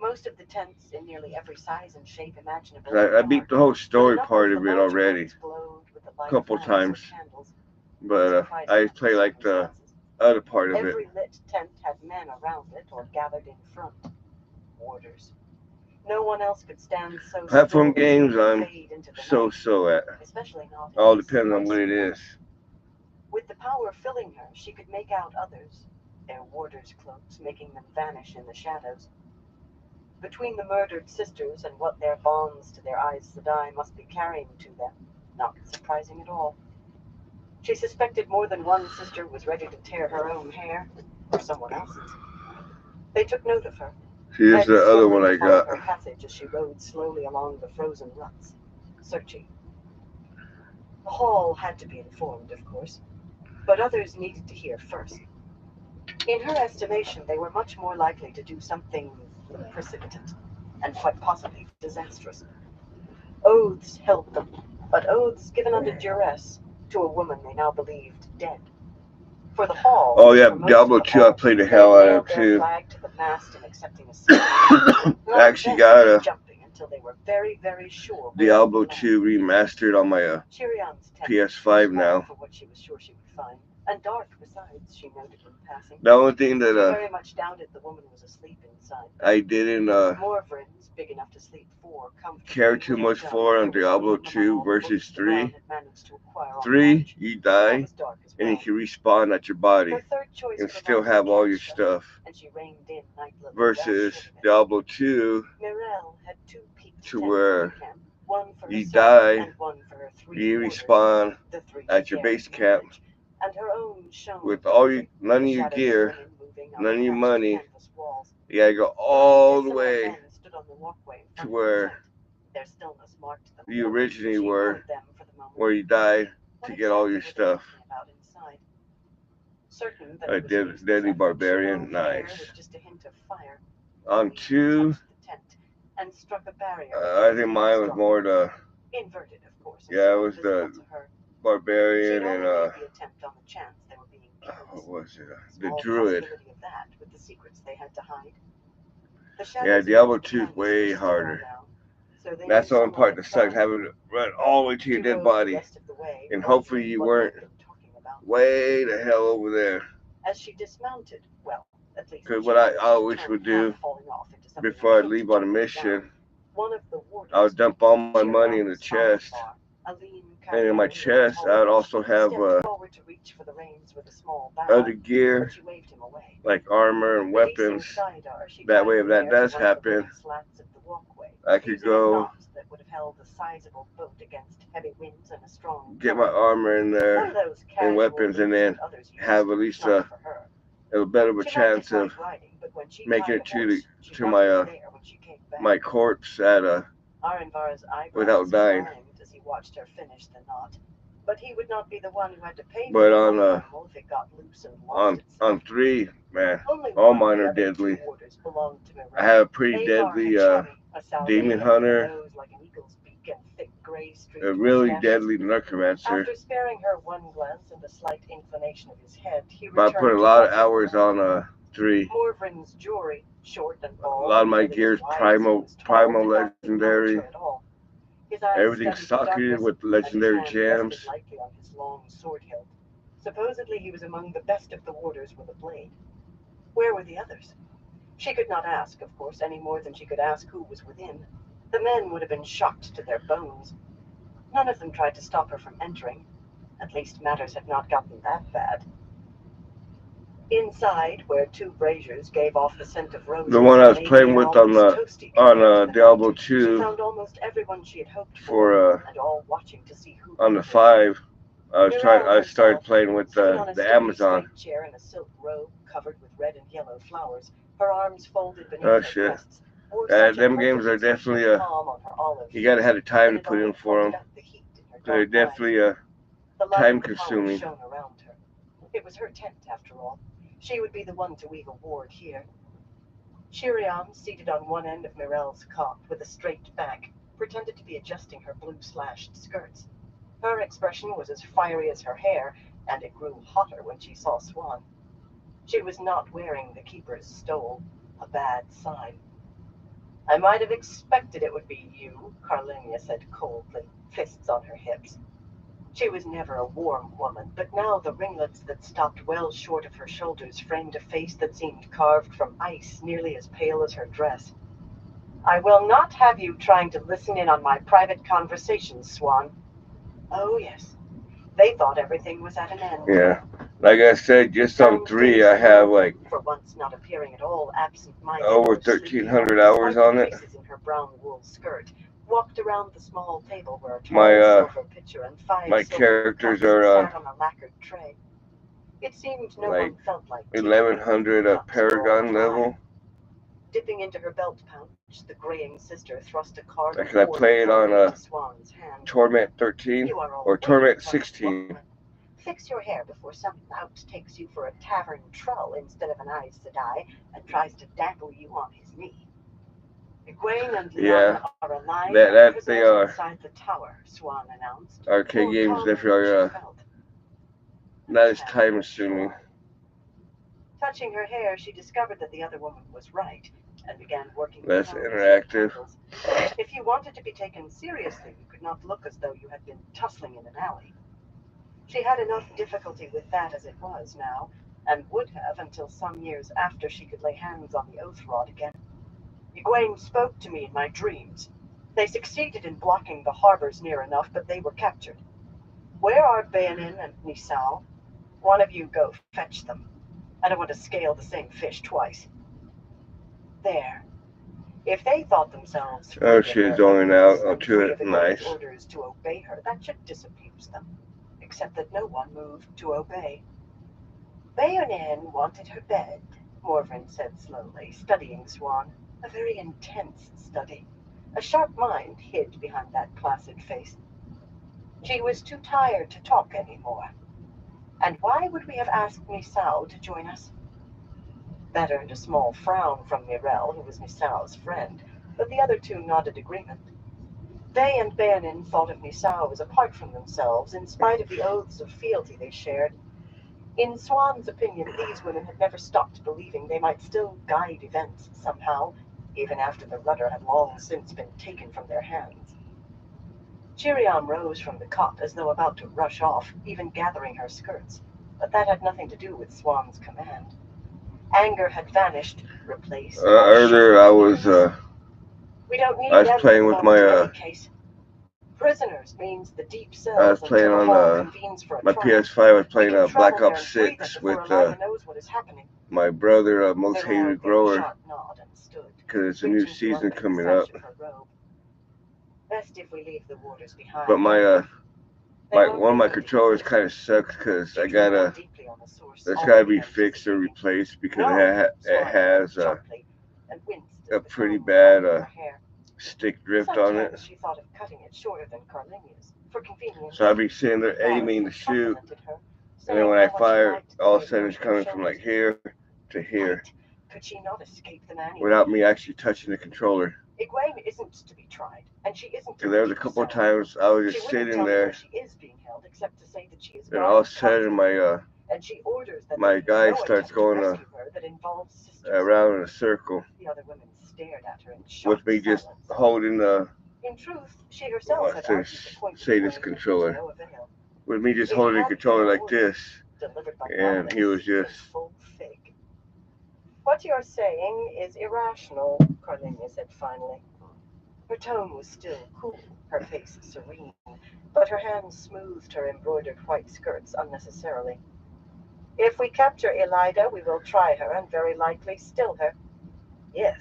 [SPEAKER 1] Most of the tents in nearly every size and shape imaginable.
[SPEAKER 3] I beat the whole story part of it already a couple times, but I play like the other part of it.
[SPEAKER 1] Every lit tent had men around it or gathered in front. Warders. No one else could stand so.
[SPEAKER 3] Platform games I'm so at.
[SPEAKER 1] Especially not.
[SPEAKER 3] All depends on what it is.
[SPEAKER 1] With the power filling her, she could make out others, their warders' cloaks making them vanish in the shadows. Between the murdered sisters and what their bonds to their Aes Sedai must be carrying to them, not surprising at all. She suspected more than one sister was ready to tear her own hair, or someone else's. They took note of her.
[SPEAKER 3] Here's the other one I got.
[SPEAKER 1] Her passage as she rode slowly along the frozen ruts, searching. The hall had to be informed, of course, but others needed to hear first. In her estimation, they were much more likely to do something precipitate and quite possibly disastrous. Oaths held them, but oaths given under duress to a woman they now believed dead. For the hall.
[SPEAKER 3] Oh yeah, Diablo 2. I played the hell out of too.
[SPEAKER 1] Flag to the mast and accepting a
[SPEAKER 3] I actually got a
[SPEAKER 1] jumping until they were very, very sure
[SPEAKER 3] Diablo 2 remastered on my PS5 now.
[SPEAKER 1] For what she was sure she would find. And dark besides, she noted in passing.
[SPEAKER 3] The only thing that
[SPEAKER 1] very much doubted the woman was asleep inside.
[SPEAKER 3] I didn't
[SPEAKER 1] more friends big enough to sleep for
[SPEAKER 3] care too much for on Diablo 2 versus 3. 3, you die and you can respawn at your body and still have all your stuff. Versus Diablo 2, to where you die, you respawn at your base camp with all your, none of your gear, none of your money. You gotta go all the way to where you originally were, where you die to get all your stuff. A deadly barbarian, nice. On 2, I think mine was more the, yeah, it was the barbarian and what was it? The druid. Yeah, Diablo 2 is way harder. That's the only part that sucks, having to run all the way to your dead body. And hopefully you weren't way the hell over there.
[SPEAKER 1] As she dismounted, well, at least
[SPEAKER 3] because what I always would do before I leave on a mission, I would dump all my money in the chest. And in my chest, I would also have other gear, like armor and weapons. That way, if that does happen, I could go get my armor in there and weapons, and then have at least a bit of a chance of making it to my corpse without dying.
[SPEAKER 1] Watched her finish the knot, but he would not be the one who had to pay
[SPEAKER 3] but
[SPEAKER 1] if it got loose and
[SPEAKER 3] on 3, man, all mine are deadly. I have a pretty deadly demon hunter, a really deadly necromancer.
[SPEAKER 1] After sparing her one glance and a slight inclination of his head, he
[SPEAKER 3] but I put a lot of hours on 3.
[SPEAKER 1] Morven's jewelry, short and bald,
[SPEAKER 3] a lot of my gear is primal legendary. Everything's socketed with legendary gems.
[SPEAKER 1] Supposedly he was among the best of the warders with a blade. Where were the others? She could not ask, of course, any more than she could ask who was within. The men would have been shocked to their bones. None of them tried to stop her from entering. At least matters had not gotten that bad. Inside, where 2 braziers gave off the scent of roses,
[SPEAKER 3] the one I was playing with on Diablo 2,
[SPEAKER 1] found almost everyone she had hoped
[SPEAKER 3] for
[SPEAKER 1] and all watching to see who
[SPEAKER 3] on the 5, I started playing with the Amazon.
[SPEAKER 1] Chair in a silk robe covered with red and yellow flowers, her arms folded beneath
[SPEAKER 3] oh
[SPEAKER 1] her
[SPEAKER 3] shit!
[SPEAKER 1] breasts,
[SPEAKER 3] Them games are definitely you gotta have the time to put in for them. They're definitely time consuming.
[SPEAKER 1] It was her tent, after all. She would be the one to weave a ward here. Shiriam, seated on one end of Mirel's cot with a straight back, pretended to be adjusting her blue-slashed skirts. Her expression was as fiery as her hair, and it grew hotter when she saw Swan. She was not wearing the keeper's stole, a bad sign. I might have expected it would be you, Carlinia said coldly, fists on her hips. She was never a warm woman, but now the ringlets that stopped well short of her shoulders framed a face that seemed carved from ice, nearly as pale as her dress. I will not have you trying to listen in on my private conversations, Swan. Oh, yes. They thought everything was at an end.
[SPEAKER 3] Yeah. Like I said, just on 3, I have like
[SPEAKER 1] for once not appearing at all absent-minded,
[SPEAKER 3] over 1,300 hours on it.
[SPEAKER 1] In her brown wool skirt, walked around the small table where a silver pitcher and 5
[SPEAKER 3] my characters are
[SPEAKER 1] sat on a lacquered tray. It seemed no
[SPEAKER 3] like
[SPEAKER 1] one felt like
[SPEAKER 3] 1,100 Paragon level.
[SPEAKER 1] Dipping into her belt pouch, the graying sister thrust a card.
[SPEAKER 3] I play it on Torment 13 or Torment 16.
[SPEAKER 1] Fix your hair before some lout takes you for a tavern trull instead of an Aes Sedai and tries to dample you on his knee. Egwene and Lyanna are alive and prisoners inside the tower, Swan announced.
[SPEAKER 3] Arcade games definitely are not as time consuming.
[SPEAKER 1] Touching her hair, she discovered that the other woman was right and began working
[SPEAKER 3] less interactive.
[SPEAKER 1] If you wanted to be taken seriously, you could not look as though you had been tussling in an alley. She had enough difficulty with that as it was now, and would have until some years after she could lay hands on the oath rod again. Egwene spoke to me in my dreams. They succeeded in blocking the harbors near enough, but they were captured. Where are Bayanin and Nisal? One of you go fetch them. I don't want to scale the same fish twice. There. If they thought themselves
[SPEAKER 3] oh, she's going out to it. Nice.
[SPEAKER 1] Orders to obey her, that should disabuse them. Except that no one moved to obey. Bayanin wanted her bed, Morven said slowly, studying Swan. A very intense study. A sharp mind hid behind that placid face. She was too tired to talk anymore. And why would we have asked Nisal to join us? That earned a small frown from Mirel, who was Nisal's friend, but the other two nodded agreement. They and Bayanin thought of Nisal as apart from themselves, in spite of the oaths of fealty they shared. In Swan's opinion, these women had never stopped believing they might still guide events somehow, even after the rudder had long since been taken from their hands. Chiriam rose from the cot as though about to rush off, even gathering her skirts, but that had nothing to do with Swan's command. Anger had vanished, replaced.
[SPEAKER 3] Earlier I was playing with my
[SPEAKER 1] Prisoners means the deep cells.
[SPEAKER 3] I was playing on my PS5. I was playing Black Ops 6 with my brother, Most Hated Grower, because it's a new season coming up.
[SPEAKER 1] Best if we leave the waters behind.
[SPEAKER 3] But one of my controllers kind of sucks because that's gotta be fixed or replaced because it has a pretty bad stick drift on it.
[SPEAKER 1] She thought of cutting it shorter than Carlinia's for convenience.
[SPEAKER 3] So I'd be sitting there aiming to shoot, and then when I fire, all of a sudden it's coming from like here to here,
[SPEAKER 1] could she not escape the man
[SPEAKER 3] without me actually touching the controller.
[SPEAKER 1] Egwene isn't to be tried, and she isn't.
[SPEAKER 3] There was a couple of times I was just sitting there,
[SPEAKER 1] she is being held, except to say that she is
[SPEAKER 3] and all of a sudden my guy starts going around in a circle.
[SPEAKER 1] The other women stared at her in
[SPEAKER 3] with me just holding the.
[SPEAKER 1] In truth, she herself had
[SPEAKER 3] say this controller. With me just holding the controller like this, and he was just.
[SPEAKER 1] What you're saying is irrational, Carlinia said finally. Her tone was still cool, her face serene, but her hands smoothed her embroidered white skirts unnecessarily. If we capture Elida, we will try her and very likely still her. If.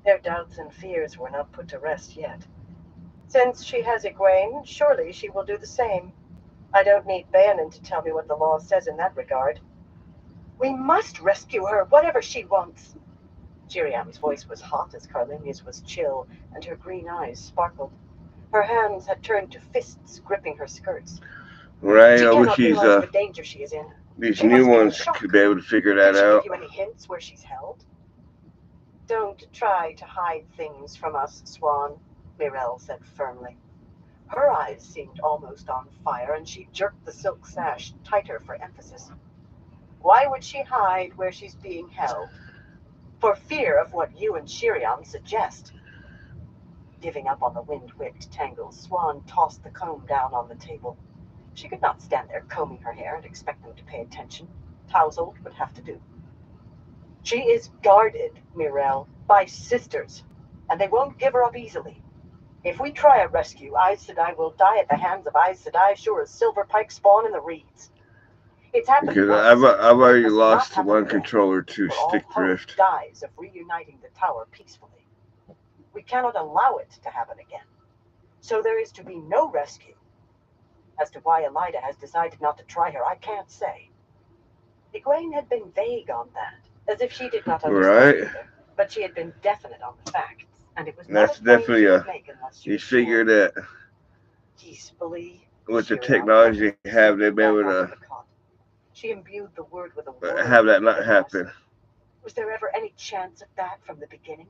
[SPEAKER 1] Their doubts and fears were not put to rest yet. Since she has Egwene, surely she will do the same. I don't need Bayanin to tell me what the law says in that regard. We must rescue her, whatever she wants. Chiriam's voice was hot as Carlinia's was chill, and her green eyes sparkled. Her hands had turned to fists gripping her skirts.
[SPEAKER 3] Right, I wish
[SPEAKER 1] the danger she is in.
[SPEAKER 3] These new ones could be able to figure that out.
[SPEAKER 1] Give you any hints where she's held? Don't try to hide things from us, Swan, Mirel said firmly. Her eyes seemed almost on fire, and she jerked the silk sash tighter for emphasis. Why would she hide where she's being held? For fear of what you and Chiriam suggest. Giving up on the wind-whipped tangle, Swan tossed the comb down on the table. She could not stand there combing her hair and expect them to pay attention. Tousled would have to do. She is guarded, Mirel, by sisters, and they won't give her up easily. If we try a rescue, Aes Sedai will die at the hands of Aes Sedai, sure as silver pike spawn in the reeds. It's happened
[SPEAKER 3] because I've already lost one controller to stick drift.
[SPEAKER 1] Dies of reuniting the tower peacefully. We cannot allow it to happen again. So there is to be no rescue. As to why Elida has decided not to try her, I can't say. Egwene had been vague on that, as if she did not understand either, but she had been definite on the facts, and it was not
[SPEAKER 3] definitely you figure that
[SPEAKER 1] peacefully.
[SPEAKER 3] with the technology they have, they'd be able to
[SPEAKER 1] She imbued the word with a word.
[SPEAKER 3] Have that not happen.
[SPEAKER 1] Was there ever any chance of that from the beginning?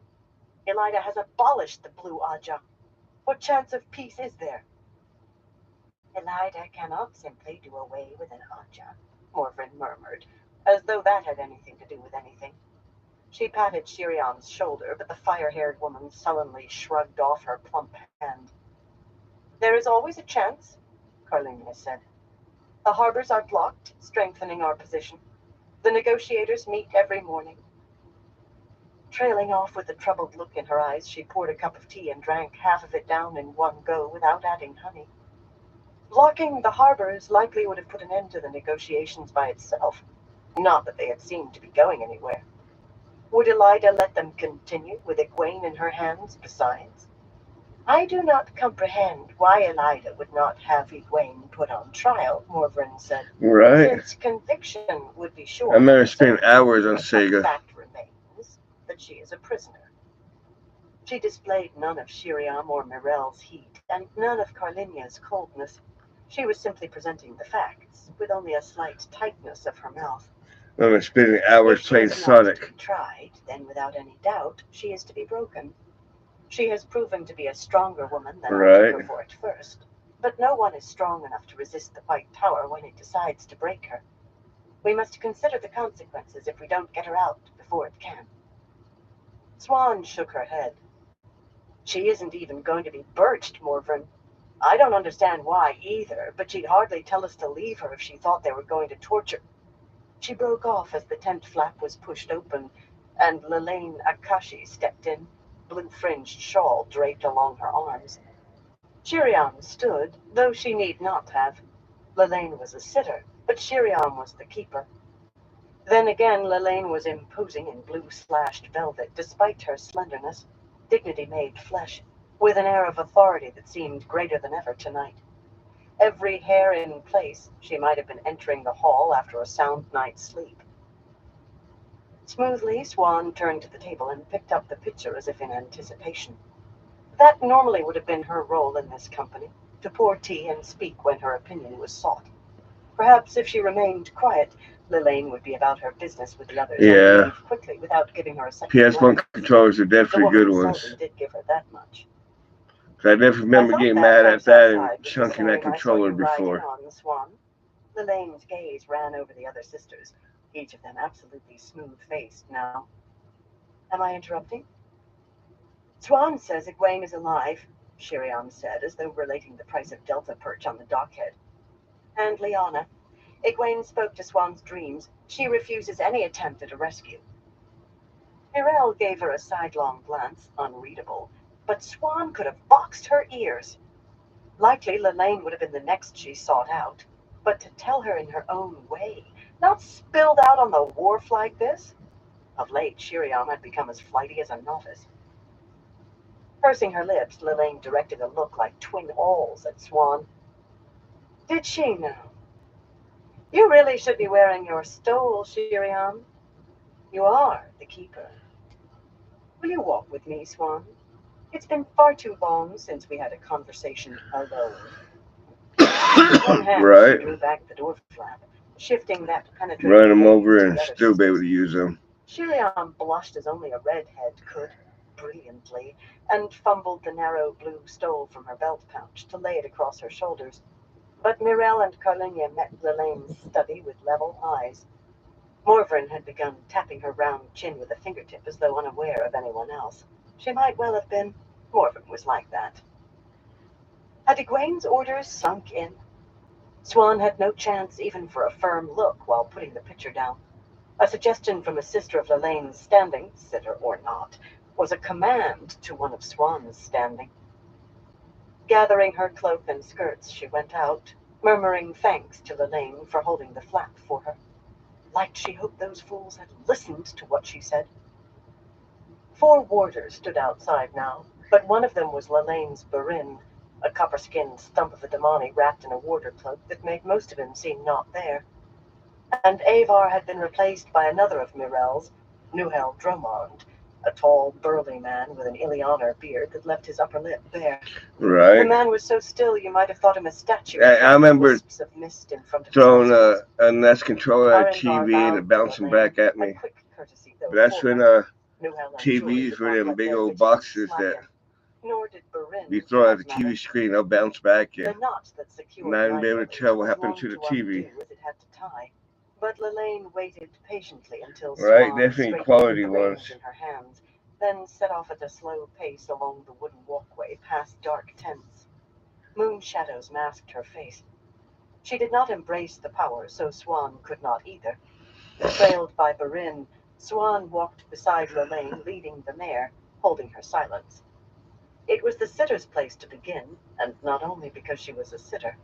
[SPEAKER 1] Elida has abolished the Blue Aja. What chance of peace is there? Elida cannot simply do away with an Aja, Morvrin murmured, as though that had anything to do with anything. She patted Shiriam's shoulder, but the fire-haired woman sullenly shrugged off her plump hand. There is always a chance, Carlinia said. The harbors are blocked, strengthening our position. The negotiators meet every morning. Trailing off with a troubled look in her eyes, she poured a cup of tea and drank half of it down in one go without adding honey. Blocking the harbors likely would have put an end to the negotiations by itself. Not that they had seemed to be going anywhere. Would Elida let them continue with Egwene in her hands besides? I do not comprehend why Elida would not have Egwene put on trial, Morvrin said.
[SPEAKER 3] Right.
[SPEAKER 1] Since conviction would be sure.
[SPEAKER 3] I remember spending hours on Sega.
[SPEAKER 1] The fact remains that she is a prisoner. She displayed none of Shiriam or Mirel's heat, and none of Carlinia's coldness. She was simply presenting the facts, with only a slight tightness of her mouth.
[SPEAKER 3] I remember spending hours playing Sonic.
[SPEAKER 1] If she is not to be tried, then without any doubt, she is to be broken. She has proven to be a stronger woman than I took her for at first. But no one is strong enough to resist the White Tower when it decides to break her. We must consider the consequences if we don't get her out before it can. Swan shook her head. She isn't even going to be birched, Morvrin. I don't understand why either, but she'd hardly tell us to leave her if she thought they were going to torture. She broke off as the tent flap was pushed open, and Lelaine Akashi stepped in, blue-fringed shawl draped along her arms. Shiriam stood, though she need not have. Lelaine was a sitter, but Shiriam was the keeper. Then again, Lelaine was imposing in blue-slashed velvet, despite her slenderness, dignity made flesh, with an air of authority that seemed greater than ever tonight. Every hair in place, she might have been entering the hall after a sound night's sleep. Smoothly, Swan turned to the table and picked up the pitcher as if in anticipation. That normally would have been her role in this company, to pour tea and speak when her opinion was sought. Perhaps if she remained quiet, Lelaine would be about her business with the others and leave quickly without giving her a second
[SPEAKER 3] PS1 controllers are definitely good ones.
[SPEAKER 1] The did give her that much.
[SPEAKER 3] I definitely remember getting mad at that and chunking that controller before.
[SPEAKER 1] Lelaine's gaze ran over the other sisters, each of them absolutely smooth-faced now. Am I interrupting? Swan says Egwene is alive, Shiriam said, as though relating the price of Delta perch on the dockhead. And Liana. Egwene spoke to Swan's dreams. She refuses any attempt at a rescue. Mirel gave her a sidelong glance, unreadable, but Swan could have boxed her ears. Likely Lelaine would have been the next she sought out, but to tell her in her own way, not spilled out on the wharf like this? Of late, Shiriam had become as flighty as a novice. Pursing her lips, Lelaine directed a look like twin owls at Swan. Did she now? You really should be wearing your stole, Shiriam. You are the keeper. Will you walk with me, Swan? It's been far too long since we had a conversation alone. One hand, she drew back the door flap, shifting that penetrating
[SPEAKER 3] run them over and still be able to use them.
[SPEAKER 1] Shiriam blushed as only a redhead could, brilliantly, and fumbled the narrow blue stole from her belt pouch to lay it across her shoulders. But Mirel and Carlinia met Lelaine's study with level eyes. Morvrin had begun tapping her round chin with a fingertip as though unaware of anyone else. She might well have been. Morvrin was like that. Had Egwene's orders sunk in? Swan had no chance even for a firm look while putting the pitcher down. A suggestion from a sister of Lelaine's standing, sitter or not, was a command to one of Swan's standing. Gathering her cloak and skirts, she went out, murmuring thanks to Lelaine for holding the flap for her. Like she hoped those fools had listened to what she said. 4 warders stood outside now, but one of them was Lelaine's Barin, a copper-skinned stump of a Damani wrapped in a warder cloak that made most of him seem not there. And Avar had been replaced by another of Mirel's, Nuhel Dromond,
[SPEAKER 2] a tall, burly man with an Ileana beard that left his upper lip bare.
[SPEAKER 3] Right.
[SPEAKER 2] The man was so still you might have thought him a statue.
[SPEAKER 3] I remember
[SPEAKER 2] wisps of mist in front of
[SPEAKER 3] throwing a NES controller at a TV and it bouncing back at me. But that's when TVs were them big old boxes that you throw at the TV screen, they'll bounce back and not even be able to tell what happened to the TV.
[SPEAKER 2] But Lelaine waited patiently until
[SPEAKER 3] Right, definitely quality ones.
[SPEAKER 2] In her hands, then set off at a slow pace along the wooden walkway past dark tents. Moon shadows masked her face. She did not embrace the power, so Swan could not either. Trailed by Barin, Swan walked beside Lelaine, leading the mare, holding her silence. It was the sitter's place to begin, and not only because she was a sitter.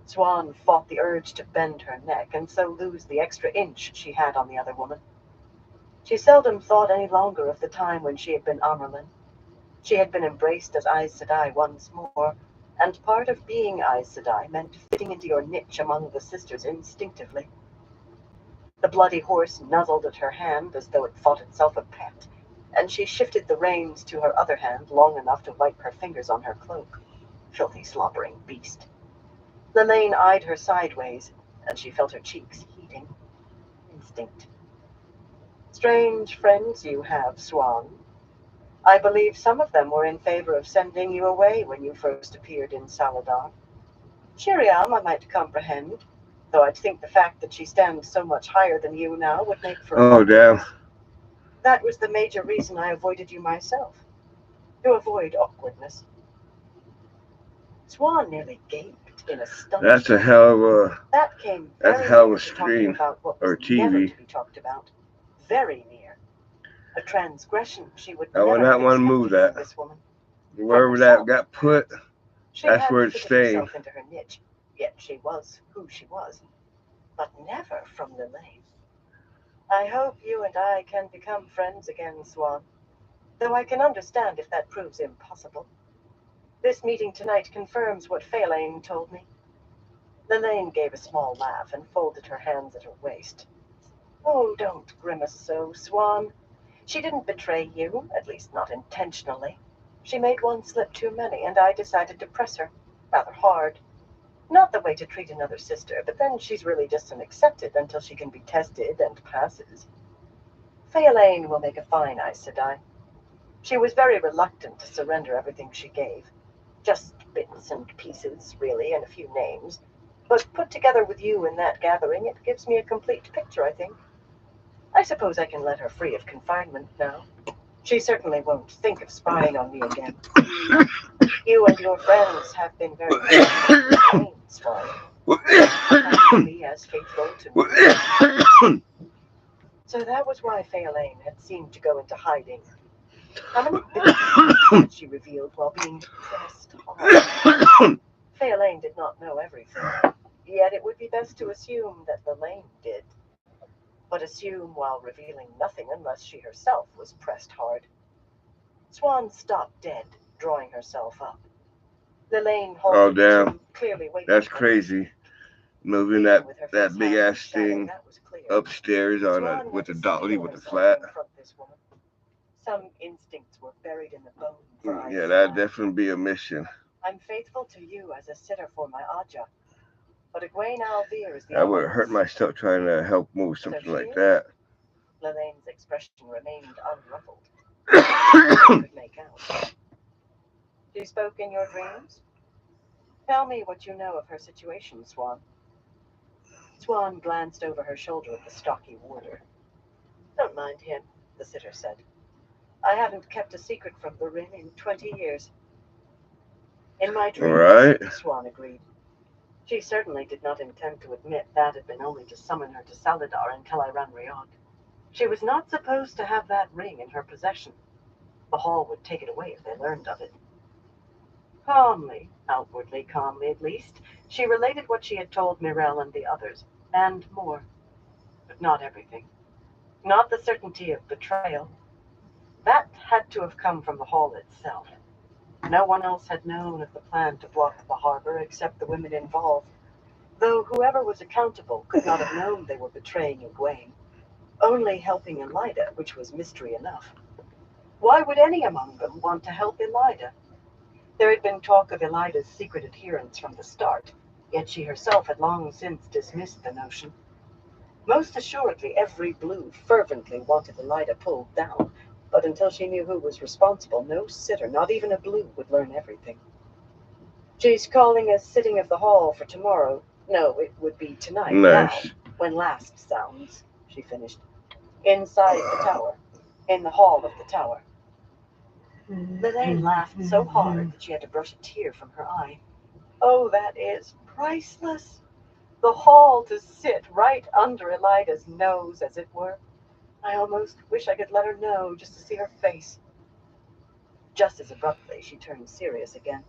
[SPEAKER 2] Swan fought the urge to bend her neck and so lose the extra inch she had on the other woman. She seldom thought any longer of the time when she had been Amerlin. She had been embraced as Aes Sedai once more, and part of being Aes Sedai meant fitting into your niche among the sisters instinctively. The bloody horse nuzzled at her hand as though it thought itself a pet, and she shifted the reins to her other hand long enough to wipe her fingers on her cloak. Filthy, slobbering beast. Lelaine eyed her sideways, and she felt her cheeks heating. Instinct. Strange friends you have, Swan. I believe some of them were in favor of sending you away when you first appeared in Saladar. Shiriam I might comprehend, though I'd think the fact that she stands so much higher than you now would make for...
[SPEAKER 3] Oh, damn.
[SPEAKER 2] That was the major reason I avoided you myself. To avoid awkwardness. Swan nearly gaped in astonishment.
[SPEAKER 3] That's a hell of a
[SPEAKER 2] screen
[SPEAKER 3] or TV.
[SPEAKER 2] To be talked about. Very near. A transgression she would
[SPEAKER 3] I would not want to move that.
[SPEAKER 2] This woman.
[SPEAKER 3] Wherever that got put, that's where it's staying.
[SPEAKER 2] Into her niche, yet she was who she was, but never from Lelaine. I hope you and I can become friends again, Swan, though I can understand if that proves impossible. This meeting tonight confirms what Faelaine told me. Lelaine gave a small laugh and folded her hands at her waist. Oh, don't grimace so, Swan. She didn't betray you, at least not intentionally. She made one slip too many, and I decided to press her, rather hard. Not the way to treat another sister, but then she's really just an accepted until she can be tested and passes. Faelaine will make a fine Aes Sedai. She was very reluctant to surrender everything she gave. Just bits and pieces, really, and a few names. But put together with you in that gathering, it gives me a complete picture, I think. I suppose I can let her free of confinement now. She certainly won't think of spying on me again. You and your friends have been very good, Swan. Be as faithful to me. So that was why Faelaine had seemed to go into hiding. How many bits had she revealed while being pressed hard? Faelaine did not know everything, yet it would be best to assume that Lelaine did. But assume while revealing nothing unless she herself was pressed hard. Swan stopped dead, drawing herself up. Lelaine halted.
[SPEAKER 3] Oh, damn.
[SPEAKER 2] Clearly waiting.
[SPEAKER 3] That's crazy. Moving that big ass thing upstairs on with the dolly with the flat.
[SPEAKER 2] Some instincts were buried in the bone.
[SPEAKER 3] Yeah, that'd definitely be a mission.
[SPEAKER 2] I'm faithful to you as a sitter for my Aja. But Egwene Alvear is the
[SPEAKER 3] I would hurt myself trying to help move something like that.
[SPEAKER 2] Lelaine's expression remained unruffled. Could make out. She spoke in your dreams? Tell me what you know of her situation, Swan. Swan glanced over her shoulder at the stocky warder. Don't mind him, the sitter said. I haven't kept a secret from Barin in 20 years. In my dreams,
[SPEAKER 3] right.
[SPEAKER 2] Swan agreed. She certainly did not intend to admit that had been only to summon her to Saladar and Teleran Riad. She was not supposed to have that ring in her possession. The Hall would take it away if they learned of it. Calmly, outwardly calmly at least, she related what she had told Mirel and the others, and more. But not everything. Not the certainty of betrayal. That had to have come from the Hall itself. No one else had known of the plan to block the harbor except the women involved, though whoever was accountable could not have known they were betraying Egwene, only helping Elida, which was mystery enough.
[SPEAKER 1] Why would any among them want to help Elida? There had been talk of Elida's secret adherence from the start, yet she herself had long since dismissed the notion. Most assuredly, every Blue fervently wanted Elida pulled down, but until she knew who was responsible, no sitter, not even a Blue, would learn everything. She's calling a sitting of the hall for tomorrow. No, it would be tonight,
[SPEAKER 3] nice.
[SPEAKER 1] Now, when last sounds, she finished. Inside the tower, in the hall of the tower. Lillian laughed so hard that she had to brush a tear from her eye. Oh, that is priceless. The hall to sit right under Elida's nose, as it were. I almost wish I could let her know, just to see her face. Just as abruptly, she turned serious again.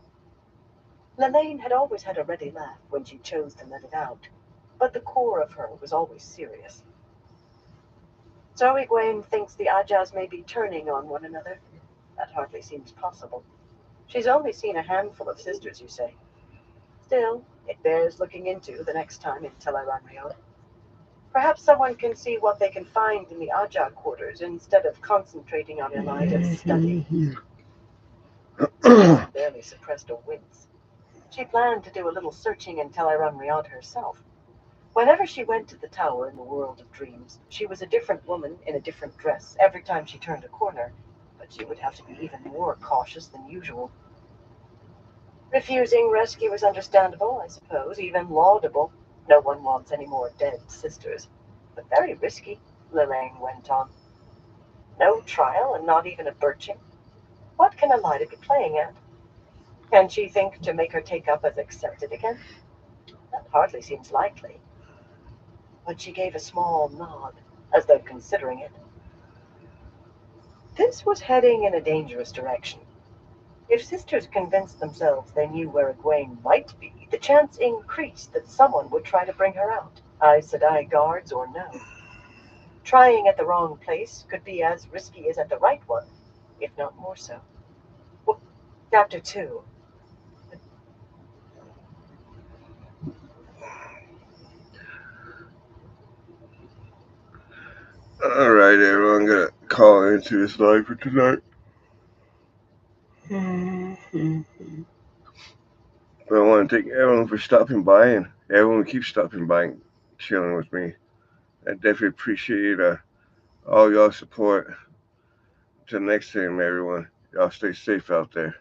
[SPEAKER 1] Lillian had always had a ready laugh when she chose to let it out, but the core of her was always serious. So Egwene thinks the Ajahs may be turning on one another. That hardly seems possible. She's only seen a handful of sisters, you say. Still, it bears looking into the next time in Teleranriod. Perhaps someone can see what they can find in the Ajah quarters instead of concentrating on Elida's study. She barely suppressed a wince. She planned to do a little searching in Teleranriod herself. Whenever she went to the tower in the world of dreams, she was a different woman in a different dress every time she turned a corner, but she would have to be even more cautious than usual. Refusing rescue was understandable, I suppose, even laudable. No one wants any more dead sisters. But very risky, Lillian went on. No trial and not even a birching. What can Elida be playing at? Can she think to make her take up as accepted again? That hardly seems likely. But she gave a small nod, as though considering it. This was heading in a dangerous direction. If sisters convinced themselves they knew where Egwene might be, the chance increased that someone would try to bring her out, Aes Sedai guards or no. Trying at the wrong place could be as risky as at the right one, if not more so. Well, Chapter 2.
[SPEAKER 3] Alright, everyone, I'm gonna call into this live for tonight. But I want to thank everyone for stopping by, and everyone keeps stopping by and chilling with me. I definitely appreciate all y'all support. Till next time, everyone. Y'all stay safe out there.